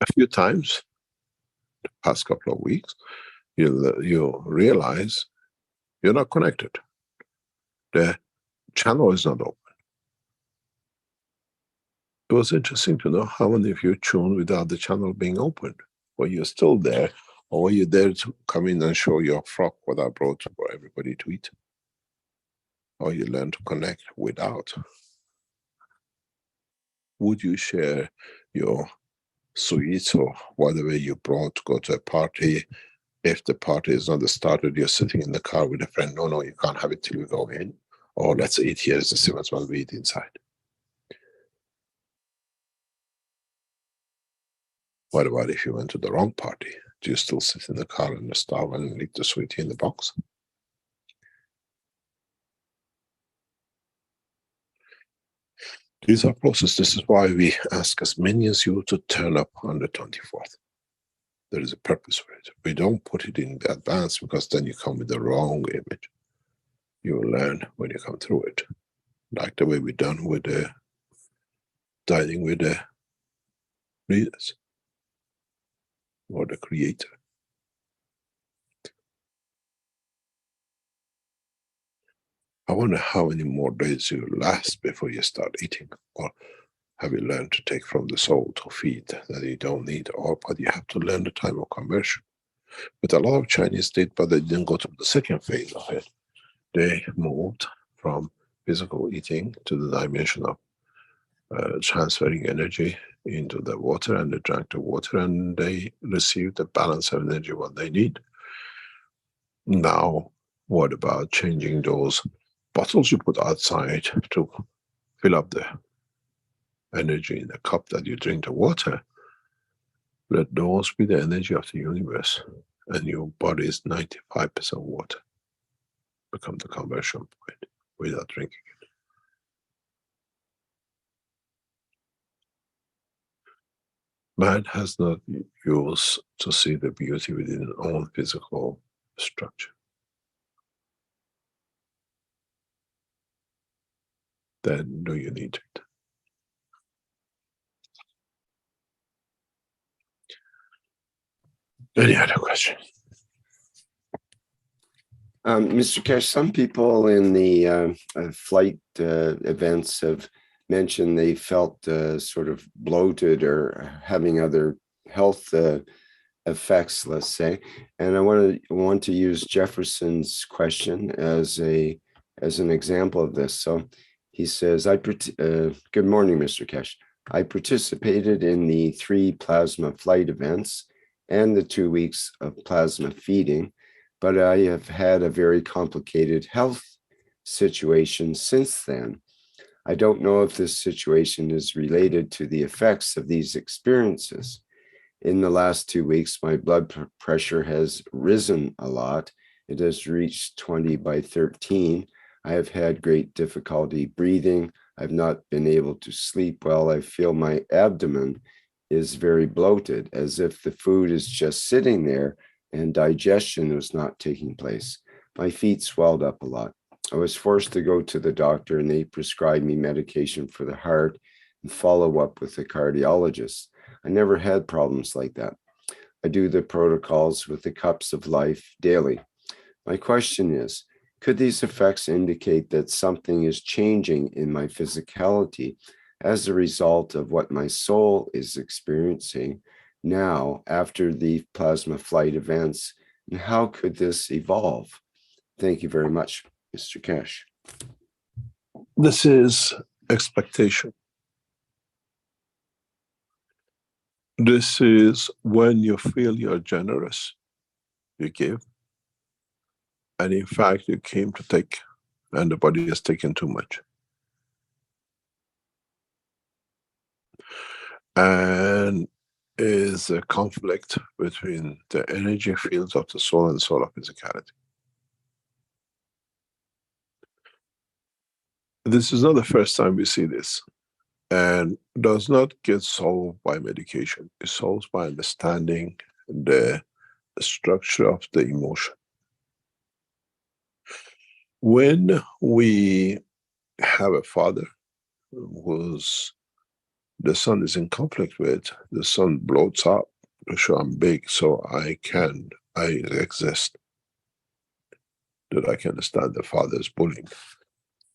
A few times, the past couple of weeks, you realize you're not connected. The channel is not open. It was interesting to know how many of you tune without the channel being open, or you're still there, or you're there to come in and show your frock what I brought for everybody to eat, or you learn to connect without. Would you share your sweets or whatever you brought to go to a party? If the party is not started, you're sitting in the car with a friend, no, you can't have it till we go in, or let's eat here, it's the same as well we eat inside. What about if you went to the wrong party? Do you still sit in the car and starve and leave the sweetie in the box? These are processes. This is why we ask as many as you to turn up on the 24th. There is a purpose for it. We don't put it in advance because then you come with the wrong image. You will learn when you come through it. Like the way we've done with the dining with the leaders or the creator. I wonder how many more days you last before you start eating, or have you learned to take from the soul to feed that you don't need, or but you have to learn the time of conversion. But a lot of Chinese did, but they didn't go to the second phase of it. They moved from physical eating to the dimension of transferring energy into the water, and they drank the water and they received the balance of energy what they need. Now, what about changing those bottles you put outside to fill up the energy in the cup that you drink the water? Let those be the energy of the universe, and your body is 95% water. Become the conversion point without drinking it. Man has not used to see the beauty within his own physical structure. Then do you need it? Any other question? Mr. Keshe, some people in the flight events have mentioned they felt sort of bloated or having other health effects, let's say. And I want to use Jefferson's question as an example of this. So he says, good morning, Mr. Keshe. I participated in the 3 plasma flight events and the 2 weeks of plasma feeding, but I have had a very complicated health situation since then. I don't know if this situation is related to the effects of these experiences. In the last 2 weeks, my blood pressure has risen a lot. It has reached 20/13. I have had great difficulty breathing. I've not been able to sleep well. I feel my abdomen is very bloated, as if the food is just sitting there and digestion was not taking place. My feet swelled up a lot. I was forced to go to the doctor, and they prescribed me medication for the heart and follow up with a cardiologist. I never had problems like that. I do the protocols with the cups of life daily. My question is, could these effects indicate that something is changing in my physicality as a result of what my soul is experiencing now after the plasma flight events? And how could this evolve? Thank you very much, Mr. Keshe. This is expectation. This is when you feel you're generous, you give. And in fact, you came to take, and the body has taken too much. And is a conflict between the energy fields of the soul and the soul of physicality. This is not the first time we see this, and does not get solved by medication. It's solved by understanding the structure of the emotion. When we have a father who's the son is in conflict with, the son bloats up to show I'm big so I can I exist, that I can understand the father's bullying.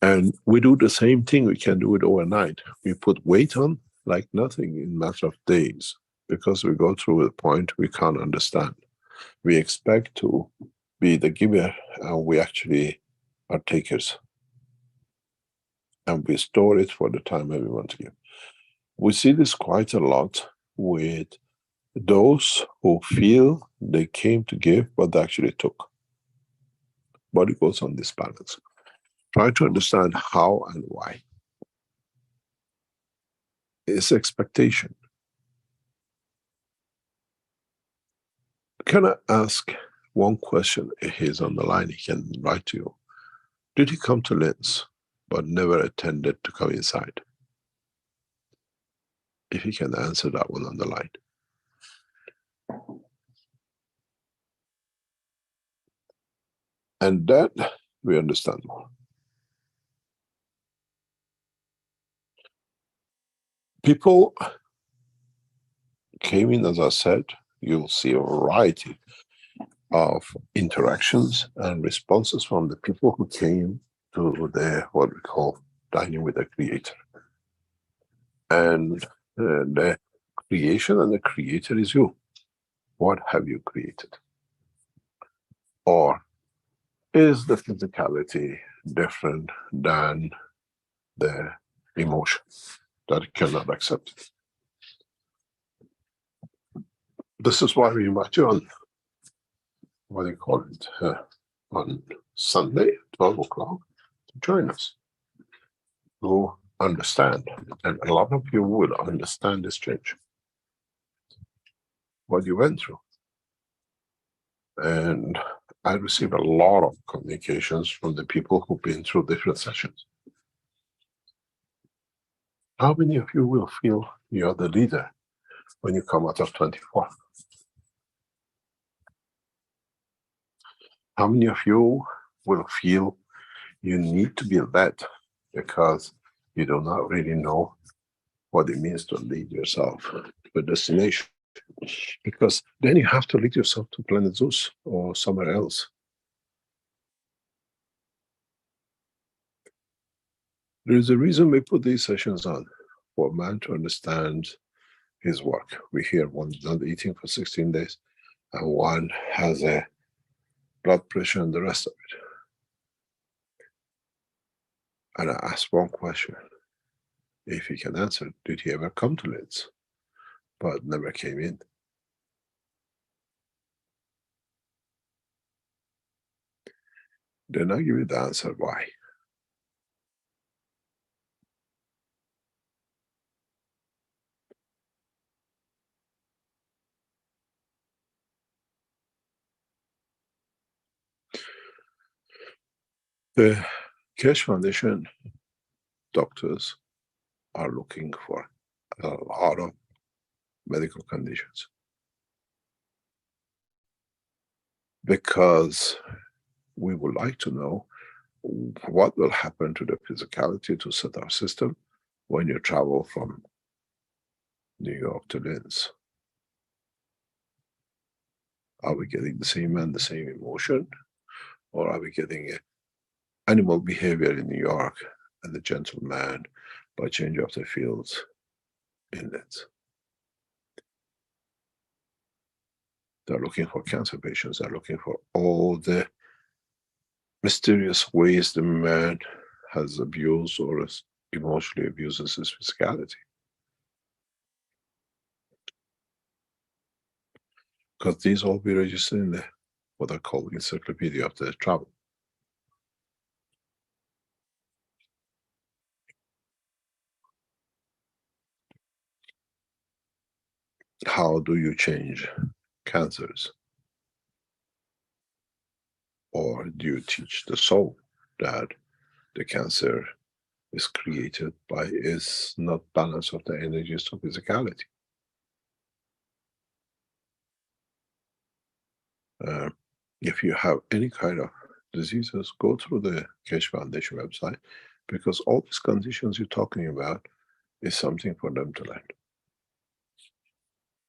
And we do the same thing, we can do it overnight. We put weight on like nothing in a matter of days, because we go through a point we can't understand. We expect to be the giver, and we actually are takers. And we store it for the time that we want to give. We see this quite a lot with those who feel they came to give, but they actually took. Body goes on this balance. Try to understand how and why. It's expectation. Can I ask one question? He's on the line, he can write to you. Did he come to Linz, but never attended to come inside? If he can answer that one on the line. And that we understand more. People came in, as I said, you'll see a variety of interactions and responses from the people who came to the, what we call, dining with the Creator. And the creation and the Creator is you. What have you created? Or is the physicality different than the emotion that it cannot accept it? This is why we invite you on, what do you call it, on Sunday, 12 o'clock, to join us, to understand. And a lot of you will understand this change, what you went through. And I receive a lot of communications from the people who've been through different sessions. How many of you will feel you're the leader when you come out of 24? How many of you will feel you need to be led because you do not really know what it means to lead yourself to a destination? Because then you have to lead yourself to planet Zeus or somewhere else. There is a reason we put these sessions on, for man to understand his work. We hear one's not eating for 16 days, and one has a blood pressure and the rest of it. And I asked one question. If he can answer, did he ever come to Linz, but never came in? Then I give you the answer why. The Keshe Foundation doctors are looking for a lot of medical conditions, because we would like to know what will happen to the physicality to set our system when you travel from New York to Linz. Are we getting the same man, the same emotion? Or are we getting animal behavior in New York and the gentleman by change of the fields in Linz? They're looking for cancer patients, they're looking for all the mysterious ways the man has abused or emotionally abuses his physicality. Because these all be registered in the, what I call, encyclopedia of the travel. How do you change cancers? Or do you teach the soul that the cancer is created by its not balance of the energies of physicality? If you have any kind of diseases, go through the Keshe Foundation website, because all these conditions you're talking about is something for them to learn.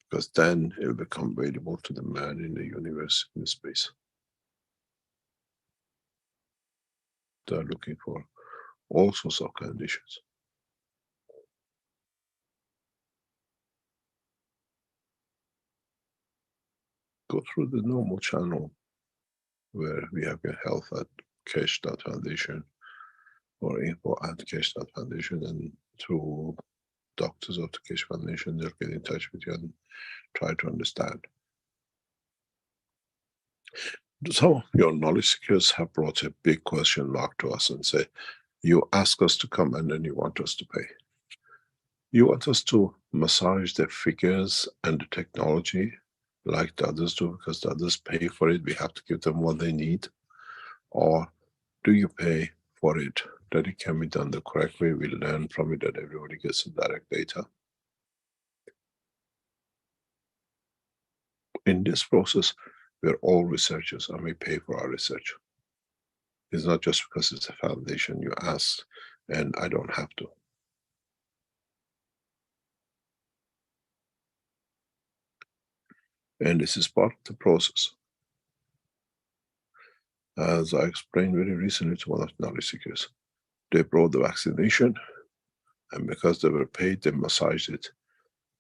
because then it will become available to the man in the universe, in the space. They are looking for all sorts of conditions. Go through the normal channel where we have your health at Keshe.Foundation or info at Keshe.Foundation, and through doctors of the Keshe Foundation, they'll get in touch with you and try to understand. Some of your knowledge seekers have brought a big question mark to us and say, you ask us to come and then you want us to pay. You want us to massage the figures and the technology like the others do because the others pay for it, we have to give them what they need? Or do you pay for it, that it can be done the correct way, we learn from it, that everybody gets the direct data? In this process, we're all researchers and we pay for our research. It's not just because it's a foundation you ask and I don't have to. And this is part of the process. As I explained very recently to one of the knowledge seekers, they brought the vaccination, and because they were paid, they massaged it.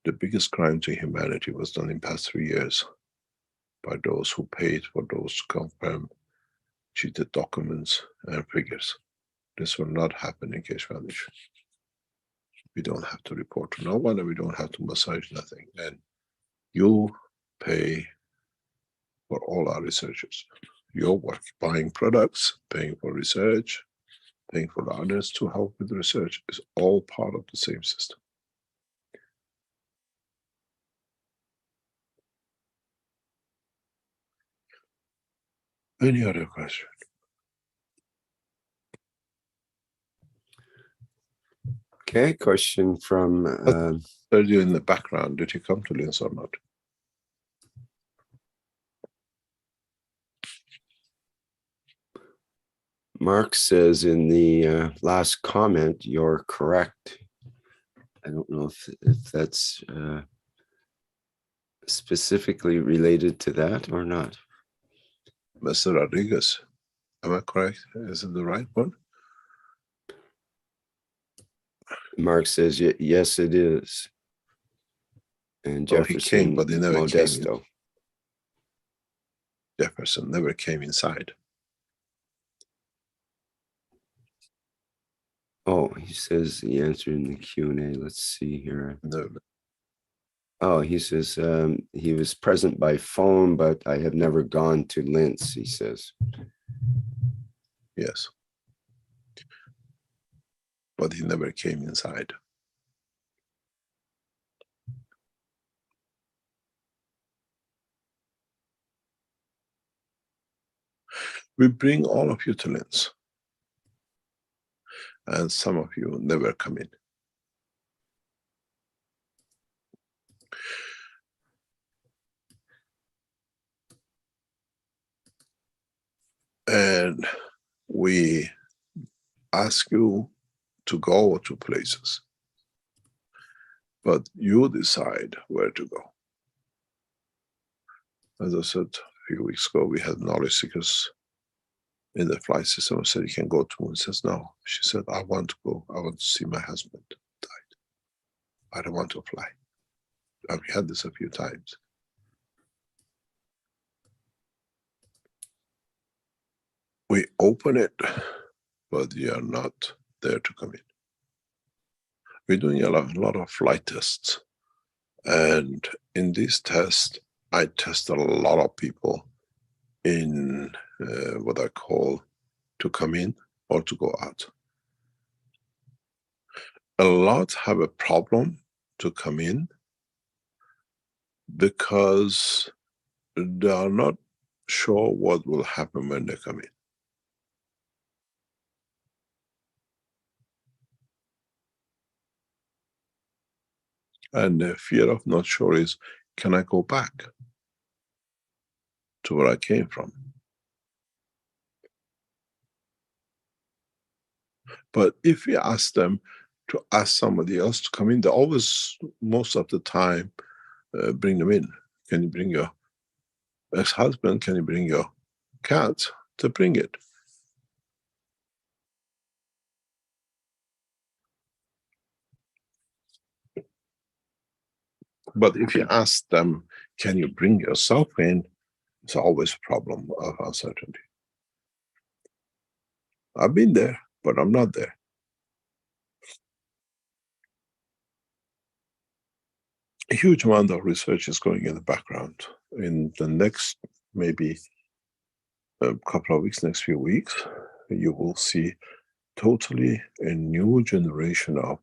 The biggest crime to humanity was done in past 3 years by those who paid for those to confirm cheated documents and figures. This will not happen in Keshe Foundation. We don't have to report to no one and we don't have to massage nothing. And you pay for all our researchers. Your work, buying products, paying for research, paying for others to help with research is all part of the same system. Any other question? Okay, question from Earlier in the background, did he come to Linz or not? Mark says in the last comment, you're correct. I don't know if that's specifically related to that or not. Mr. Rodriguez, am I correct? Is it the right one? Mark says, yes, it is. And Oh, Jefferson he came, but he never Modesto. came. Jefferson never came inside. Oh, he says the answer in the Q&A. Let's see here. No. Oh, he says he was present by phone, but I have never gone to Linz, he says. Yes. But he never came inside. We bring all of you to Linz. And some of you never come in. And we ask you to go to places, but you decide where to go. As I said a few weeks ago, we had knowledge seekers in the flight system. I said, you can go to moon. He says, no. She said, I want to go. I want to see my husband died. I don't want to fly. And we had this a few times. We open it, but you are not there to come in. We're doing a lot of flight tests. And in these tests, I test a lot of people in what I call to come in or to go out. A lot have a problem to come in because they are not sure what will happen when they come in. And the fear of not sure is, can I go back to where I came from? But if we ask them to ask somebody else to come in, they always, most of the time, bring them in? Can you bring your ex-husband? Can you bring your cat? To bring it. But if you ask them, can you bring yourself in? It's always a problem of uncertainty. I've been there, but I'm not there. A huge amount of research is going in the background. In the next, maybe a couple of weeks, next few weeks, you will see totally a new generation of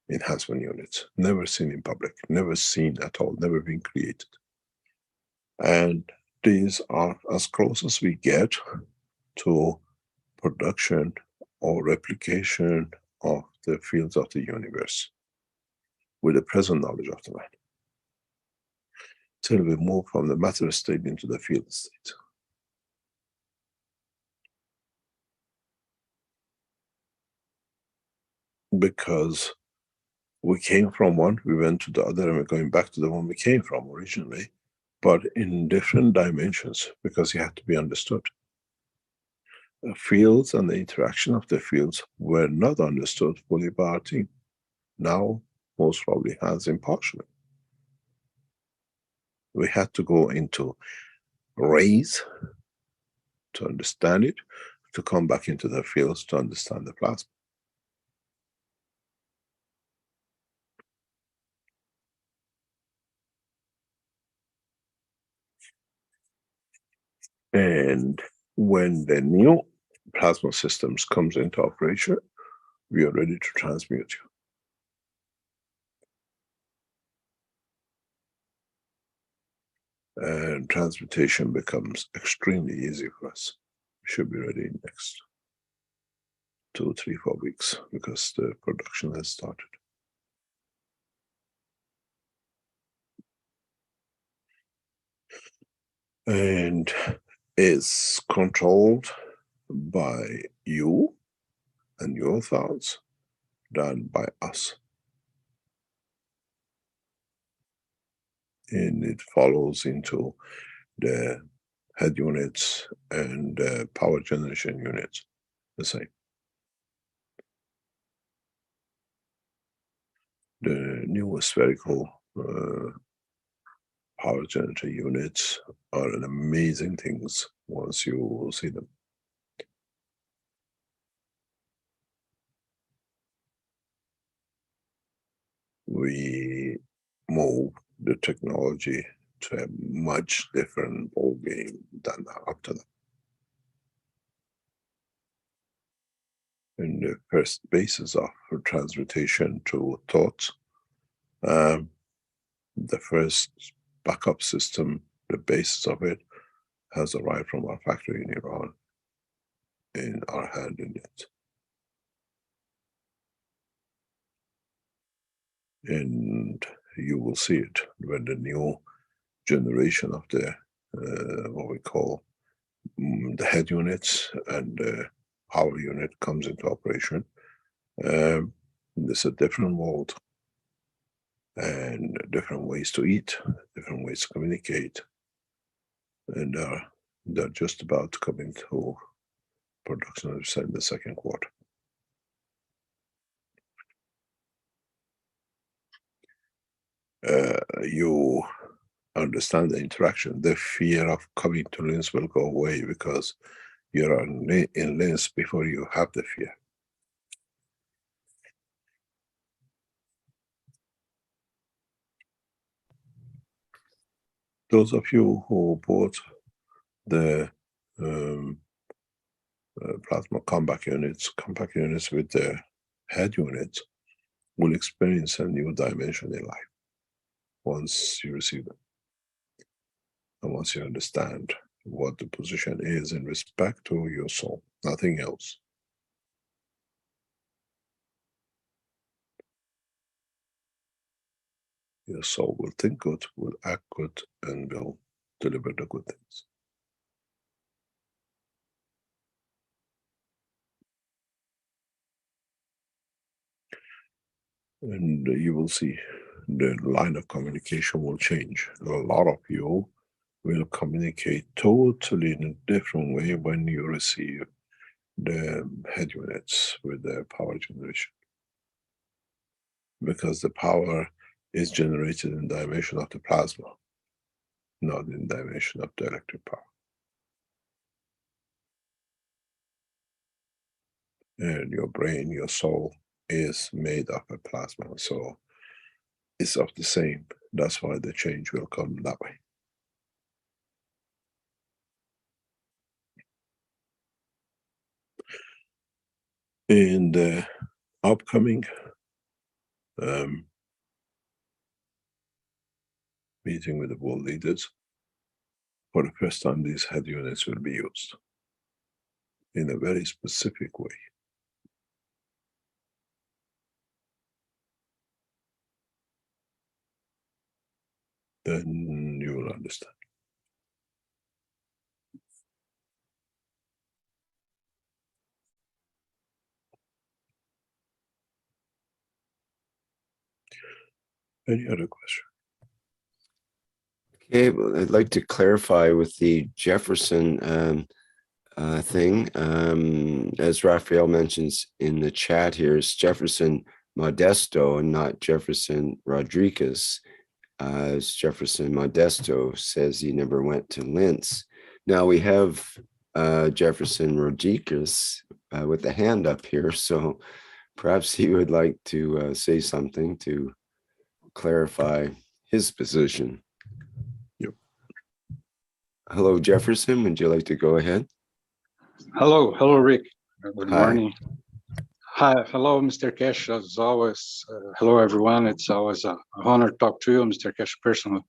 enhancement units, never seen in public, never seen at all, never been created. And these are as close as we get to production or replication of the fields of the universe with the present knowledge of the man, till we move from the matter state into the field state. Because we came from one, we went to the other, and we're going back to the one we came from originally, but in different dimensions, because it had to be understood. The fields and the interaction of the fields were not understood fully by our team. Now, most probably has impartially. We had to go into rays to understand it, to come back into the fields to understand the plasma. And when the new plasma systems comes into operation, we are ready to transmute you. And transmutation becomes extremely easy for us. We should be ready in next 2, 3, 4 weeks, because the production has started. And is controlled by you and your thoughts, done by us. And it follows into the head units and power generation units, the same. The new spherical power generator units are an amazing things once you see them. We move the technology to a much different ball game than up to that. And the first basis of transmutation to thought, the first backup system, the basis of it, has arrived from our factory in Iran, in our hand in it. And you will see it when the new generation of the what we call the head units and the power unit comes into operation. There's a different world and different ways to eat, different ways to communicate, and they're just about to come into production in the second quarter. You understand the interaction. The fear of coming to Linz will go away because you're in Linz before you have the fear. Those of you who bought the plasma compact units with the head units will experience a new dimension in life once you receive them. And once you understand what the position is in respect to your soul, nothing else. Your soul will think good, will act good, and will deliver the good things. And you will see the line of communication will change. A lot of you will communicate totally in a different way when you receive the head units with the power generation. Because the power is generated in dimension of the plasma, not in dimension of the electric power. And your brain, your soul is made of a plasma, so it's of the same. That's why the change will come that way. In the upcoming meeting with the world leaders, for the first time these head units will be used in a very specific way. Then you will understand. Any other question? Okay, well, I'd like to clarify with the Jefferson thing. As Raphael mentions in the chat here, it's Jefferson Modesto and not Jefferson Rodriguez. As Jefferson Modesto says he never went to Linz. Now we have Jefferson Rodriguez with a hand up here, so perhaps he would like to say something to clarify his position. Yep. Hello, Jefferson. Would you like to go ahead? Hello, Rick. Good Hi. morning. Hi, hello, Mr. Keshe. As always, hello, everyone. It's always an honor to talk to you, Mr. Keshe, personally.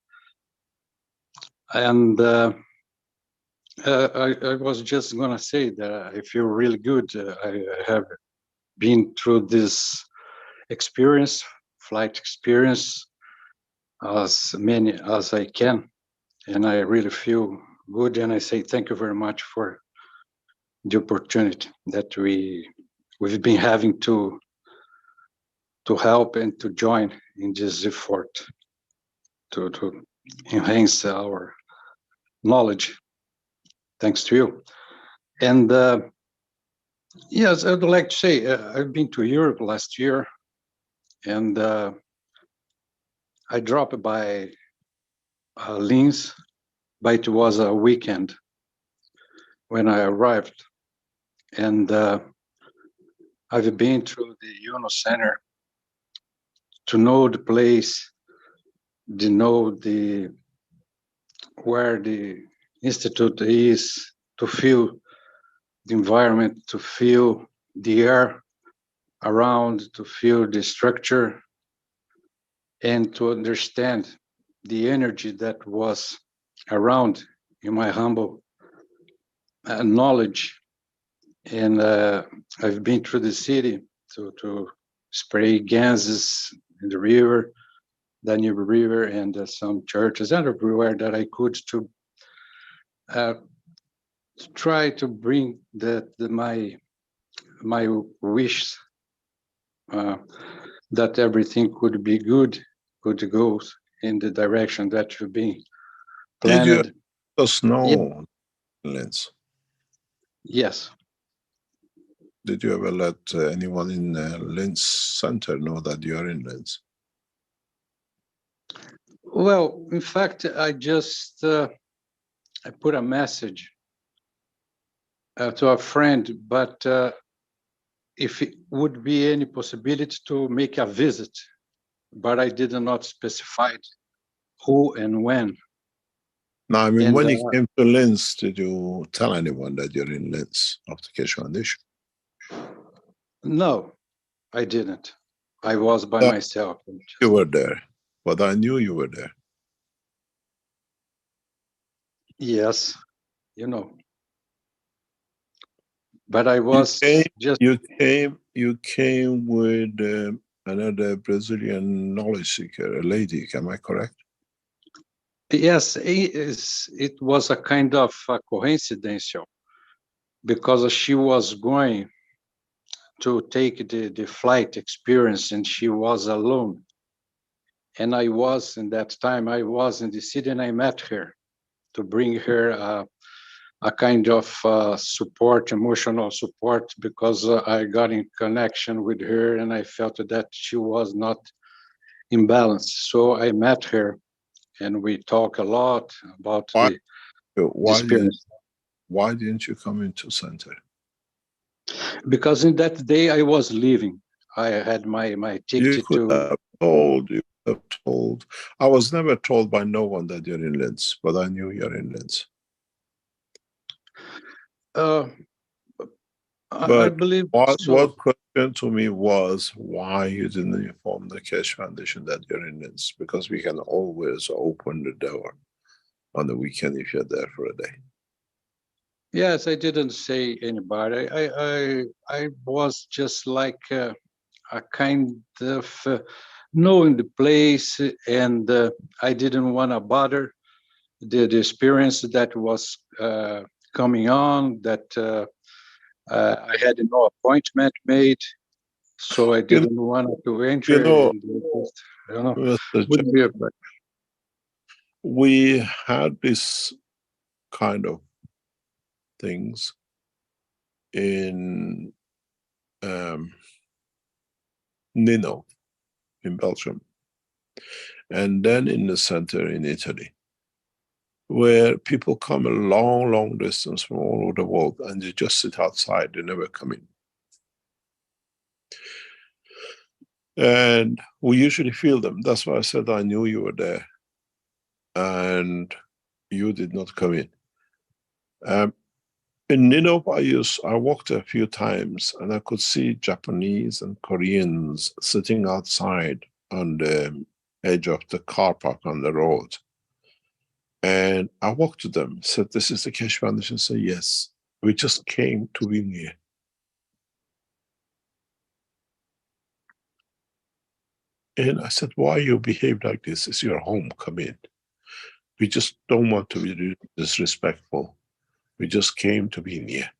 And I was just going to say that I feel really good. I have been through this experience, flight experience, as many as I can. And I really feel good. And I say thank you very much for the opportunity that we've been having to help and to join in this effort to enhance our knowledge. Thanks to you. And yes, I would like to say I've been to Europe last year, and I dropped by Linz, but it was a weekend when I arrived, and I've been through the UNO Center to know the place, to know where the institute is, to feel the environment, to feel the air around, to feel the structure, and to understand the energy that was around in my humble knowledge. And I've been through the city to spray gases in the river, Danube River, and some churches and everywhere that I could to try to bring my wish that everything could be good, could go in the direction that you've been planned. Did you just know, Yeah. Linz? Yes. Did you ever let anyone in Linz Center know that you are in Linz? Well, in fact, I just I put a message to a friend, but if it would be any possibility to make a visit, but I did not specify who and when. No, I mean, And, when you came to Linz, did you tell anyone that you're in Linz of the Keshe Foundation? No, I didn't. I was by myself. You were there, but I knew you were there. Yes, you know. But I was You came with another Brazilian knowledge seeker, a lady. Am I correct? Yes, it was a kind of a coincidental, because she was going to take the flight experience and she was alone. And I was, in that time, I was in the city and I met her to bring her a kind of support, emotional support, because I got in connection with her and I felt that she was not imbalanced. So I met her and we talk a lot about Why, the experience. why didn't you come into center? Because in that day I was leaving. I had my You ticket could to. you could have told. I was never told by no one that you're in Linz, but I knew you're in Linz. I But believe what so. question to me was why you didn't inform the Keshe Foundation that you're in Linz? Because we can always open the door on the weekend if you're there for a day. Yes, I didn't say anybody. I was just like a kind of knowing the place, and I didn't want to bother the experience that was coming on. That I had no appointment made, so I didn't want to enter. And just, Mr. wouldn't be a we had this kind of things in Nino in Belgium, and then in the center in Italy, where people come a long, long distance from all over the world and they just sit outside, they never come in. And we usually feel them. That's why I said I knew you were there and you did not come in. In Nino, I walked a few times and I could see Japanese and Koreans sitting outside on the edge of the car park on the road. And I walked to them, said, "This is the Keshe Foundation." They said, "Yes, we just came to be here." And I said, "Why you behave like this? It's your home, come in. We just don't want to be disrespectful. We just came to be near."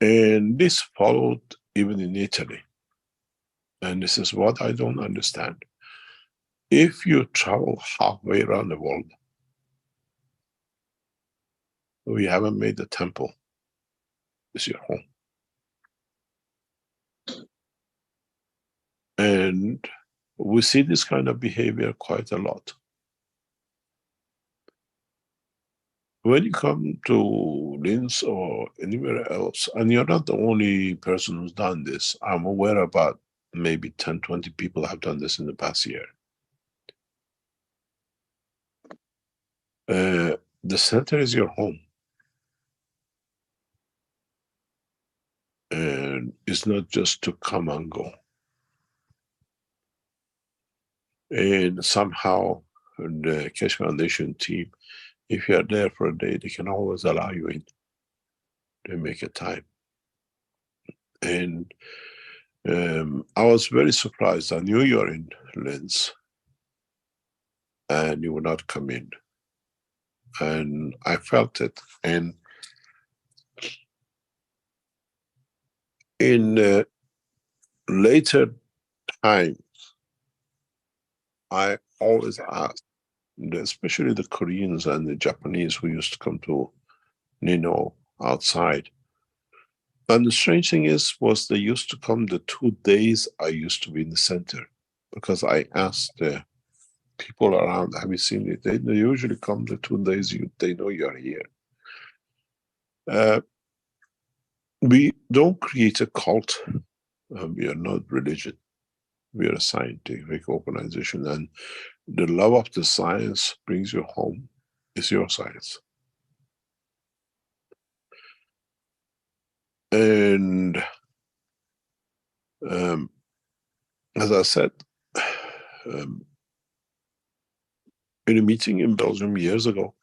And this followed even in Italy. And this is what I don't understand. If you travel halfway around the world, we haven't made the temple. It's your home. And we see this kind of behavior quite a lot. When you come to Linz or anywhere else, and you're not the only person who's done this, I'm aware about maybe 10, 20 people have done this in the past year. The center is your home. And it's not just to come and go. And somehow the Keshe Foundation team, if you're there for a day, they can always allow you in. They make a time. And I was very surprised. I knew you're in Linz and you would not come in. And I felt it. And in later times, I always asked, especially the Koreans and the Japanese who used to come to Nino outside. And the strange thing was they used to come the 2 days I used to be in the center, because I asked the people around, have you seen it? They usually come the 2 days they know you're here. We don't create a cult. We are not religion. We are a scientific organization, and the love of the science brings you home. It's your science. And as I said, in a meeting in Belgium years ago,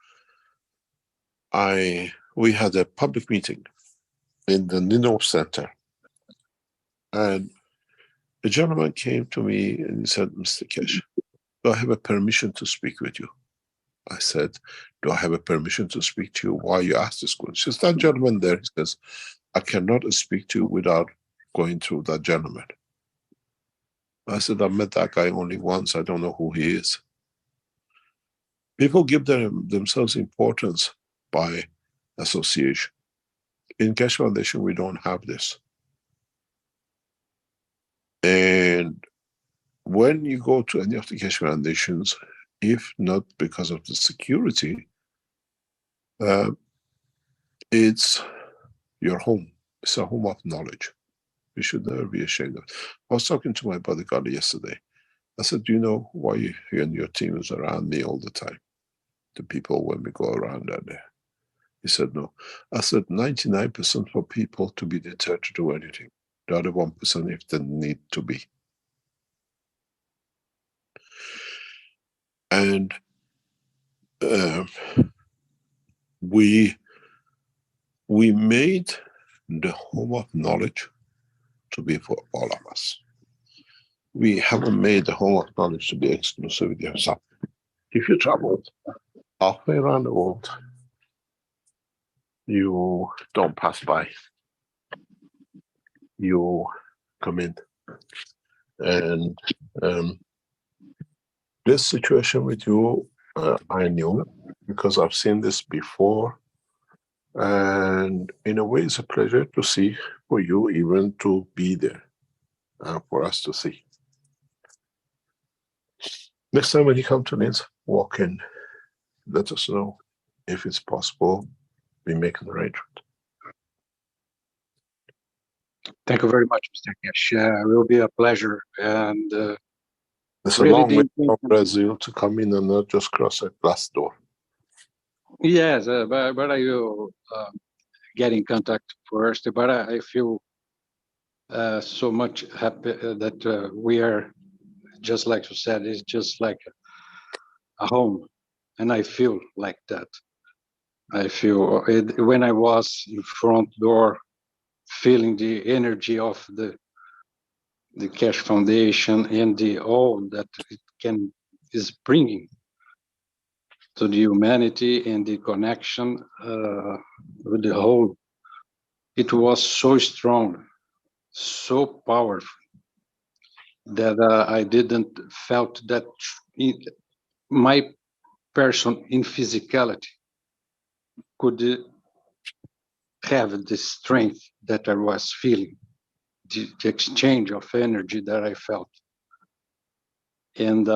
we had a public meeting in the Nino Center. And a gentleman came to me and he said, "Mr. Keshe, do I have a permission to speak with you?" I said, "Do I have a permission to speak to you? Why you ask this question?" She says, "That gentleman there," he says, "I cannot speak to you without going through that gentleman." I said, I met that guy only once. I don't know who he is. People give themselves importance by association. In Keshe Foundation, we don't have this. And when you go to any of the Keshe Foundations, if not because of the security, it's your home. It's a home of knowledge. We should never be ashamed of it. I was talking to my bodyguard yesterday. I said, do you know why you and your team is around me all the time? The people when we go around there. He said, no. I said, 99% for people to be deterred to do anything. The other 1% if they need to be. And we made the home of knowledge to be for all of us. We haven't made the home of knowledge to be exclusive with yourself. If you travel halfway around the world, you don't pass by. You come in. And this situation with you, I knew because I've seen this before. And in a way, it's a pleasure to see for you even to be there for us to see. Next time when you come to Linz, walk in. Let us know if it's possible. We make an arrangement. Thank you very much, Mr. Keshe. It will be a pleasure. And it's really a long way from Brazil to come in and not just cross a glass door. Yes, but I will get in contact first. But I feel so much happy that we are, just like you said, it's just like a home. And I feel like that. I feel it, when I was in front door, feeling the energy of the Keshe Foundation and the all that it is bringing to the humanity and the connection with the whole. It was so strong, so powerful that I didn't felt that my person in physicality could have the strength that I was feeling, the exchange of energy that I felt. And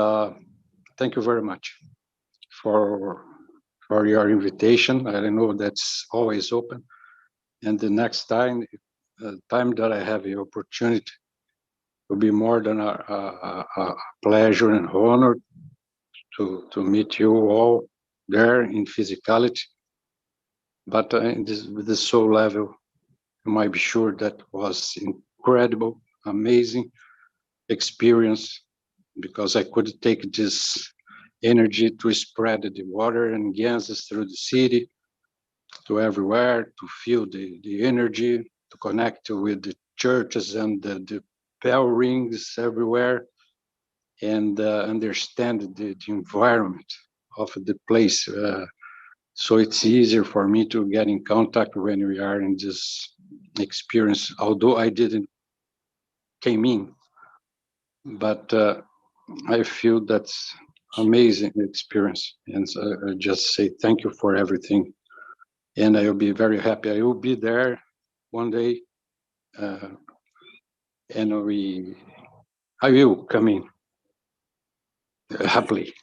thank you very much for your invitation. I know that's always open. And the next time that I have the opportunity, will be more than a pleasure and honor to meet you all there in physicality. But with the soul level, you might be sure that was incredible, amazing experience, because I could take this energy to spread the water and gases through the city, to everywhere, to feel the energy, to connect with the churches and the bell rings everywhere, and understand the environment of the place. So it's easier for me to get in contact when we are in this experience, although I didn't came in, but I feel that's amazing experience. And so I just say thank you for everything. And I will be very happy. I will be there one day, and I will come in happily.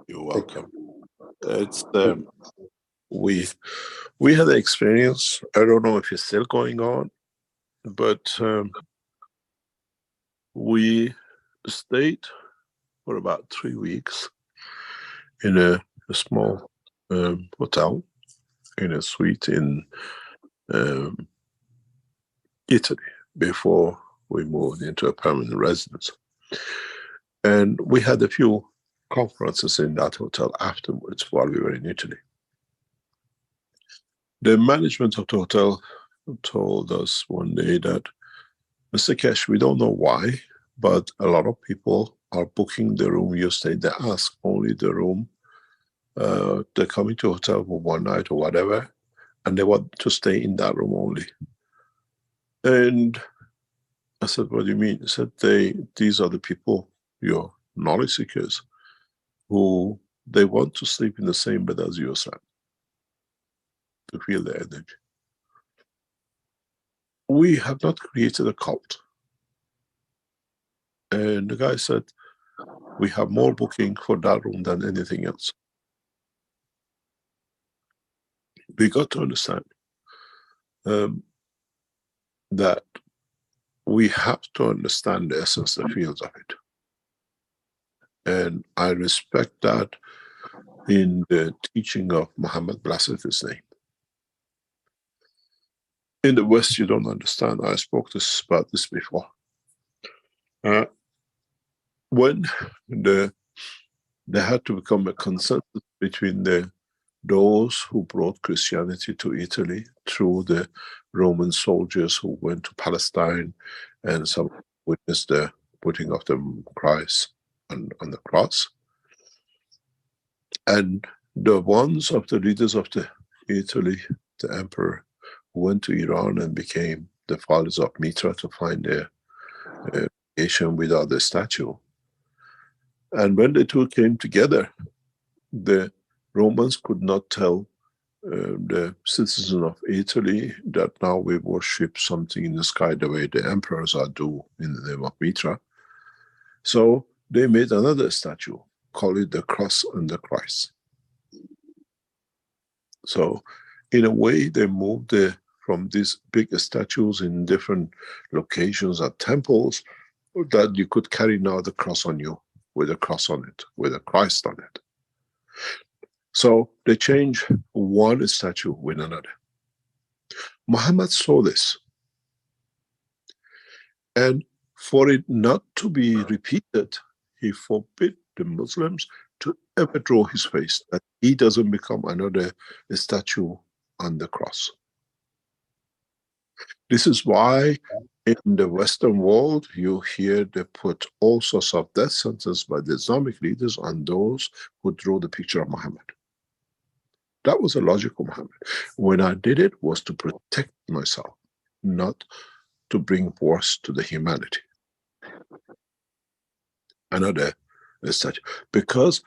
You're welcome. It's we had an experience. I don't know if it's still going on, but we stayed for about 3 weeks in a small hotel in a suite in Italy before we moved into a permanent residence. And we had a few conferences in that hotel afterwards while we were in Italy. The management of the hotel told us one day that, Mr. Keshe, we don't know why, but a lot of people are booking the room you stay. They ask only the room. They're coming to a hotel for one night or whatever, and they want to stay in that room only. And I said, what do you mean? He said, these are the people, your knowledge seekers, who they want to sleep in the same bed as you, son, to feel the energy. We have not created a cult. And the guy said, we have more booking for that room than anything else. We got to understand that we have to understand the essence, the fields of it. And I respect that in the teaching of Muhammad, blessed his name. In the West, you don't understand. I spoke about this before. When there had to become a consensus between those who brought Christianity to Italy through the Roman soldiers who went to Palestine, and some witnessed the putting of the Christ on the cross. And the ones of the leaders of the Italy, the emperor, who went to Iran and became the fathers of Mitra to find their creation without the statue. And when the two came together, the Romans could not tell the citizens of Italy that now we worship something in the sky the way the emperors are do in the name of Mitra. So they made another statue, call it the cross and the Christ. So in a way they moved from these big statues in different locations at temples, that you could carry now the cross on you, with a cross on it, with a Christ on it. So they changed one statue with another. Muhammad saw this. And for it not to be repeated, he forbid the Muslims to ever draw his face, that he doesn't become another statue on the cross. This is why in the Western world, you hear they put all sorts of death sentences by the Islamic leaders on those who drew the picture of Muhammad. That was a logical Muhammad. When I did it was to protect myself, not to bring force to the humanity. Another statue. Because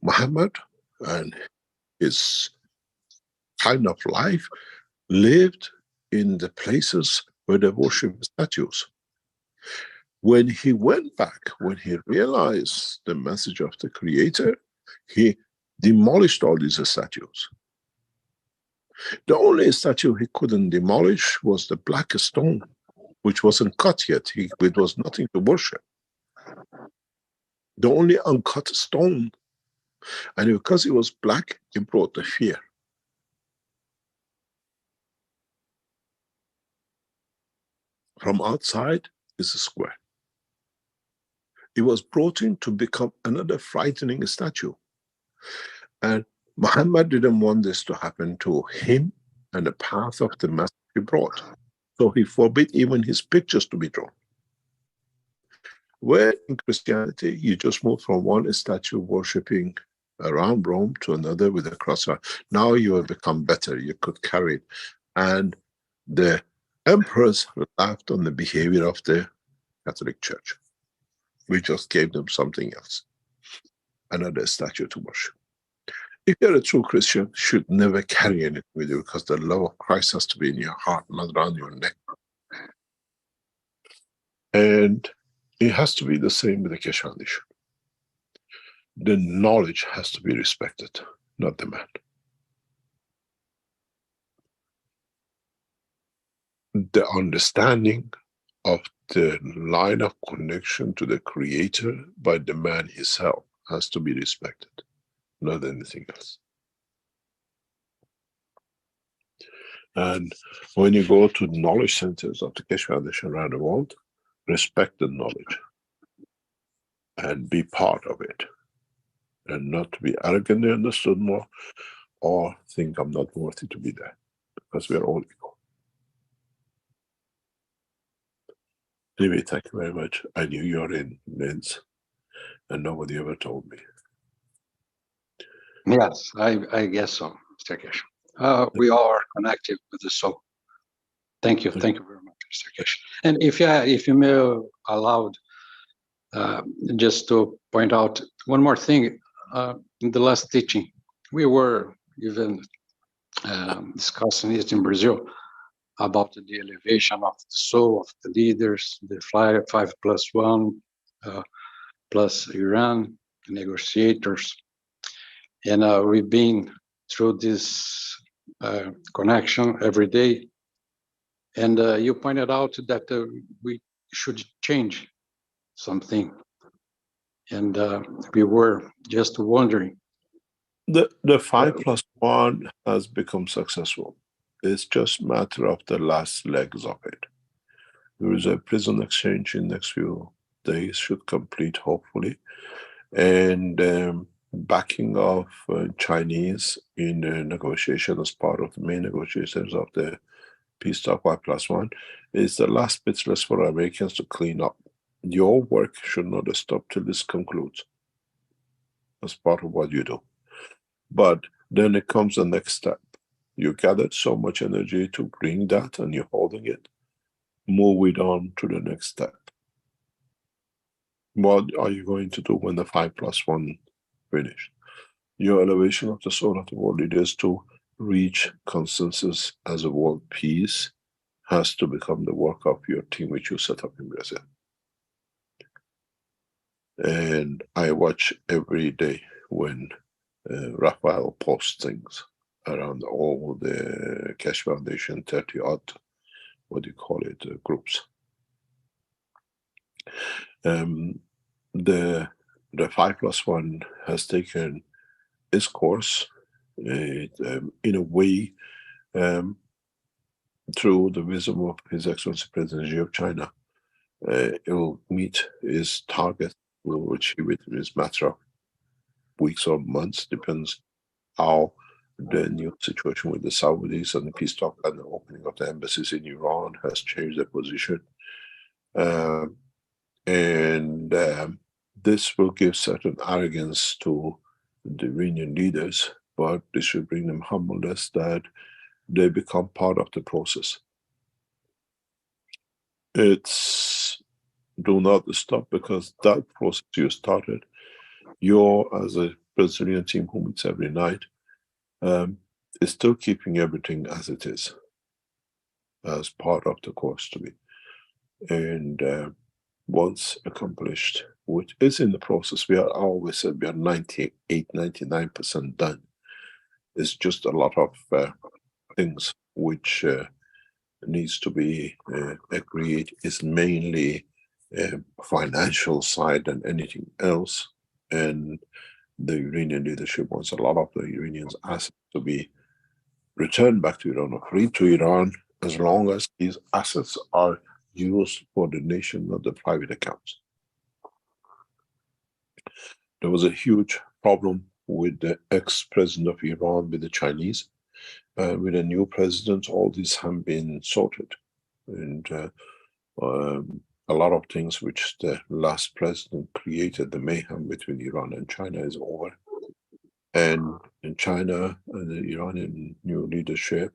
Muhammad and his kind of life lived in the places where they worship statues. When he went back, when he realized the message of the Creator, he demolished all these statues. The only statue he couldn't demolish was the black stone, which wasn't cut yet. It was nothing to worship. The only uncut stone, and because it was black, it brought the fear. From outside is a square. It was brought in to become another frightening statue. And Muhammad didn't want this to happen to him and the path of the message he brought. So he forbid even his pictures to be drawn. Where in Christianity, you just move from one statue worshipping around Rome to another with a cross. Now you have become better, you could carry it. And the emperors laughed on the behavior of the Catholic Church. We just gave them something else, another statue to worship. If you're a true Christian, you should never carry anything with you, because the love of Christ has to be in your heart, not around your neck. And it has to be the same with the Keshe Foundation. The knowledge has to be respected, not the man. The understanding of the line of connection to the Creator by the man himself has to be respected, not anything else. And when you go to knowledge centers of the Keshe Foundation around the world, respect the knowledge and be part of it, and not to be arrogantly understood more or think I'm not worthy to be there, because we are all equal. Anyway, thank you very much. I knew you were in Linz, and nobody ever told me. Yes, I guess so, Mr. Keshe. We are connected with the soul. Thank you very much. Mr. Kesh. And if you may allow, just to point out one more thing, in the last teaching, we were even discussing it in Brazil about the elevation of the soul of the leaders, the 5+1 plus Iran, negotiators. And we've been through this connection every day. And you pointed out that we should change something. And we were just wondering. The 5+1 has become successful. It's just a matter of the last legs of it. There is a prison exchange in next few days, should complete hopefully. And backing of Chinese in the negotiation as part of the main negotiations of the peace talk 5+1 is the last bit left for Americans to clean up. Your work should not stop till this concludes as part of what you do. But then it comes the next step. You gathered so much energy to bring that and you're holding it. Move it on to the next step. What are you going to do when the 5+1 finished? Your elevation of the soul of the world leaders to reach consensus as a world peace has to become the work of your team which you set up in Brazil. And I watch every day when Rafael posts things around all the Keshe Foundation 30-odd, groups. The 5+1 has taken its course in a way through the wisdom of His Excellency President Xi of China. It will meet its target, will achieve it in a matter of weeks or months, depends how the new situation with the Saudis and the peace talk and the opening of the embassies in Iran has changed their position. This will give certain arrogance to the Iranian leaders, but this should bring them humbleness that they become part of the process. It's do not stop, because that process you started, you're as a Brazilian team who meets every night, is still keeping everything as it is, as part of the course to be. And once accomplished, which is in the process, I always said we are 98, 99% done. It's just a lot of things which needs to be agreed. Is mainly financial side than anything else. And the Iranian leadership wants a lot of the Iranians' assets to be returned back to Iran or free to Iran, as long as these assets are used for the nation, not the private accounts. There was a huge problem with the ex-president of Iran with the Chinese. With a new president, all these have been sorted. And a lot of things which the last president created, the mayhem between Iran and China, is over. And in China and the Iranian new leadership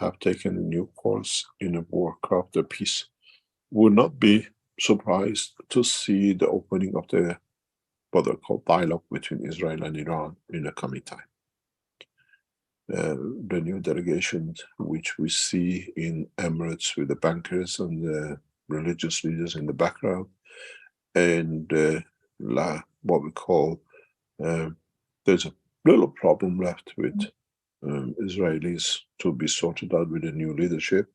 have taken a new course in a work of the peace. Would not be surprised to see the opening of the what they call dialogue between Israel and Iran in the coming time. The new delegations which we see in Emirates with the bankers and the religious leaders in the background, and what we call, there's a little problem left with Israelis to be sorted out with the new leadership.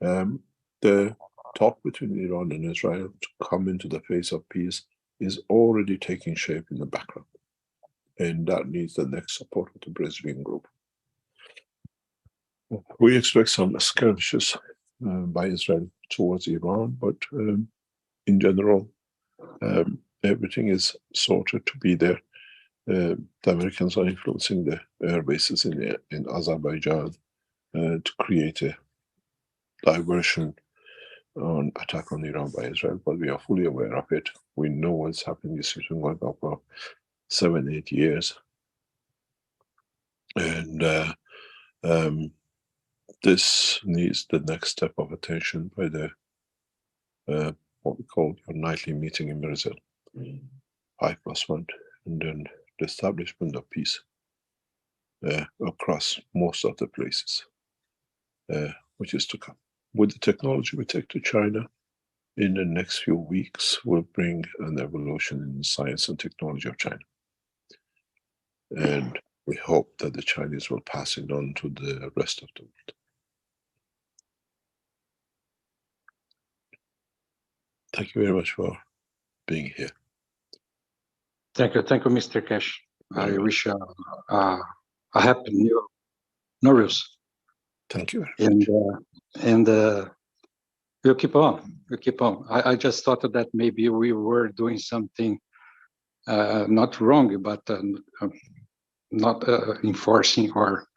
The talk between Iran and Israel to come into the phase of peace is already taking shape in the background, and that needs the next support of the Brazilian group. We expect some skirmishes by Israel towards Iran, but in general, everything is sorted to be there. The Americans are influencing the air bases in Azerbaijan to create a diversion on attack on Iran by Israel, but we are fully aware of it. We know what's happening. This has been going on for 7-8 years, and this needs the next step of attention by the what we call your nightly meeting in Brazil, 5+1, and then the establishment of peace across most of the places, which is to come. With the technology we take to China, in the next few weeks, will bring an evolution in the science and technology of China. And we hope that the Chinese will pass it on to the rest of the world. Thank you very much for being here. Thank you, Mr. Cash. I Very wish a happy new Norus, Thank you very much. and we'll keep on. We'll keep on. I just thought that maybe we were doing something not wrong, but not enforcing, or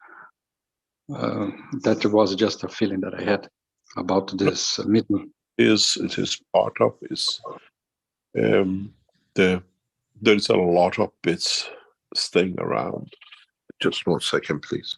that was just a feeling that I had about this meeting. It is part of is there's a lot of bits staying around. Just 1 second, please.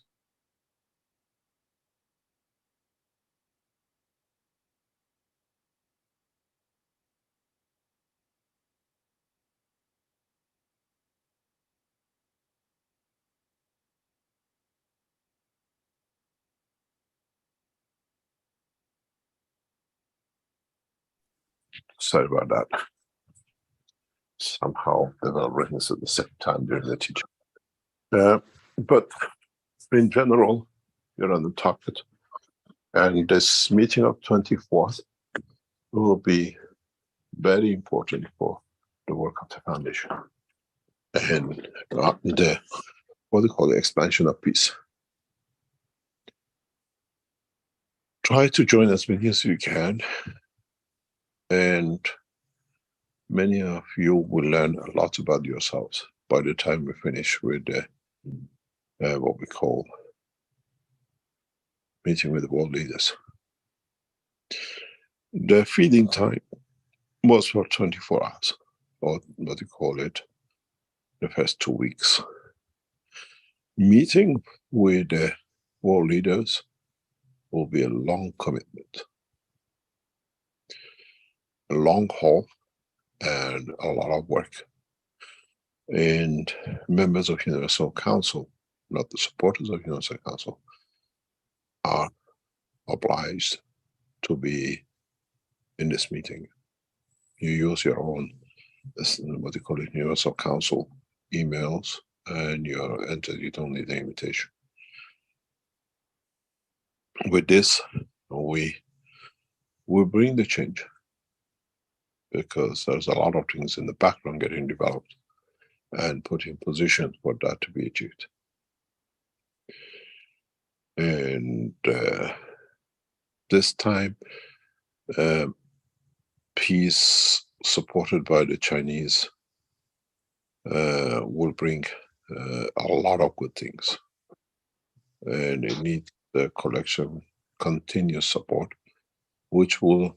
Sorry about that. Somehow they were written at the same time during the teaching. But in general, you're on the target. And this meeting of 24th will be very important for the work of the foundation. And the, what they call the expansion of peace. Try to join as many as you can. And many of you will learn a lot about yourselves by the time we finish with what we call meeting with the world leaders. The feeding time was for 24 hours, or what you call it, the first 2 weeks. Meeting with the world leaders will be a long commitment, a long haul, and a lot of work. And members of Universal Council, not the supporters of Universal Council, are obliged to be in this meeting. You use your own, what you call it, Universal Council emails, and you're entered. You don't need the invitation. With this, we bring the change, because there's a lot of things in the background getting developed and put in position for that to be achieved. And this time, peace supported by the Chinese will bring a lot of good things. And it needs the collection continuous support, which will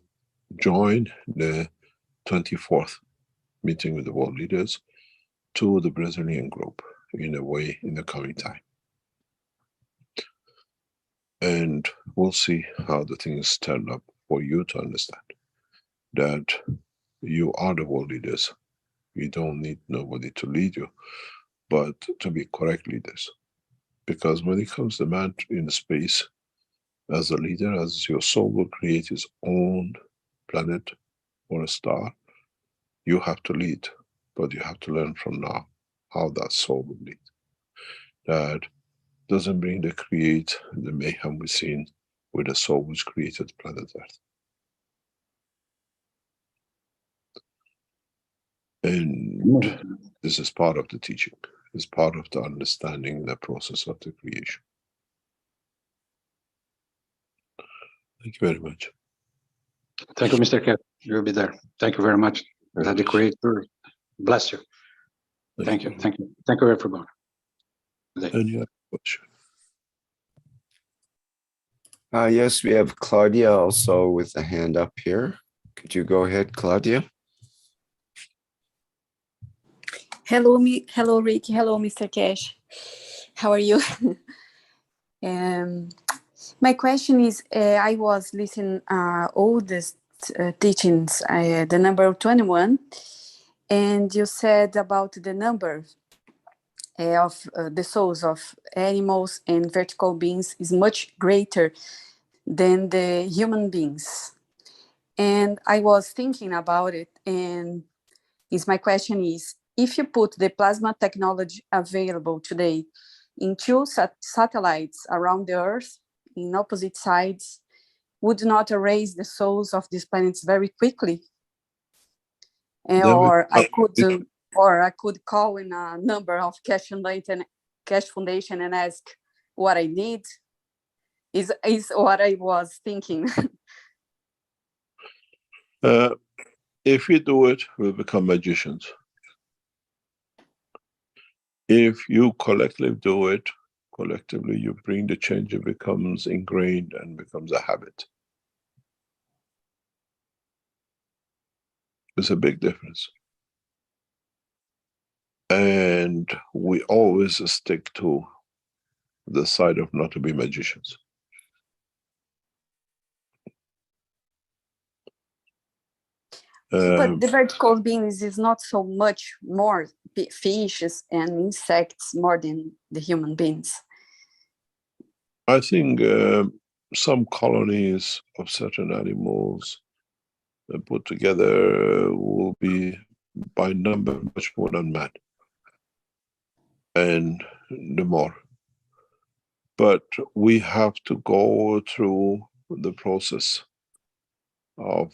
join the 24th meeting with the world leaders to the Brazilian group in a way in the coming time. And we'll see how the things turn up for you to understand that you are the world leaders. You don't need nobody to lead you, but to be correct leaders. Because when it comes to man in space, as a leader, as your soul will create its own planet or a star, you have to lead, but you have to learn from now how that soul will lead. That doesn't bring the mayhem we've seen with the soul which created planet Earth. And this is part of the teaching. It's part of the understanding the process of the creation. Thank you very much. Thank you, Mr. Cat. You'll be there. Thank you very much. That the Creator bless you. Thank you. Thank you. Thank you, everyone. Any other question? Yes, we have Claudia also with a hand up here. Could you go ahead, Claudia? Hello, hello, Rick. Hello, Mr. Cash. How are you? My question is, I was listening all these teachings, the number 21, and you said about the number of the souls of animals and vertical beings is much greater than the human beings. And I was thinking about it, and my question is, if you put the plasma technology available today in two satellites around the Earth, in opposite sides, would not erase the souls of these planets very quickly? Or I could call in a number of Cash Foundation and ask what I need. Is what I was thinking. If you do it, we'll become magicians. If you collectively do it, collectively you bring the change, it becomes ingrained and becomes a habit. It's a big difference. And we always stick to the side of not to be magicians. But the vertical beings is not so much more fishes and insects more than the human beings. I think some colonies of certain animals put together will be by number much more than man, and the more. But we have to go through the process of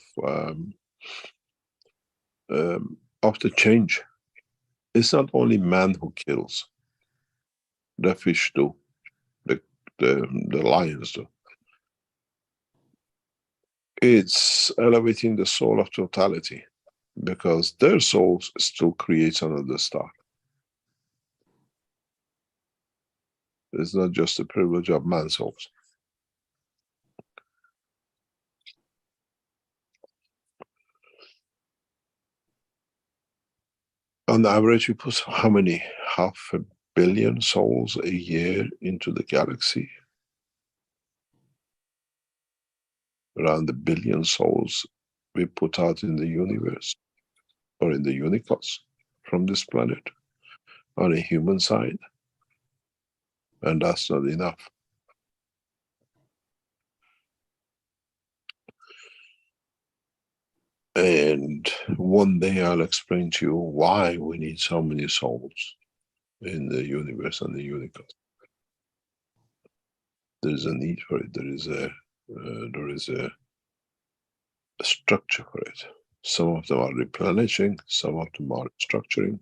the change. It's not only man who kills. The fish do, the lions do. It's elevating the soul of totality, because their souls still creates another star. It's not just the privilege of man's souls. On average, we put how many? 500 million souls a year into the galaxy. Around 1 billion souls we put out in the universe, or in the universe, from this planet, on a human side. And that's not enough. And one day I'll explain to you why we need so many souls in the universe and the universe. There is a need for it. There is a structure for it. Some of them are replenishing, some of them are structuring,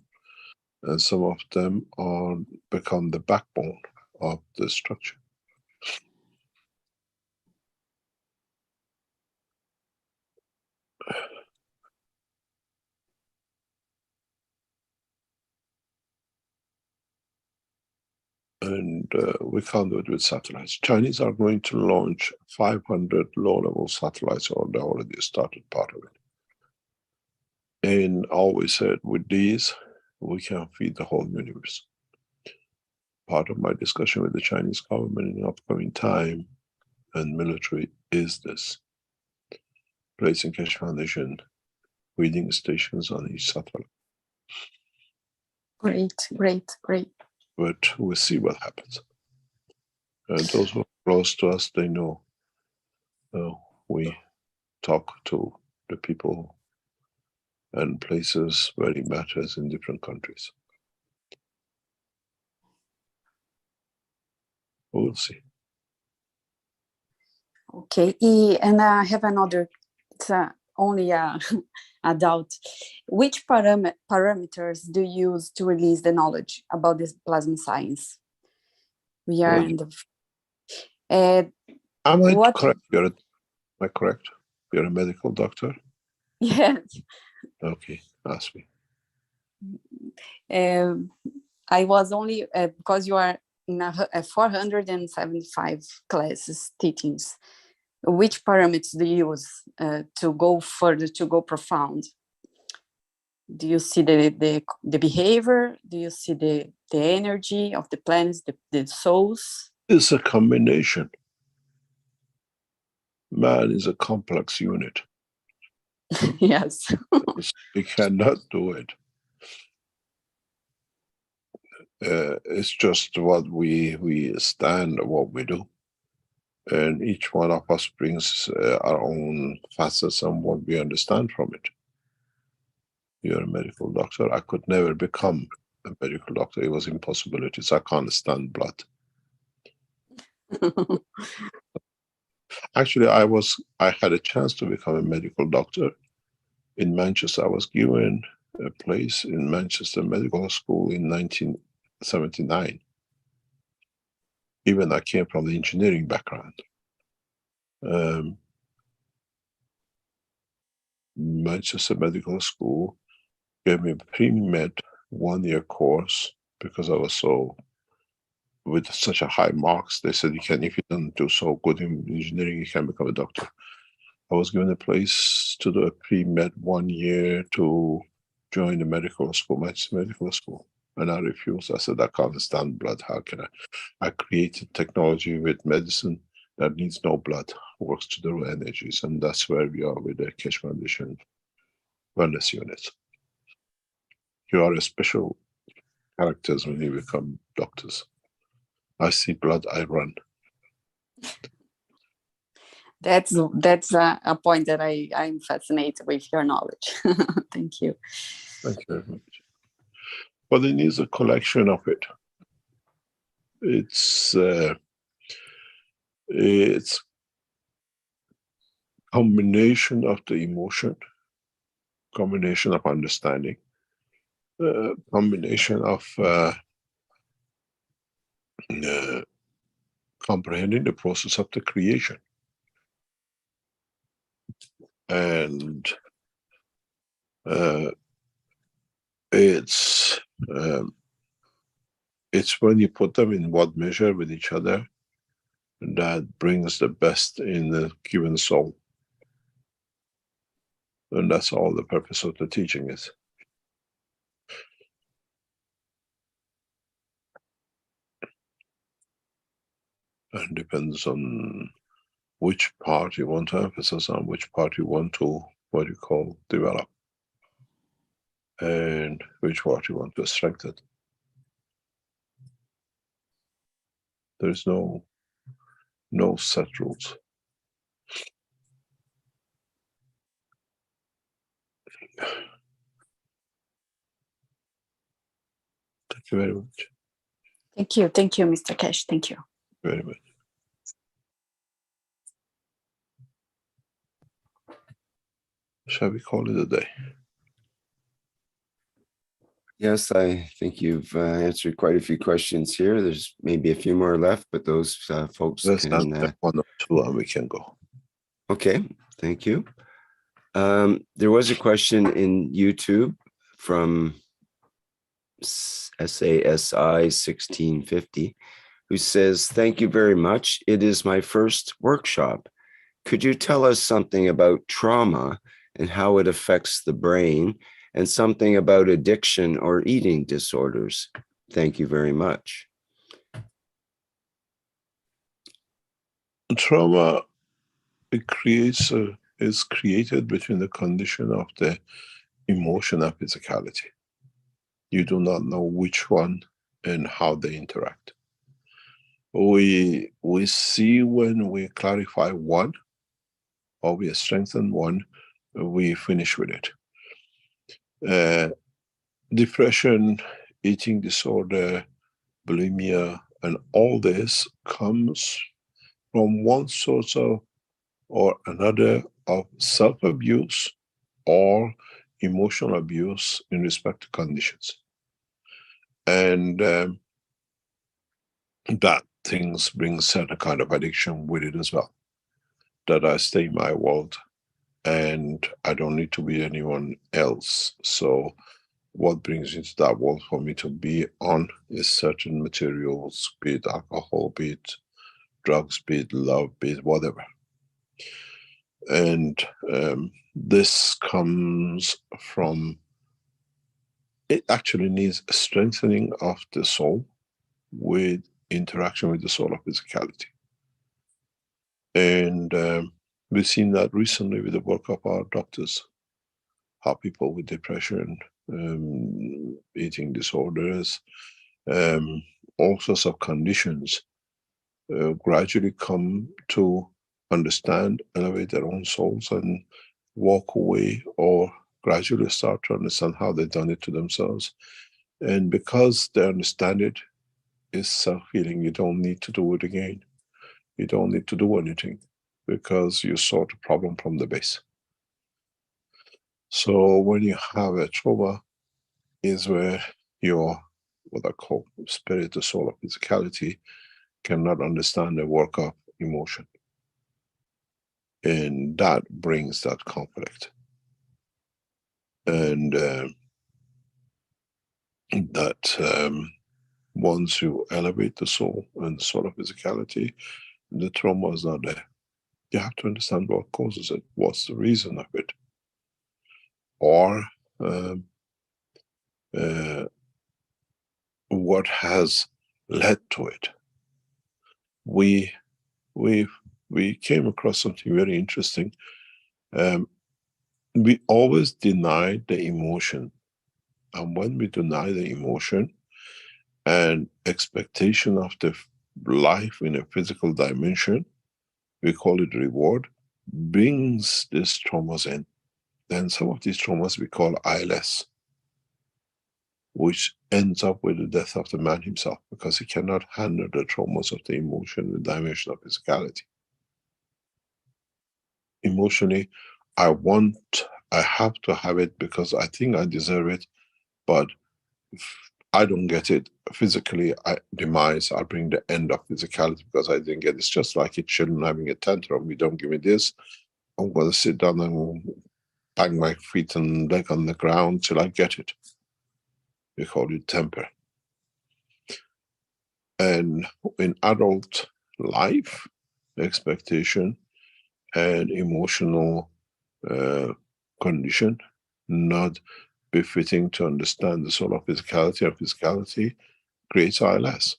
and some of them are become the backbone of the structure. And we can't do it with satellites. Chinese are going to launch 500 low-level satellites, or they already started part of it. And I always said, with these, we can feed the whole universe. Part of my discussion with the Chinese government in the upcoming time and military is this: placing Keshe Foundation reading stations on each satellite. Great. But we'll see what happens. And those who are close to us, they know. We talk to the people and places where it matters in different countries. We'll see. Okay, and I have another, it's only a doubt. Which parameters do you use to release the knowledge about this plasma science? We are in the... Am I correct? Am I correct? You're a medical doctor? Yes. Okay, ask me. I was only, because you are in a 475 classes teachings, which parameters do you use to go further, to go profound? Do you see the behavior? Do you see the energy of the planets, the souls? It's a combination. Man is a complex unit. Yes. We cannot do it. It's just what we stand, what we do. And each one of us brings our own facets and what we understand from it. You're a medical doctor. I could never become a medical doctor. It was impossibilities. I can't stand blood. Actually, I had a chance to become a medical doctor in Manchester. I was given a place in Manchester Medical School in 1979. Even I came from the engineering background. Manchester Medical School gave me a pre-med 1-year course because I was so, with such a high marks, they said, if you don't do so good in engineering, you can become a doctor. I was given a place to do a pre-med 1 year to join the medical school, Manchester Medical School. And I refused. I said, I can't stand blood. How can I? I created technology with medicine that needs no blood, works to the raw energies. And that's where we are with the Keshe Foundation Wellness Unit. You are a special characters when you become doctors. I see blood, I run. That's a point that I'm fascinated with your knowledge. Thank you. Thank you very much. But it needs a collection of it. It's combination of the emotion, combination of understanding, combination of comprehending the process of the creation. And it's when you put them in what measure with each other that brings the best in the given soul. And that's all the purpose of the teaching is. And depends on which part you want to emphasize on, which part you want to, what you call, develop. And which part you want to strengthen. There's no set rules. Thank you very much. Thank you, Mr. Keshe. Thank you. Very much. Shall we call it a day? Yes, I think you've answered quite a few questions here. There's maybe a few more left, but those folks Let's can... answer one or two and we can go. Okay, thank you. There was a question in YouTube from SASI 1650 who says, thank you very much. It is my first workshop. Could you tell us something about trauma and how it affects the brain, and something about addiction or eating disorders? Thank you very much. Trauma is created between the condition of the emotion and physicality. You do not know which one and how they interact. We see when we clarify one or we strengthen one, we finish with it. Depression, eating disorder, bulimia, and all this comes from one source of or another of self-abuse or emotional abuse in respect to conditions. And that things bring certain kind of addiction with it as well. That I stay in my world and I don't need to be anyone else. So what brings into that world for me to be on is certain materials, be it alcohol, be it drugs, be it love, be it whatever. And this comes from, it actually needs a strengthening of the soul with interaction with the soul of physicality. And We've seen that recently with the work of our doctors, how people with depression, eating disorders, all sorts of conditions gradually come to understand, elevate their own souls and walk away, or gradually start to understand how they've done it to themselves. And because they understand it, it's self-healing. You don't need to do it again. You don't need to do anything because you solved the problem from the base. So when you have a trauma, is where your, what I call spirit, the soul of physicality, cannot understand the work of emotion. And that brings that conflict. And once you elevate the soul and the soul of physicality, the trauma is not there. You have to understand what causes it, what's the reason of it, or what has led to it. We came across something very interesting. We always deny the emotion, and when we deny the emotion and expectation of the life in a physical dimension, we call it reward, brings these traumas in. Then some of these traumas we call ILS, which ends up with the death of the man himself, because he cannot handle the traumas of the emotion, the dimension of physicality. Emotionally, I have to have it because I think I deserve it, but if I don't get it, physically I demise, I bring the end of physicality because I didn't get it. It's just like a children having a tantrum. You don't give me this, I'm going to sit down and bang my feet and leg on the ground till I get it. We call it temper. And in adult life, expectation and emotional condition not befitting to understand the soul of physicality, and physicality creates ILS.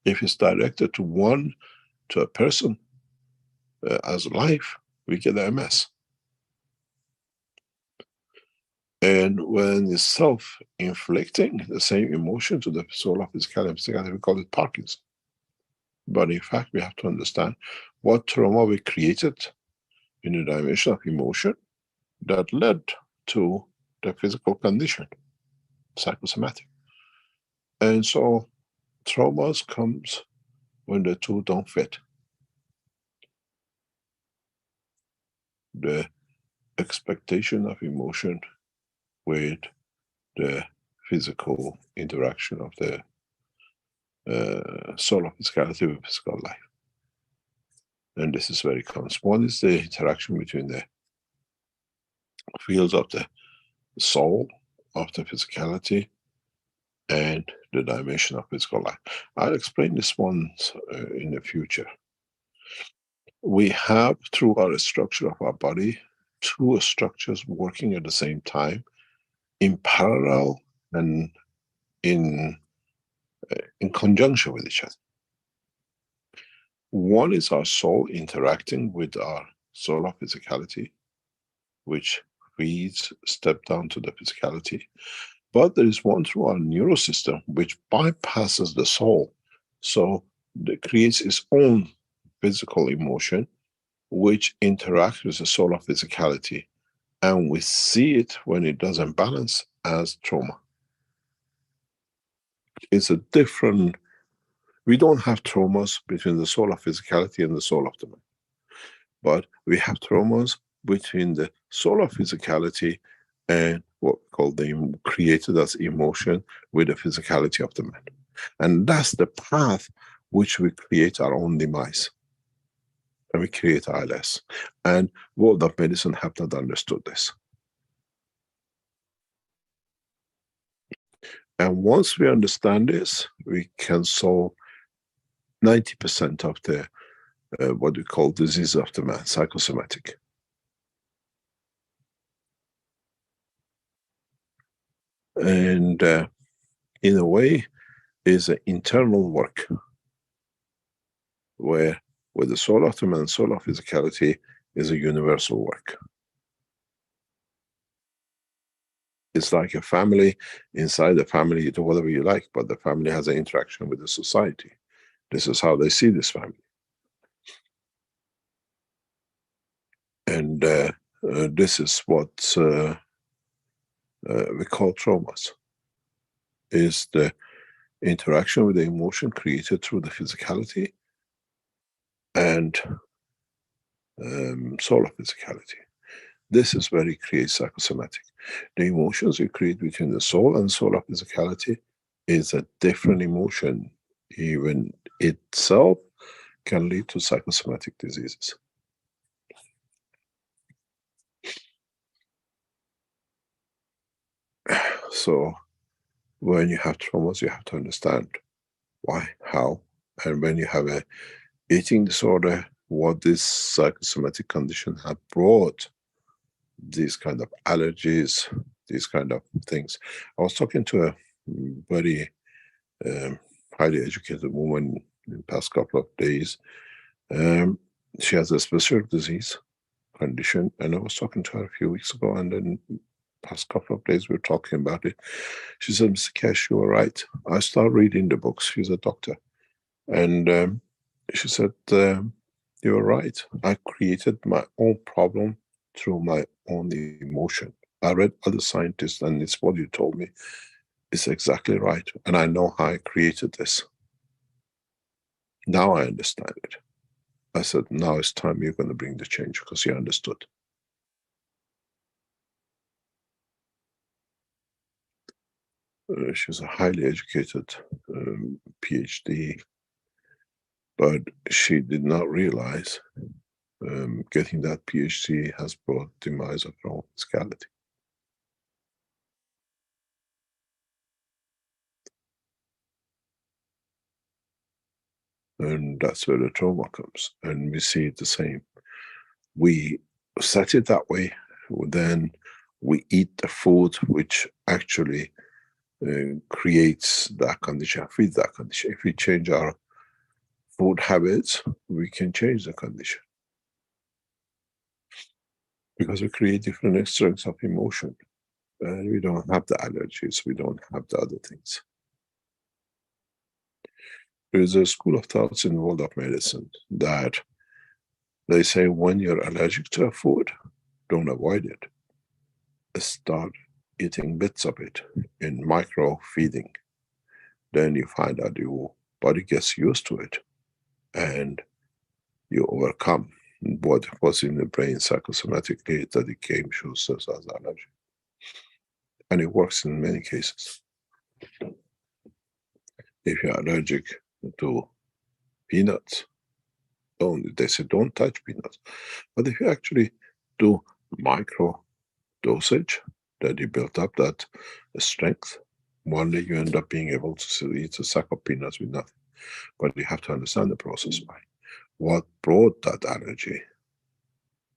If it's directed to a person as life, we get MS. And when it's self-inflicting the same emotion to the soul of physicality, we call it Parkinson. But in fact, we have to understand what trauma we created in the dimension of emotion that led to the physical condition, psychosomatic. And so traumas comes when the two don't fit. The expectation of emotion with the physical interaction of the soul of physicality with physical life. And this is very common. One is the interaction between the fields of the soul, of the physicality, and the dimension of physical life. I'll explain this one in the future. We have, through our structure of our body, two structures working at the same time, in parallel and in conjunction with each other. One is our soul interacting with our soul of physicality, which feeds, step down to the physicality. But there is one through our neurosystem which bypasses the soul, so it creates its own physical emotion which interacts with the soul of physicality, and we see it when it doesn't balance as trauma. It's a different, we don't have traumas between the soul of physicality and the soul of the mind, but we have traumas between the soul of physicality and what we call the created as emotion with the physicality of the man. And that's the path which we create our own demise. And we create ILS. And world of medicine have not understood this. And once we understand this, we can solve 90% of the what we call disease of the man, psychosomatic. And in a way, is an internal work where with the soul of the man, soul of physicality is a universal work. It's like a family. Inside the family, you do whatever you like, but the family has an interaction with the society. This is how they see this family. And this is what we call traumas, is the interaction with the emotion created through the physicality and soul of physicality. This is where it creates psychosomatic. The emotions you create between the soul and soul of physicality is a different emotion. Even itself can lead to psychosomatic diseases. So when you have traumas, you have to understand why, how, and when you have a eating disorder, what this psychosomatic condition have brought these kind of allergies, these kind of things. I was talking to a very highly educated woman in the past couple of days. She has a specific disease condition, and I was talking to her a few weeks ago, and then past couple of days we were talking about it. She said, Mr. Keshe, you are right. I started reading the books. She's a doctor. And she said, you are right. I created my own problem through my own emotion. I read other scientists, and it's what you told me. It's exactly right. And I know how I created this. Now I understand it. I said, now it's time you're going to bring the change, because you understood. She's a highly educated PhD, but she did not realize getting that PhD has brought demise of her own physicality. And that's where the trauma comes. And we see it the same. We set it that way, then we eat the food which actually creates that condition, feeds that condition. If we change our food habits, we can change the condition. Because we create different strengths of emotion. And we don't have the allergies, we don't have the other things. There is a school of thoughts in the world of medicine that they say when you're allergic to a food, don't avoid it. Start eating bits of it in micro feeding. Then you find out your body gets used to it and you overcome what was in the brain psychosomatically that it came shows us as allergy. And it works in many cases. If you're allergic to peanuts, they say don't touch peanuts. But if you actually do micro dosage, that you built up that strength, one day you end up being able to eat a sack of peanuts with nothing. But you have to understand the process why. What brought that allergy?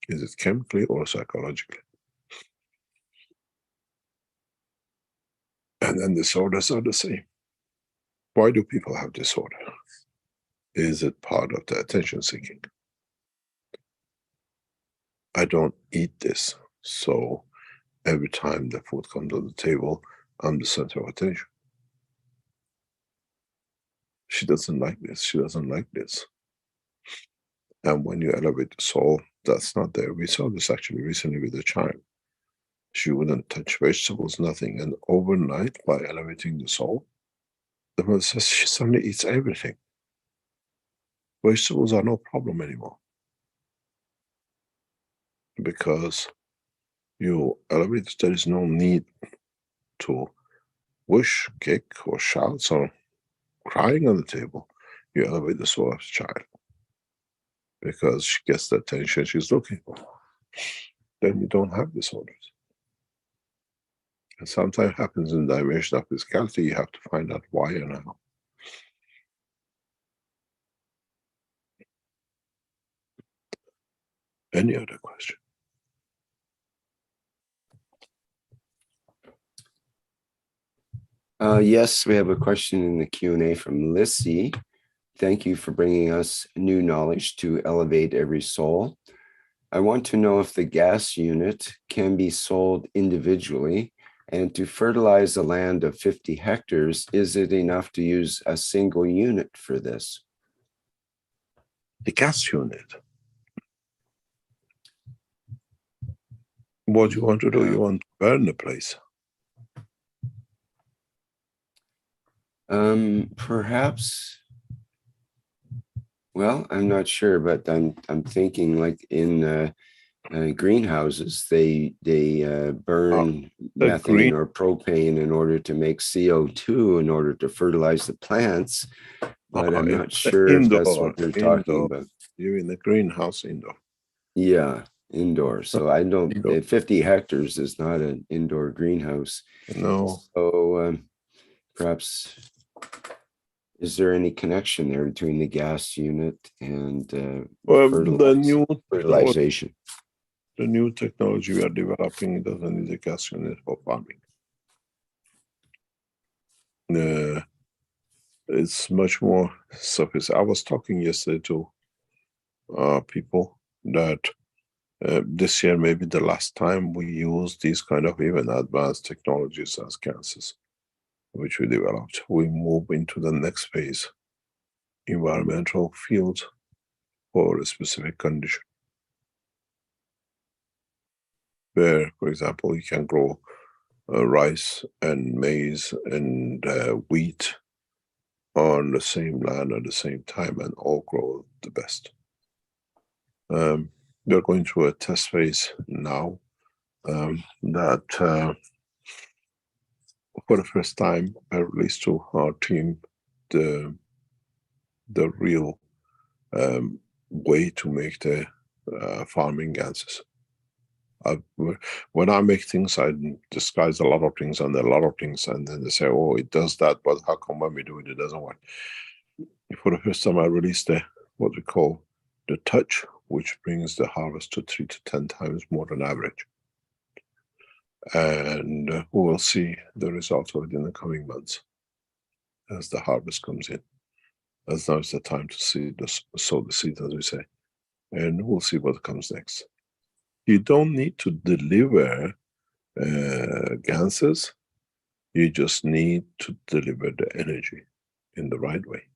Is it chemically or psychologically? And then disorders are the same. Why do people have disorder? Is it part of the attention seeking? I don't eat this, so every time the food comes on the table, I'm the center of attention. She doesn't like this, she doesn't like this. And when you elevate the soul, that's not there. We saw this actually recently with a child. She wouldn't touch vegetables, nothing. And overnight, by elevating the soul, the mother says she suddenly eats everything. Vegetables are no problem anymore. Because you elevate, there is no need to wish, kick, or shout, or crying on the table. You elevate the soul of the child. Because she gets the attention she's looking for. Then you don't have disorders. And sometimes happens in dimension of physicality, you have to find out why and how. Any other question? Yes, we have a question in the Q&A from Lissy. Thank you for bringing us new knowledge to elevate every soul. I want to know if the gas unit can be sold individually, and to fertilize a land of 50 hectares, is it enough to use a single unit for this? The gas unit. What do you want to do? You want to burn the place? Perhaps. Well, I'm not sure, but I'm thinking like in greenhouses, they burn methane or propane in order to make CO2 in order to fertilize the plants. But I'm not sure if that's what they're talking about. You're in the greenhouse indoor. Yeah, indoor. So I don't. 50 hectares is not an indoor greenhouse. No. So perhaps. Is there any connection there between the gas unit and fertilization? The new technology we are developing doesn't need a gas unit for farming. It's much more sophisticated. I was talking yesterday to people that this year may be the last time we use these kind of even advanced technologies as gases, which we developed. We move into the next phase, environmental field for a specific condition. Where, for example, you can grow rice and maize and wheat on the same land at the same time and all grow the best. We're going through a test phase now that for the first time, I released to our team the real way to make the farming gases. When I make things, I disguise a lot of things and a lot of things, and then they say, "Oh, it does that, but how come when we do it, it doesn't work?" For the first time, I released what we call the touch, which brings the harvest to 3 to 10 times more than average. And we will see the results of it in the coming months as the harvest comes in. As now is the time to sow the seeds, as we say, and we'll see what comes next. You don't need to deliver gases. You just need to deliver the energy in the right way.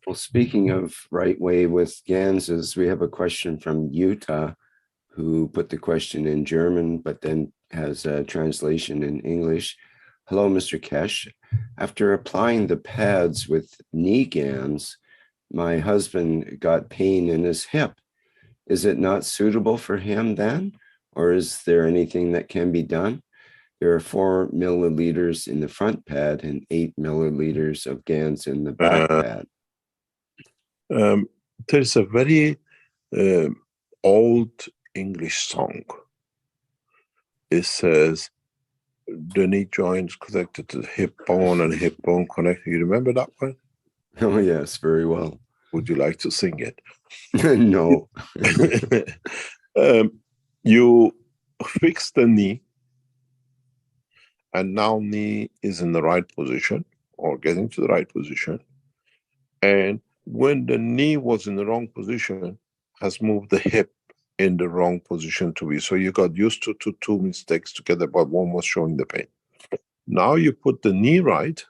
Well, speaking of right way with Ganses, we have a question from Utah, who put the question in German, but then has a translation in English. Hello, Mr. Keshe. After applying the pads with knee GANs, my husband got pain in his hip. Is it not suitable for him then? Or is there anything that can be done? There are 4 milliliters in the front pad and 8 milliliters of GANs in the back pad. There's a very old English song. It says, the knee joint connected to the hip bone and hip bone connected. You remember that one? Oh, yes, very well. Would you like to sing it? No. You fix the knee, and now knee is in the right position or getting to the right position. And when the knee was in the wrong position, has moved the hip in the wrong position to be. So you got used to two mistakes together, but one was showing the pain. Now you put the knee right,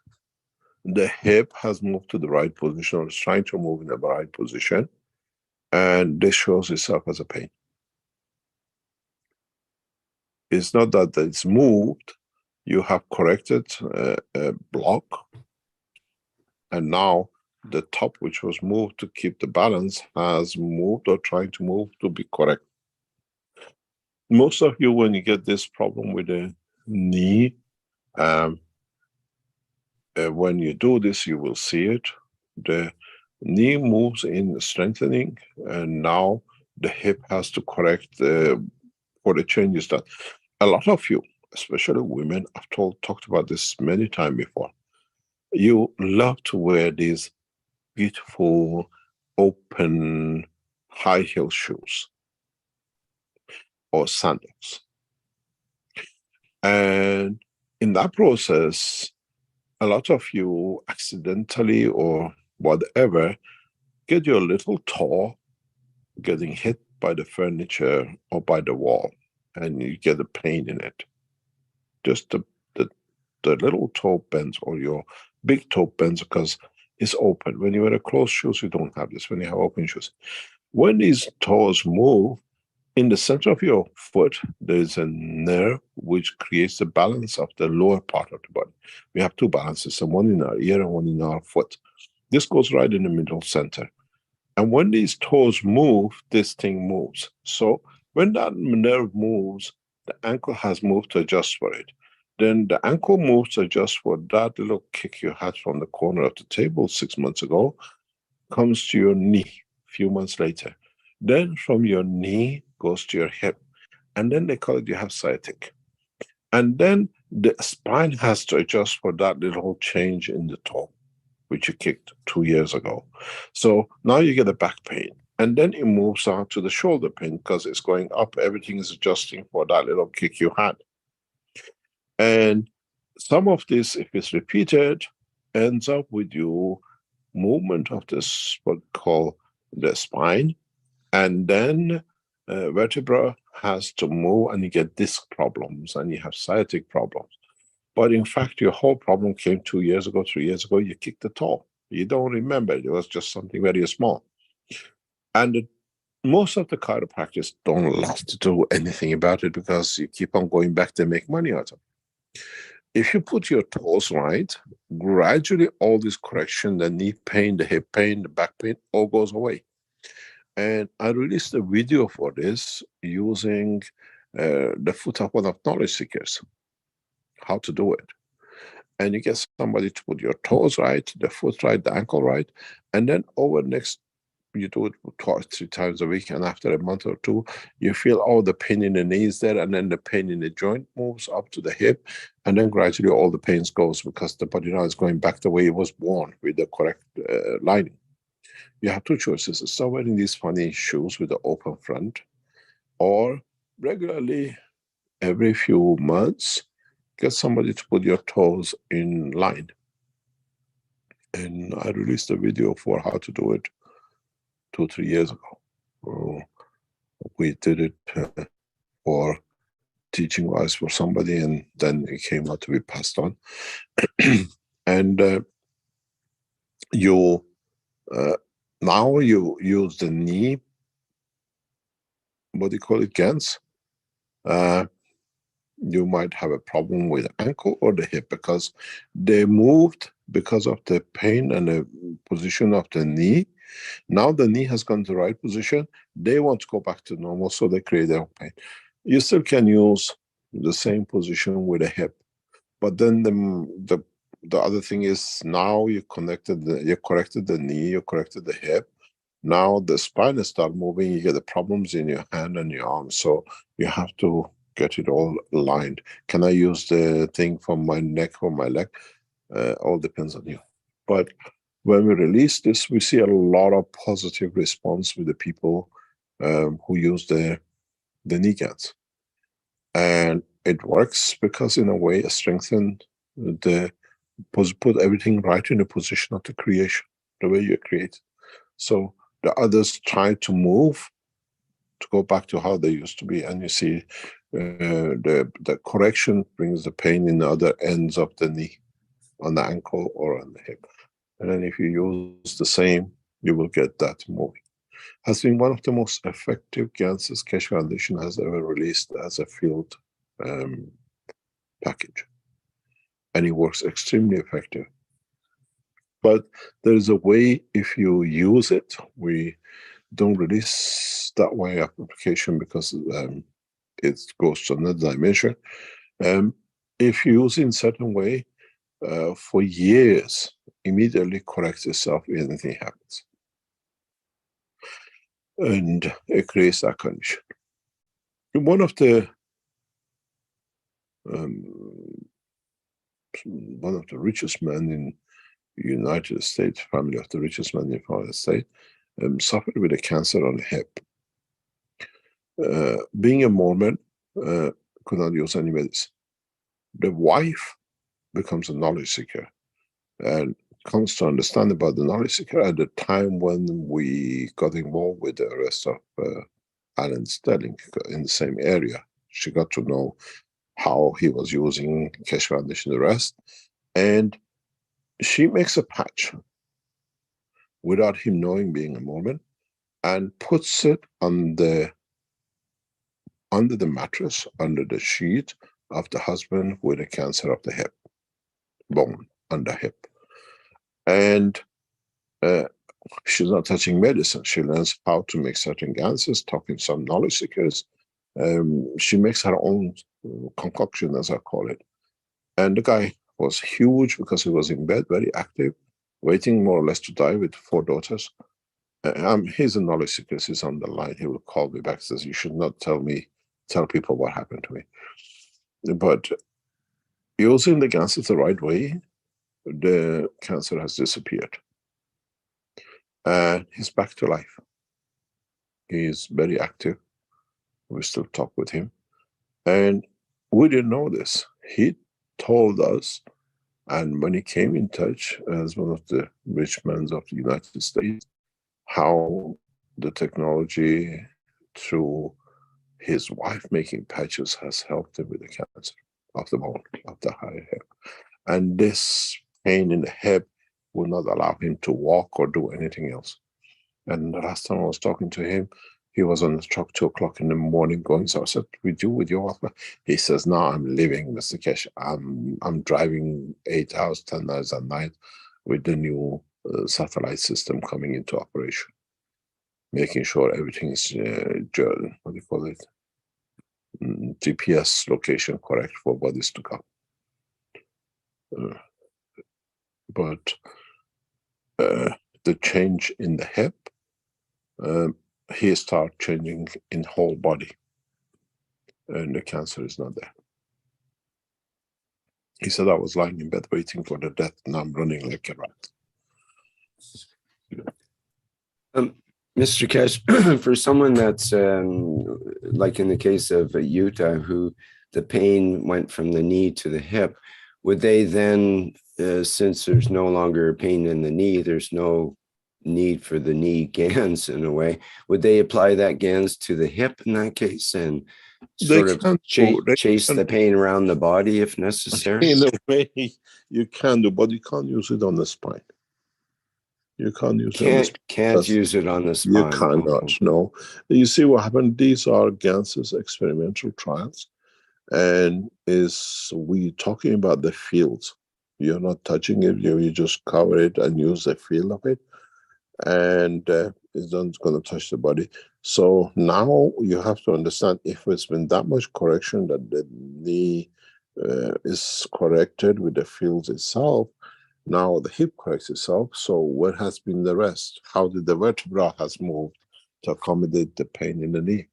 the hip has moved to the right position, or is trying to move in the right position, and this shows itself as a pain. It's not that it's moved, you have corrected a block, and now the top, which was moved to keep the balance, has moved or trying to move to be correct. Most of you, when you get this problem with the knee, when you do this, you will see it. The knee moves in strengthening, and now the hip has to correct for the changes that a lot of you, especially women, I've talked about this many times before. You love to wear these beautiful, open, high heel shoes or sandals. And in that process, a lot of you accidentally or whatever get your little toe getting hit by the furniture or by the wall, and you get a pain in it. Just the little toe bends, or your big toe bends because it's open. When you wear closed shoes, you don't have this. When you have open shoes, when these toes move, in the center of your foot, there's a nerve which creates the balance of the lower part of the body. We have two balances, so one in our ear and one in our foot. This goes right in the middle center. And when these toes move, this thing moves. So when that nerve moves, the ankle has moved to adjust for it. Then the ankle moves to adjust for that little kick you had from the corner of the table 6 months ago, comes to your knee a few months later. Then from your knee goes to your hip. And then they call it you have sciatic. And then the spine has to adjust for that little change in the toe, which you kicked 2 years ago. So now you get a back pain. And then it moves on to the shoulder pain because it's going up. Everything is adjusting for that little kick you had. And some of this, if it's repeated, ends up with your movement of this, what we call the spine. And then vertebra has to move and you get disc problems and you have sciatic problems. But in fact, your whole problem came 2 years ago, 3 years ago, you kicked the toe. You don't remember, it was just something very small. And most of the chiropractors don't like to do anything about it because you keep on going back to make money out of it. If you put your toes right, gradually all this correction, the knee pain, the hip pain, the back pain, all goes away. And I released a video for this using the foot of one of knowledge seekers, how to do it. And you get somebody to put your toes right, the foot right, the ankle right, and then over next, you do it 2-3 times a week, and after a month or two, you feel all the pain in the knees there, and then the pain in the joint moves up to the hip, and then gradually all the pains goes because the body now is going back the way it was born with the correct lining. You have two choices: start wearing these funny shoes with the open front, or regularly, every few months, get somebody to put your toes in line. And I released a video for how to do it 2-3 years ago. We did it for teaching wise for somebody, and then it came out to be passed on. And now you use the knee, what do you call it, Gans? You might have a problem with the ankle or the hip because they moved because of the pain and the position of the knee. Now the knee has gone to the right position. They want to go back to normal, so they create their own pain. You still can use the same position with the hip, but then the other thing is now you corrected the knee, you corrected the hip. Now the spine has started moving. You get the problems in your hand and your arm, so you have to get it all aligned. Can I use the thing from my neck or my leg? All depends on you. But when we release this, we see a lot of positive response with the people who use the knee Gans. And it works because in a way it strengthens put everything right in the position of the creation, the way you create. So the others try to move to go back to how they used to be, and you see the correction brings the pain in the other ends of the knee, on the ankle or on the hip. And then if you use the same, you will get that moving. Has been one of the most effective Ganses Keshe Foundation has ever released as a field package. And it works extremely effective. But there is a way, if you use it, we don't release that way of application because it goes to another dimension. If you use it in certain way, for years, immediately corrects itself if anything happens. And it creates that condition. One of the richest men in the United States, family of the richest man in the United States, suffered with a cancer on the hip. Being a Mormon, could not use any medicine. the wife becomes a knowledge seeker and comes to understand about the knowledge seeker at the time when we got involved with the arrest of Alan Sterling in the same area. She got to know how he was using Keshe Foundation arrest, and she makes a patch without him knowing, being a Mormon, and puts it on under the mattress, under the sheet of the husband with a cancer of the hip, bone on the hip. And she's not touching medicine. She learns how to make certain gases, talking to some knowledge seekers. She makes her own concoction, as I call it. And the guy was huge because he was in bed, very active, waiting more or less to die with 4 daughters. He's a knowledge seeker. He's on the line. He will call me back, says, you should not tell people what happened to me. But using the gases the right way, the cancer has disappeared. And he's back to life. He's very active. We still talk with him. And we didn't know this. He told us, and when he came in touch as one of the rich men of the United States, how the technology through his wife making patches has helped him with the cancer of the bone, of the higher hip. And this pain in the hip will not allow him to walk or do anything else. And the last time I was talking to him, he was on the truck 2 o'clock in the morning going, so I said, we do with your wife? He says, no, I'm living, Mr. Keshe. I'm driving 8 hours, 10 hours at night with the new satellite system coming into operation, making sure everything is, what do you call it? GPS location correct for what is to come. But the change in the hip, he started changing in whole body, and the cancer is not there. He said, I was lying in bed waiting for the death, and I'm running like a rat. Mr. Keshe, for someone that's like in the case of Utah, who the pain went from the knee to the hip, would they then, since there's no longer pain in the knee, there's no need for the knee GANs in a way, would they apply that GANs to the hip in that case and sort of chase the pain around the body if necessary? In a way, you can do, but you can't use it on the spine. You can't use it on the spine. Can't use it on the spine. You cannot, no. You see what happened? These are GANS's experimental trials, and we talking about the fields. You're not touching it, you just cover it and use the feel of it, and it's not going to touch the body. So now you have to understand, if it's been that much correction that the knee is corrected with the fields itself, now the hip corrects itself. So what has been the rest? How did the vertebra has moved to accommodate the pain in the knee?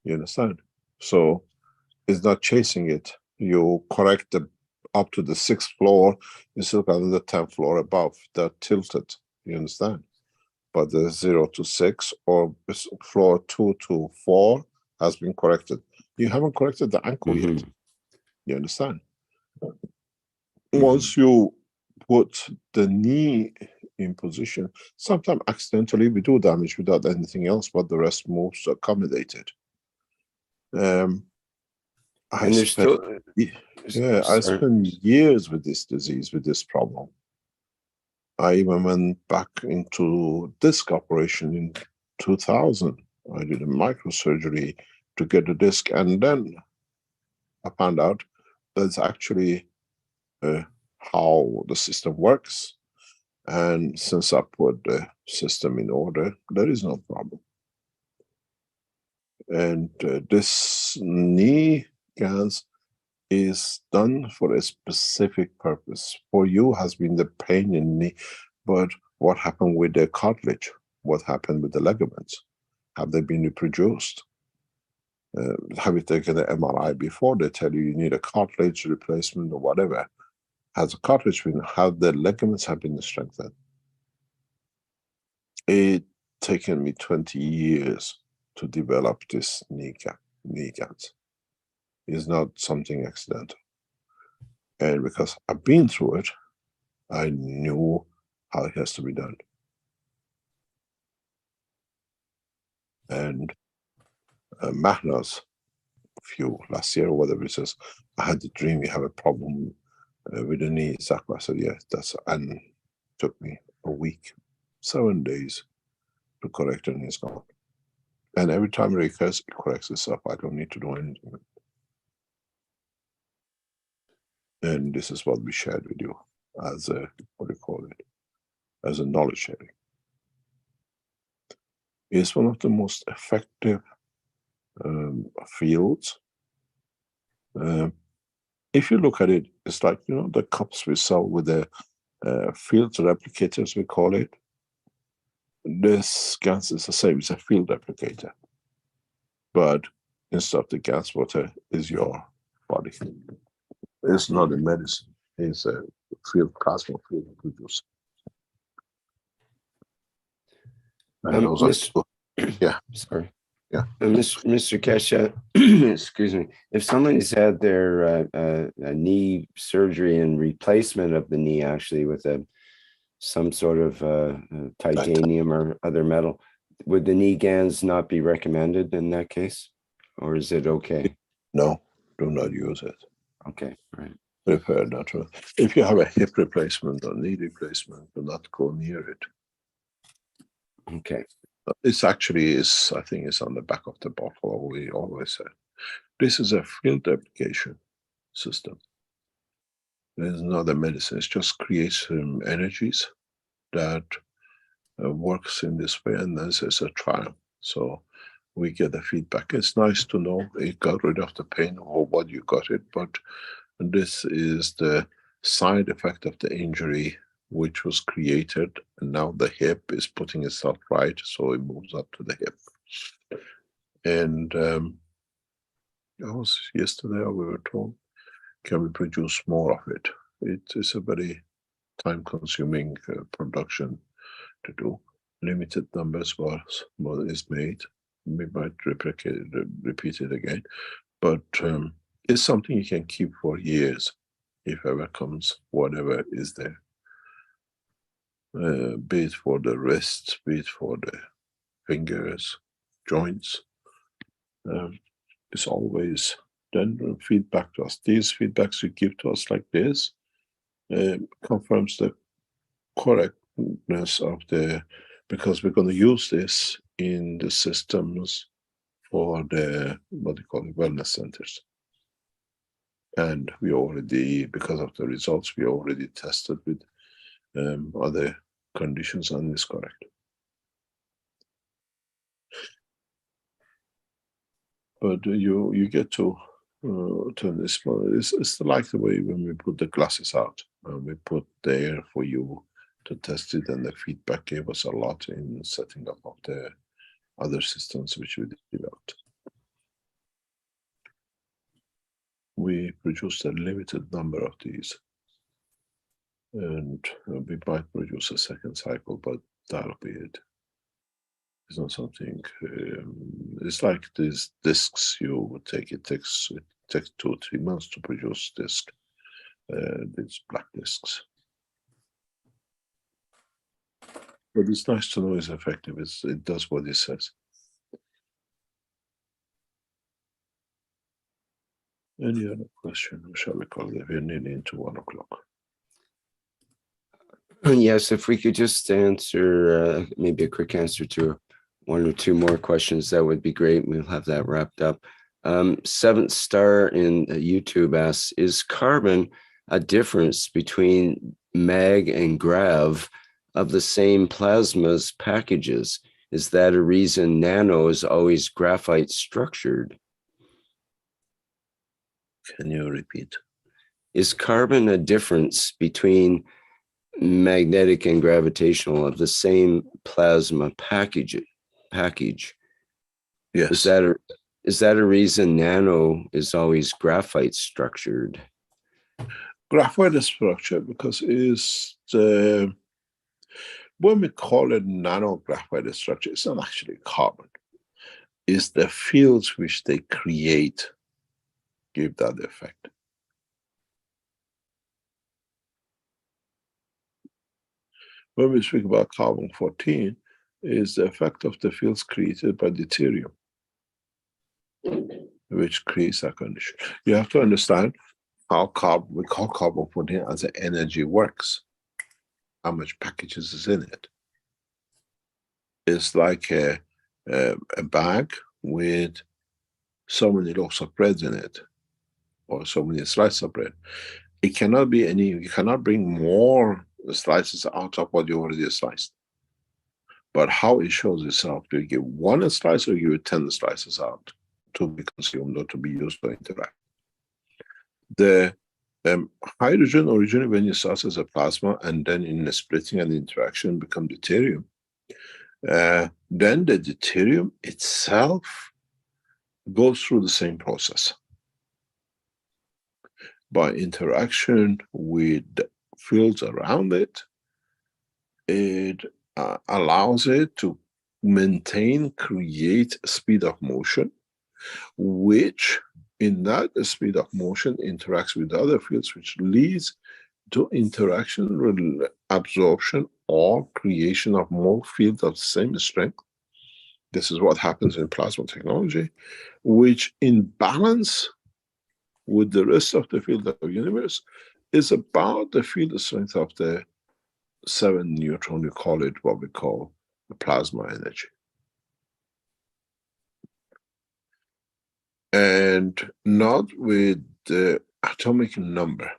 You understand? So it's not chasing it. You correct up to the 6th floor, you still got the 10th floor above that tilted. You understand? But the 0 to 6 or floor 2 to 4 has been corrected. You haven't corrected the ankle yet. You understand? Once you put the knee in position, sometimes accidentally we do damage without anything else, but the rest moves to accommodate it. I spent years with this disease, with this problem. I even went back into disc operation in 2000. I did a microsurgery to get a disc, and then I found out that's actually how the system works. And since I put the system in order, there is no problem. And this knee GANs is done for a specific purpose. For you has been the pain in the knee, but what happened with the cartilage? What happened with the ligaments? Have they been reproduced? Have you taken an MRI before? They tell you need a cartilage replacement or whatever. Has the cartilage been, how the ligaments have been strengthened? It taken me 20 years to develop this knee GANs. It's not something accidental. And because I've been through it, I knew how it has to be done. And Magnus, last year or whatever, it says, I had the dream you have a problem with the knee. Exactly. I said, yeah, and it took me a week, 7 days to correct it, and it's gone. And every time it corrects itself, I don't need to do anything. And this is what we shared with you as a, as a knowledge sharing. It's one of the most effective fields. If you look at it, it's like, the cups we sell with the field replicators, we call it. This gas is the same, it's a field replicator. But instead of the gas, water is your body. It's not a medicine, it's a plasma field producer. Yeah. Sorry. Yeah. Mr. Keshe, excuse me. If somebody's had their knee surgery and replacement of the knee, actually with some sort of titanium or other metal, would the knee GANs not be recommended in that case, or is it okay? No, do not use it. Okay, right. Prefer natural. If you have a hip replacement or knee replacement, do not go near it. Okay. It's actually I think it's on the back of the bottle. We always say this is a field application system. There's not a medicine. It just creates energies that works in this way, and then there's a trial. So we get the feedback. It's nice to know it got rid of the pain or what you got it, but this is the side effect of the injury which was created, and now the hip is putting itself right, so it moves up to the hip. And yesterday we were told, can we produce more of it? It is a very time-consuming production to do. Limited numbers is made. We might repeat it again, but it's something you can keep for years, if ever comes whatever is there. Be it for the wrists, be it for the fingers, joints. It's always then feedback to us. These feedbacks you give to us like this confirms the correctness of because we're going to use this in the systems for the, wellness centers. And we already, because of the results, we already tested with other conditions, and it's correct. But you get to turn this. It's like the way when we put the glasses out, we put there for you to test it, and the feedback gave us a lot in setting up of the other systems which we developed. We produced a limited number of these, and we might produce a second cycle, but that'll be it. It's not something. It's like these discs. You would take it takes 2 or 3 months to produce disc. These black discs. But it's nice to know it's effective. It does what it says. Any other question? Or shall we call it? We're nearly into 1 o'clock. Yes, if we could just answer maybe a quick answer to 1 or 2 more questions, that would be great. We'll have that wrapped up. Seventh Star in YouTube asks, is carbon a difference between mag and grav of the same plasma's packages? Is that a reason nano is always graphite structured? Can you repeat? Is carbon a difference between magnetic and gravitational of the same plasma package? Yes. Is that a reason nano is always graphite structured? Graphite is structured because it's the, when we call it nano graphite structure, it's not actually carbon. It's the fields which they create give that effect. When we speak about carbon-14, is the effect of the fields created by deuterium, which creates that condition. You have to understand how we call carbon-14 as the energy works, how much packages is in it. It's like a bag with so many loaves of bread in it, or so many slices of bread. It cannot be you cannot bring more slices out of what you already sliced. But how it shows itself, do you give one slice or give 10 slices out to be consumed or to be used to interact? The hydrogen originally, when it starts as a plasma and then in the splitting and interaction become deuterium, then the deuterium itself goes through the same process. By interaction with the fields around it, it allows it to create speed of motion, which in that speed of motion interacts with other fields, which leads to interaction, absorption, or creation of more fields of the same strength. This is what happens in plasma technology, which in balance with the rest of the field of the universe is about the field strength of the 7 neutron, you call it what we call the plasma energy. And not with the atomic number.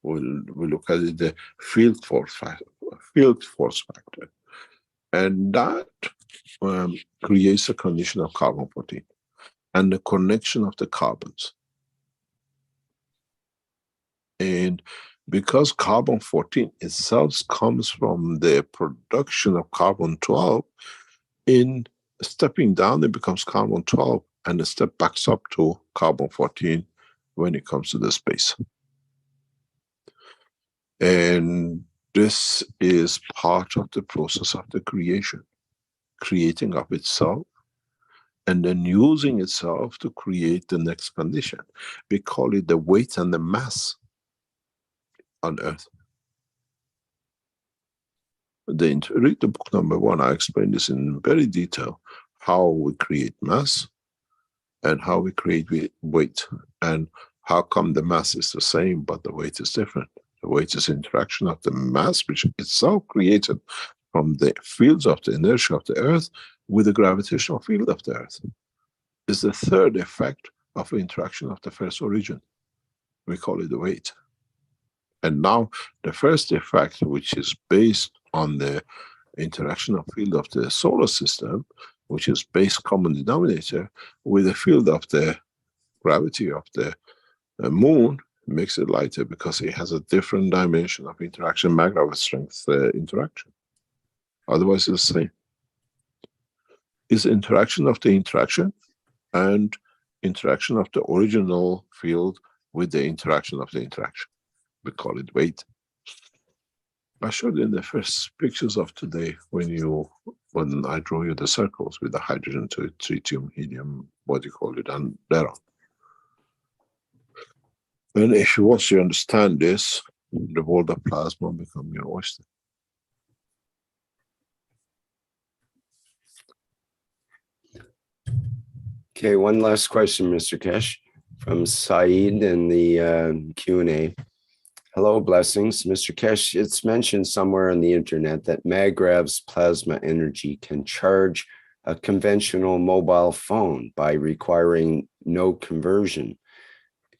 We look at it, the field force factor. And that creates a condition of carbon-14 and the connection of the carbons. And because carbon-14 itself comes from the production of carbon-12, in stepping down it becomes carbon-12 and the step backs up to carbon-14 when it comes to the space. And this is part of the process of the creating of itself and then using itself to create the next condition. We call it the weight and the mass on Earth. Read the book number 1, I explain this in very detail, how we create mass and how we create weight, and how come the mass is the same but the weight is different. The weight is interaction of the mass, which itself created from the fields of the inertia of the Earth with the gravitational field of the Earth. Is the third effect of interaction of the first origin. We call it the weight. And now the first effect, which is based on the interaction of field of the solar system, which is base common denominator, with the field of the gravity of the moon, makes it lighter because it has a different dimension of interaction, magnetic strength interaction. Otherwise it's the same. It's interaction of the interaction and interaction of the original field with the interaction of the interaction. We call it weight. I showed you in the first pictures of today when I drew you the circles with the hydrogen to tritium, helium, what you call it, and thereon. And if you want to understand this, the world of plasma become your oyster. Okay, one last question, Mr. Keshe, from Saeed in the Q&A. Hello, blessings. Mr. Keshe, it's mentioned somewhere on the internet that Magrav's plasma energy can charge a conventional mobile phone by requiring no conversion.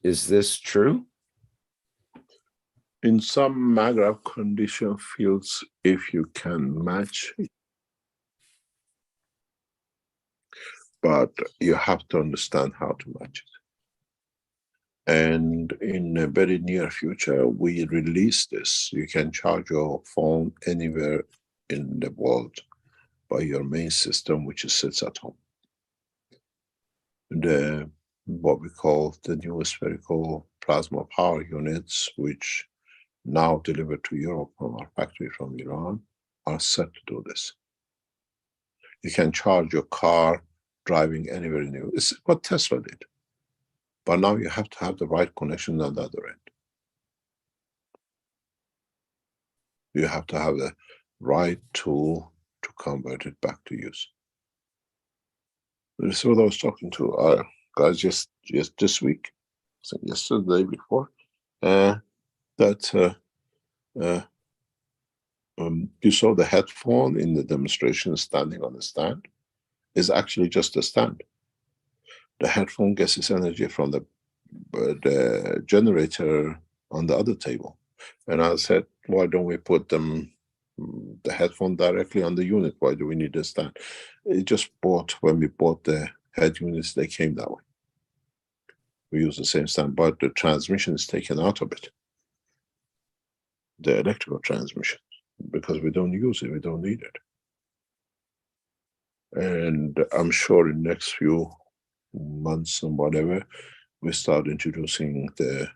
Is this true? In some Magrav condition fields, if you can match it. But you have to understand how to match it. And in the very near future, we release this. You can charge your phone anywhere in the world by your main system, which sits at home. What we call the new spherical plasma power units, which now delivered to Europe from our factory from Iran, are set to do this. You can charge your car driving anywhere in Europe. It's what Tesla did. But now you have to have the right connection on the other end. You have to have the right tool to convert it back to use. This is what I was talking to our guys just this week, I think yesterday, the day before, that you saw the headphone in the demonstration standing on the stand is actually just a stand. The headphone gets its energy from the generator on the other table. And I said, why don't we put the headphone directly on the unit? Why do we need a stand? It just when we bought the head units, they came that way. We use the same stand, but the transmission is taken out of it. The electrical transmission, because we don't use it, we don't need it. And I'm sure in the next few months and whatever, we start introducing the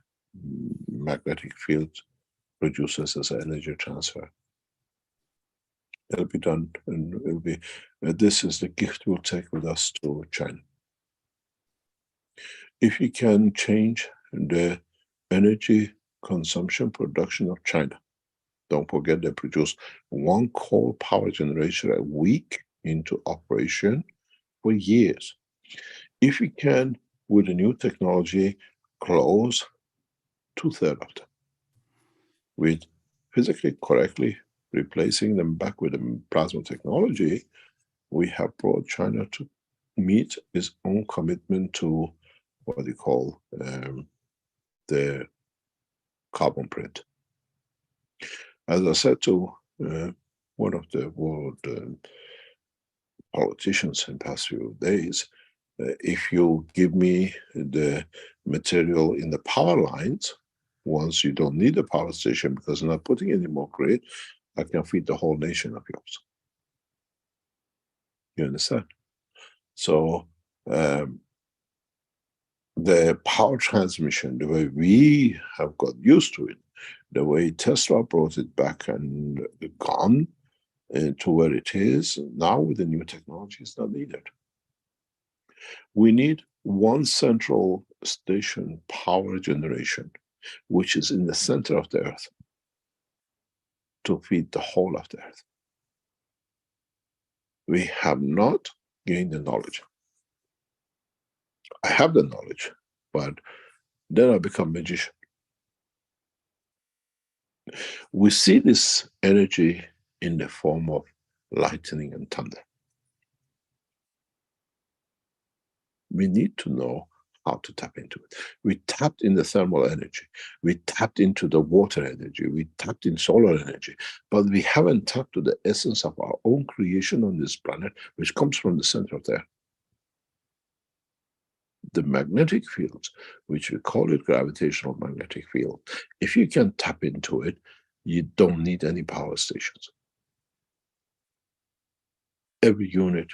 magnetic field producers as an energy transfer. It'll be done, and it'll be, this is the gift we'll take with us to China. If you can change the energy consumption production of China, don't forget they produce 1 coal power generation a week into operation for years. If you can, with the new technology, close 2/3 of them, with physically correctly replacing them back with the plasma technology, we have brought China to meet its own commitment to what they call the carbon print. As I said to one of the world politicians in the past few days, if you give me the material in the power lines, once you don't need a power station because I'm not putting any more grid, I can feed the whole nation of yours. You understand? So the power transmission, the way we have got used to it, the way Tesla brought it back and gone to where it is, now with the new technology, it's not needed. We need one central station power generation, which is in the center of the earth, to feed the whole of the earth. We have not gained the knowledge. I have the knowledge, but then I become magician. We see this energy in the form of lightning and thunder. We need to know how to tap into it. We tapped in the thermal energy. We tapped into the water energy. We tapped in solar energy. But we haven't tapped to the essence of our own creation on this planet, which comes from the center of the earth. The magnetic fields, which we call it gravitational magnetic field, if you can tap into it, you don't need any power stations. Every unit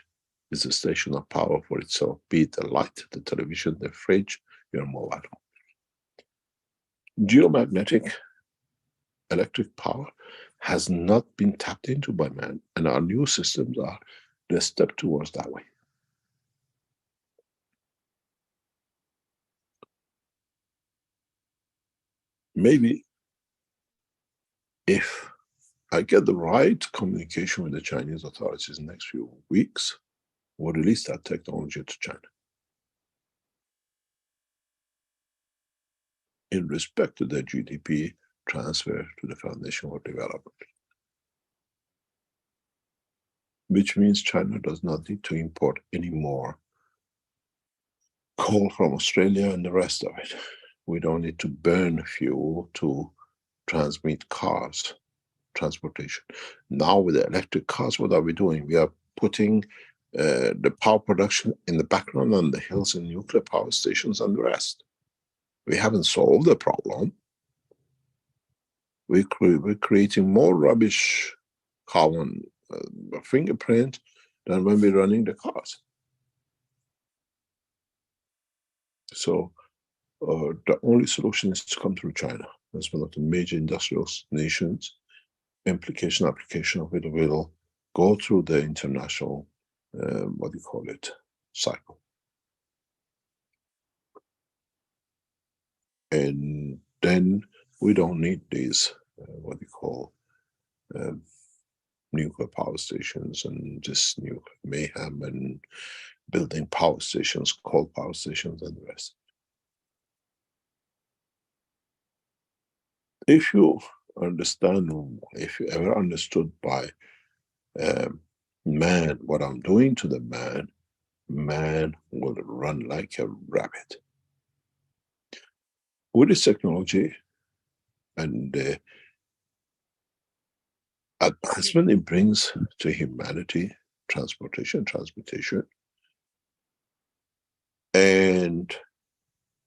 is a station of power for itself, be it the light, the television, the fridge, your mobile. Geomagnetic electric power has not been tapped into by man, and our new systems are the step towards that way. Maybe if I get the right communication with the Chinese authorities in the next few weeks, we'll release that technology to China. In respect to their GDP transfer to the Foundation for Development. Which means China does not need to import any more coal from Australia and the rest of it. We don't need to burn fuel to transmit cars, transportation. Now with the electric cars, what are we doing? We are putting the power production in the background on the hills and nuclear power stations and the rest. We haven't solved the problem. We're creating more rubbish carbon fingerprint than when we're running the cars. So the only solution is to come through China as one of the major industrial nations. Application of it will go through the international, cycle. And then we don't need these, what you call, nuclear power stations and just nuclear mayhem and building power stations, coal power stations, and the rest. If you understand, if you ever understood by man what I'm doing to the man, man will run like a rabbit. With this technology and the advancement it brings to humanity, transportation, and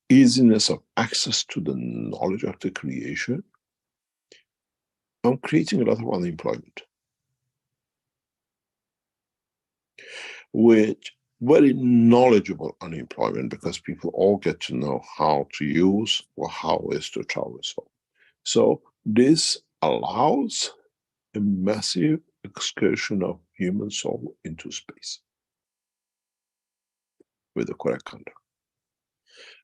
easiness of access to the knowledge of the creation, I'm creating a lot of unemployment, which very knowledgeable unemployment, because people all get to know how to use or how is to travel. So this allows a massive excursion of human soul into space with the correct conduct.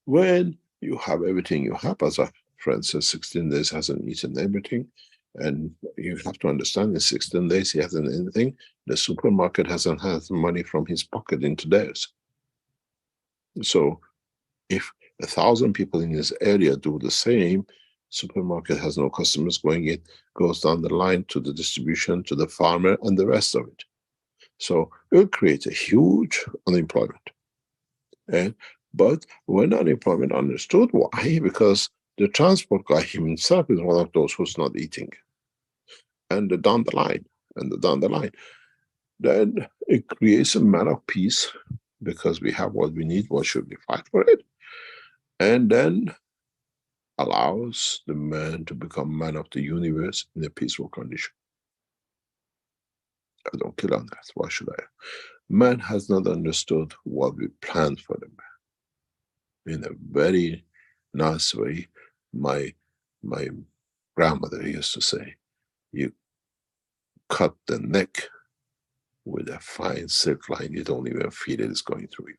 When you have everything you have, as a friend says, 16 days hasn't eaten everything, and you have to understand in 16 days he hasn't anything, the supermarket hasn't had money from his pocket into theirs. So if 1,000 people in his area do the same, supermarket has no customers going in, goes down the line to the distribution, to the farmer, and the rest of it. So it will create a huge unemployment. But when unemployment understood, why? Because the transport guy himself is one of those who's not eating. And down the line, then it creates a man of peace, because we have what we need, what should we fight for it? And then allows the man to become man of the universe in a peaceful condition. I don't kill on that, why should I? Man has not understood what we planned for the man. In a very nice way, my grandmother used to say, you cut the neck with a fine silk line, you don't even feel it is going through you.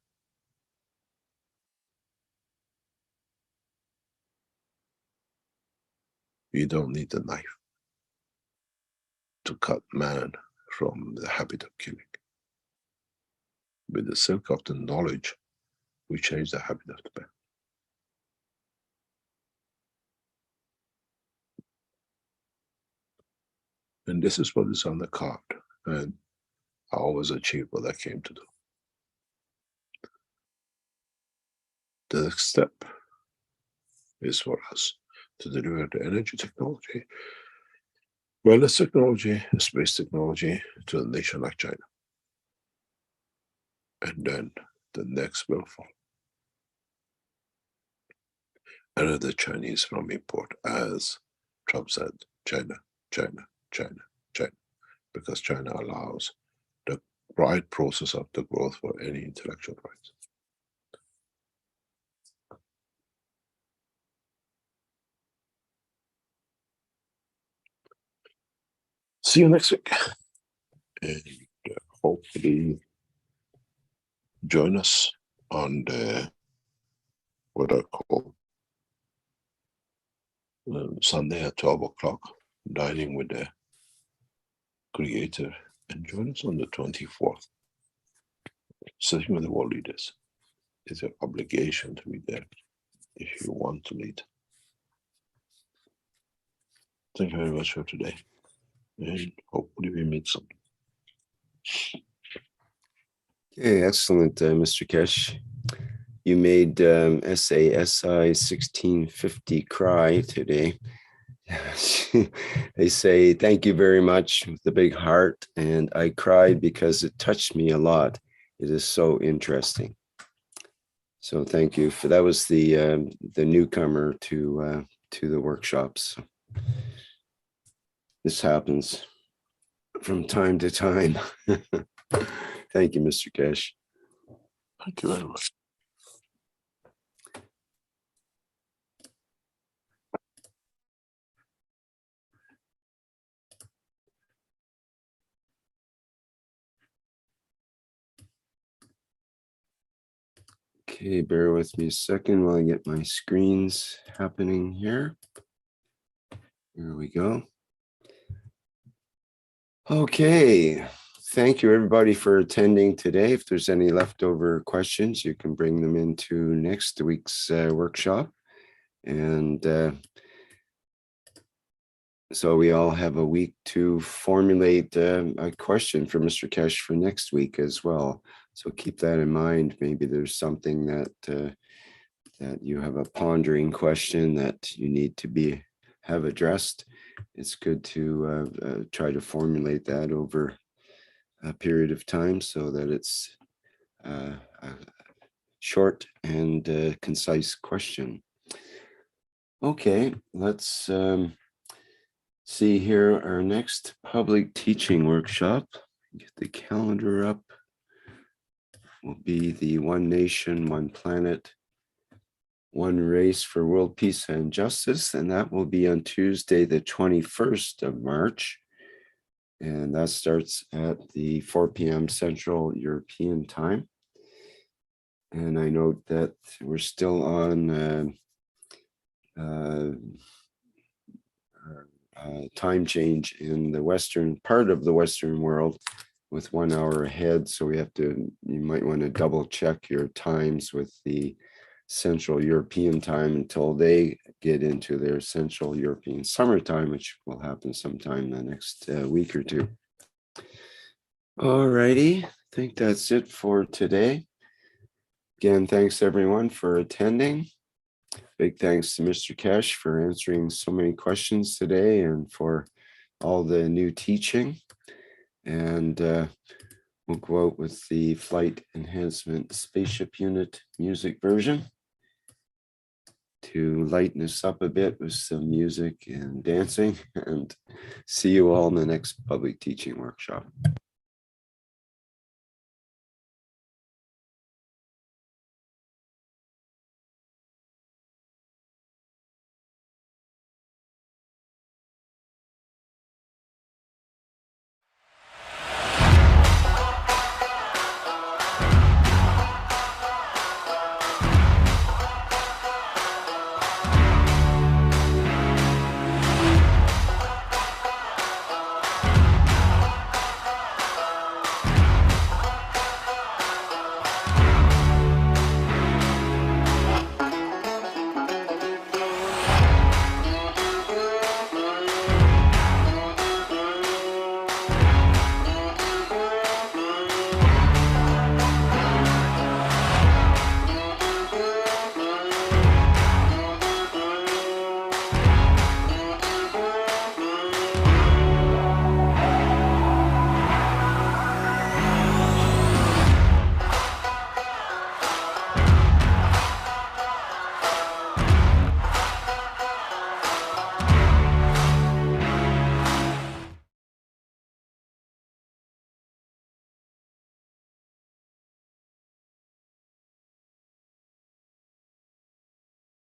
You don't need the knife to cut man from the habit of killing. With the silk of the knowledge, we change the habit of the man. And this is what is on the card. And I always achieve what I came to do. The next step is for us to deliver the energy technology, wellness technology, space technology to a nation like China. And then the next will follow. Another Chinese from import, as Trump said, China, China, China, China, because China allows the right process of the growth for any intellectual rights. See you next week. And hopefully join us on the, what I call, Sunday at 12 o'clock, dining with the creator, and join us on the 24th, sitting with the world leaders. It's an obligation to be there if you want to lead. Thank you very much for today, and hopefully we meet soon. Okay, excellent, Mr. Kesh. You made SASI 1650 cry today. They say, thank you very much with the big heart. And I cried because it touched me a lot. It is so interesting. So thank you for that. Was the newcomer to the workshops. This happens from time to time. Thank you, Mr. Kesh. Thank you very much. Okay. Okay, bear with me a second while I get my screens happening here. Here we go. Okay, thank you everybody for attending today. If there's any leftover questions, you can bring them into next week's workshop. And so we all have a week to formulate a question for Mr. Kesh for next week as well. So keep that in mind. Maybe there's something that that you have a pondering question that you need to have addressed. It's good to try to formulate that over a period of time so that it's a short and concise question. Okay, let's see here. Our next public teaching workshop, get the calendar up, will be the One Nation, One Planet, One Race for World Peace and Justice, and that will be on Tuesday, the 21st of March. And that starts at the 4 p.m. Central European Time. And I note that we're still on time change in the western part of the Western world with 1 hour ahead. So you might want to double check your times with the Central European time until they get into their Central European summertime, which will happen sometime the next week or two. All righty, I think that's it for today. Again, thanks everyone for attending. Big thanks to Mr. Kesh for answering so many questions today and for all the new teaching. And we'll go out with the Flight Enhancement Spaceship Unit music version to lighten us up a bit with some music and dancing, and see you all in the next public teaching workshop.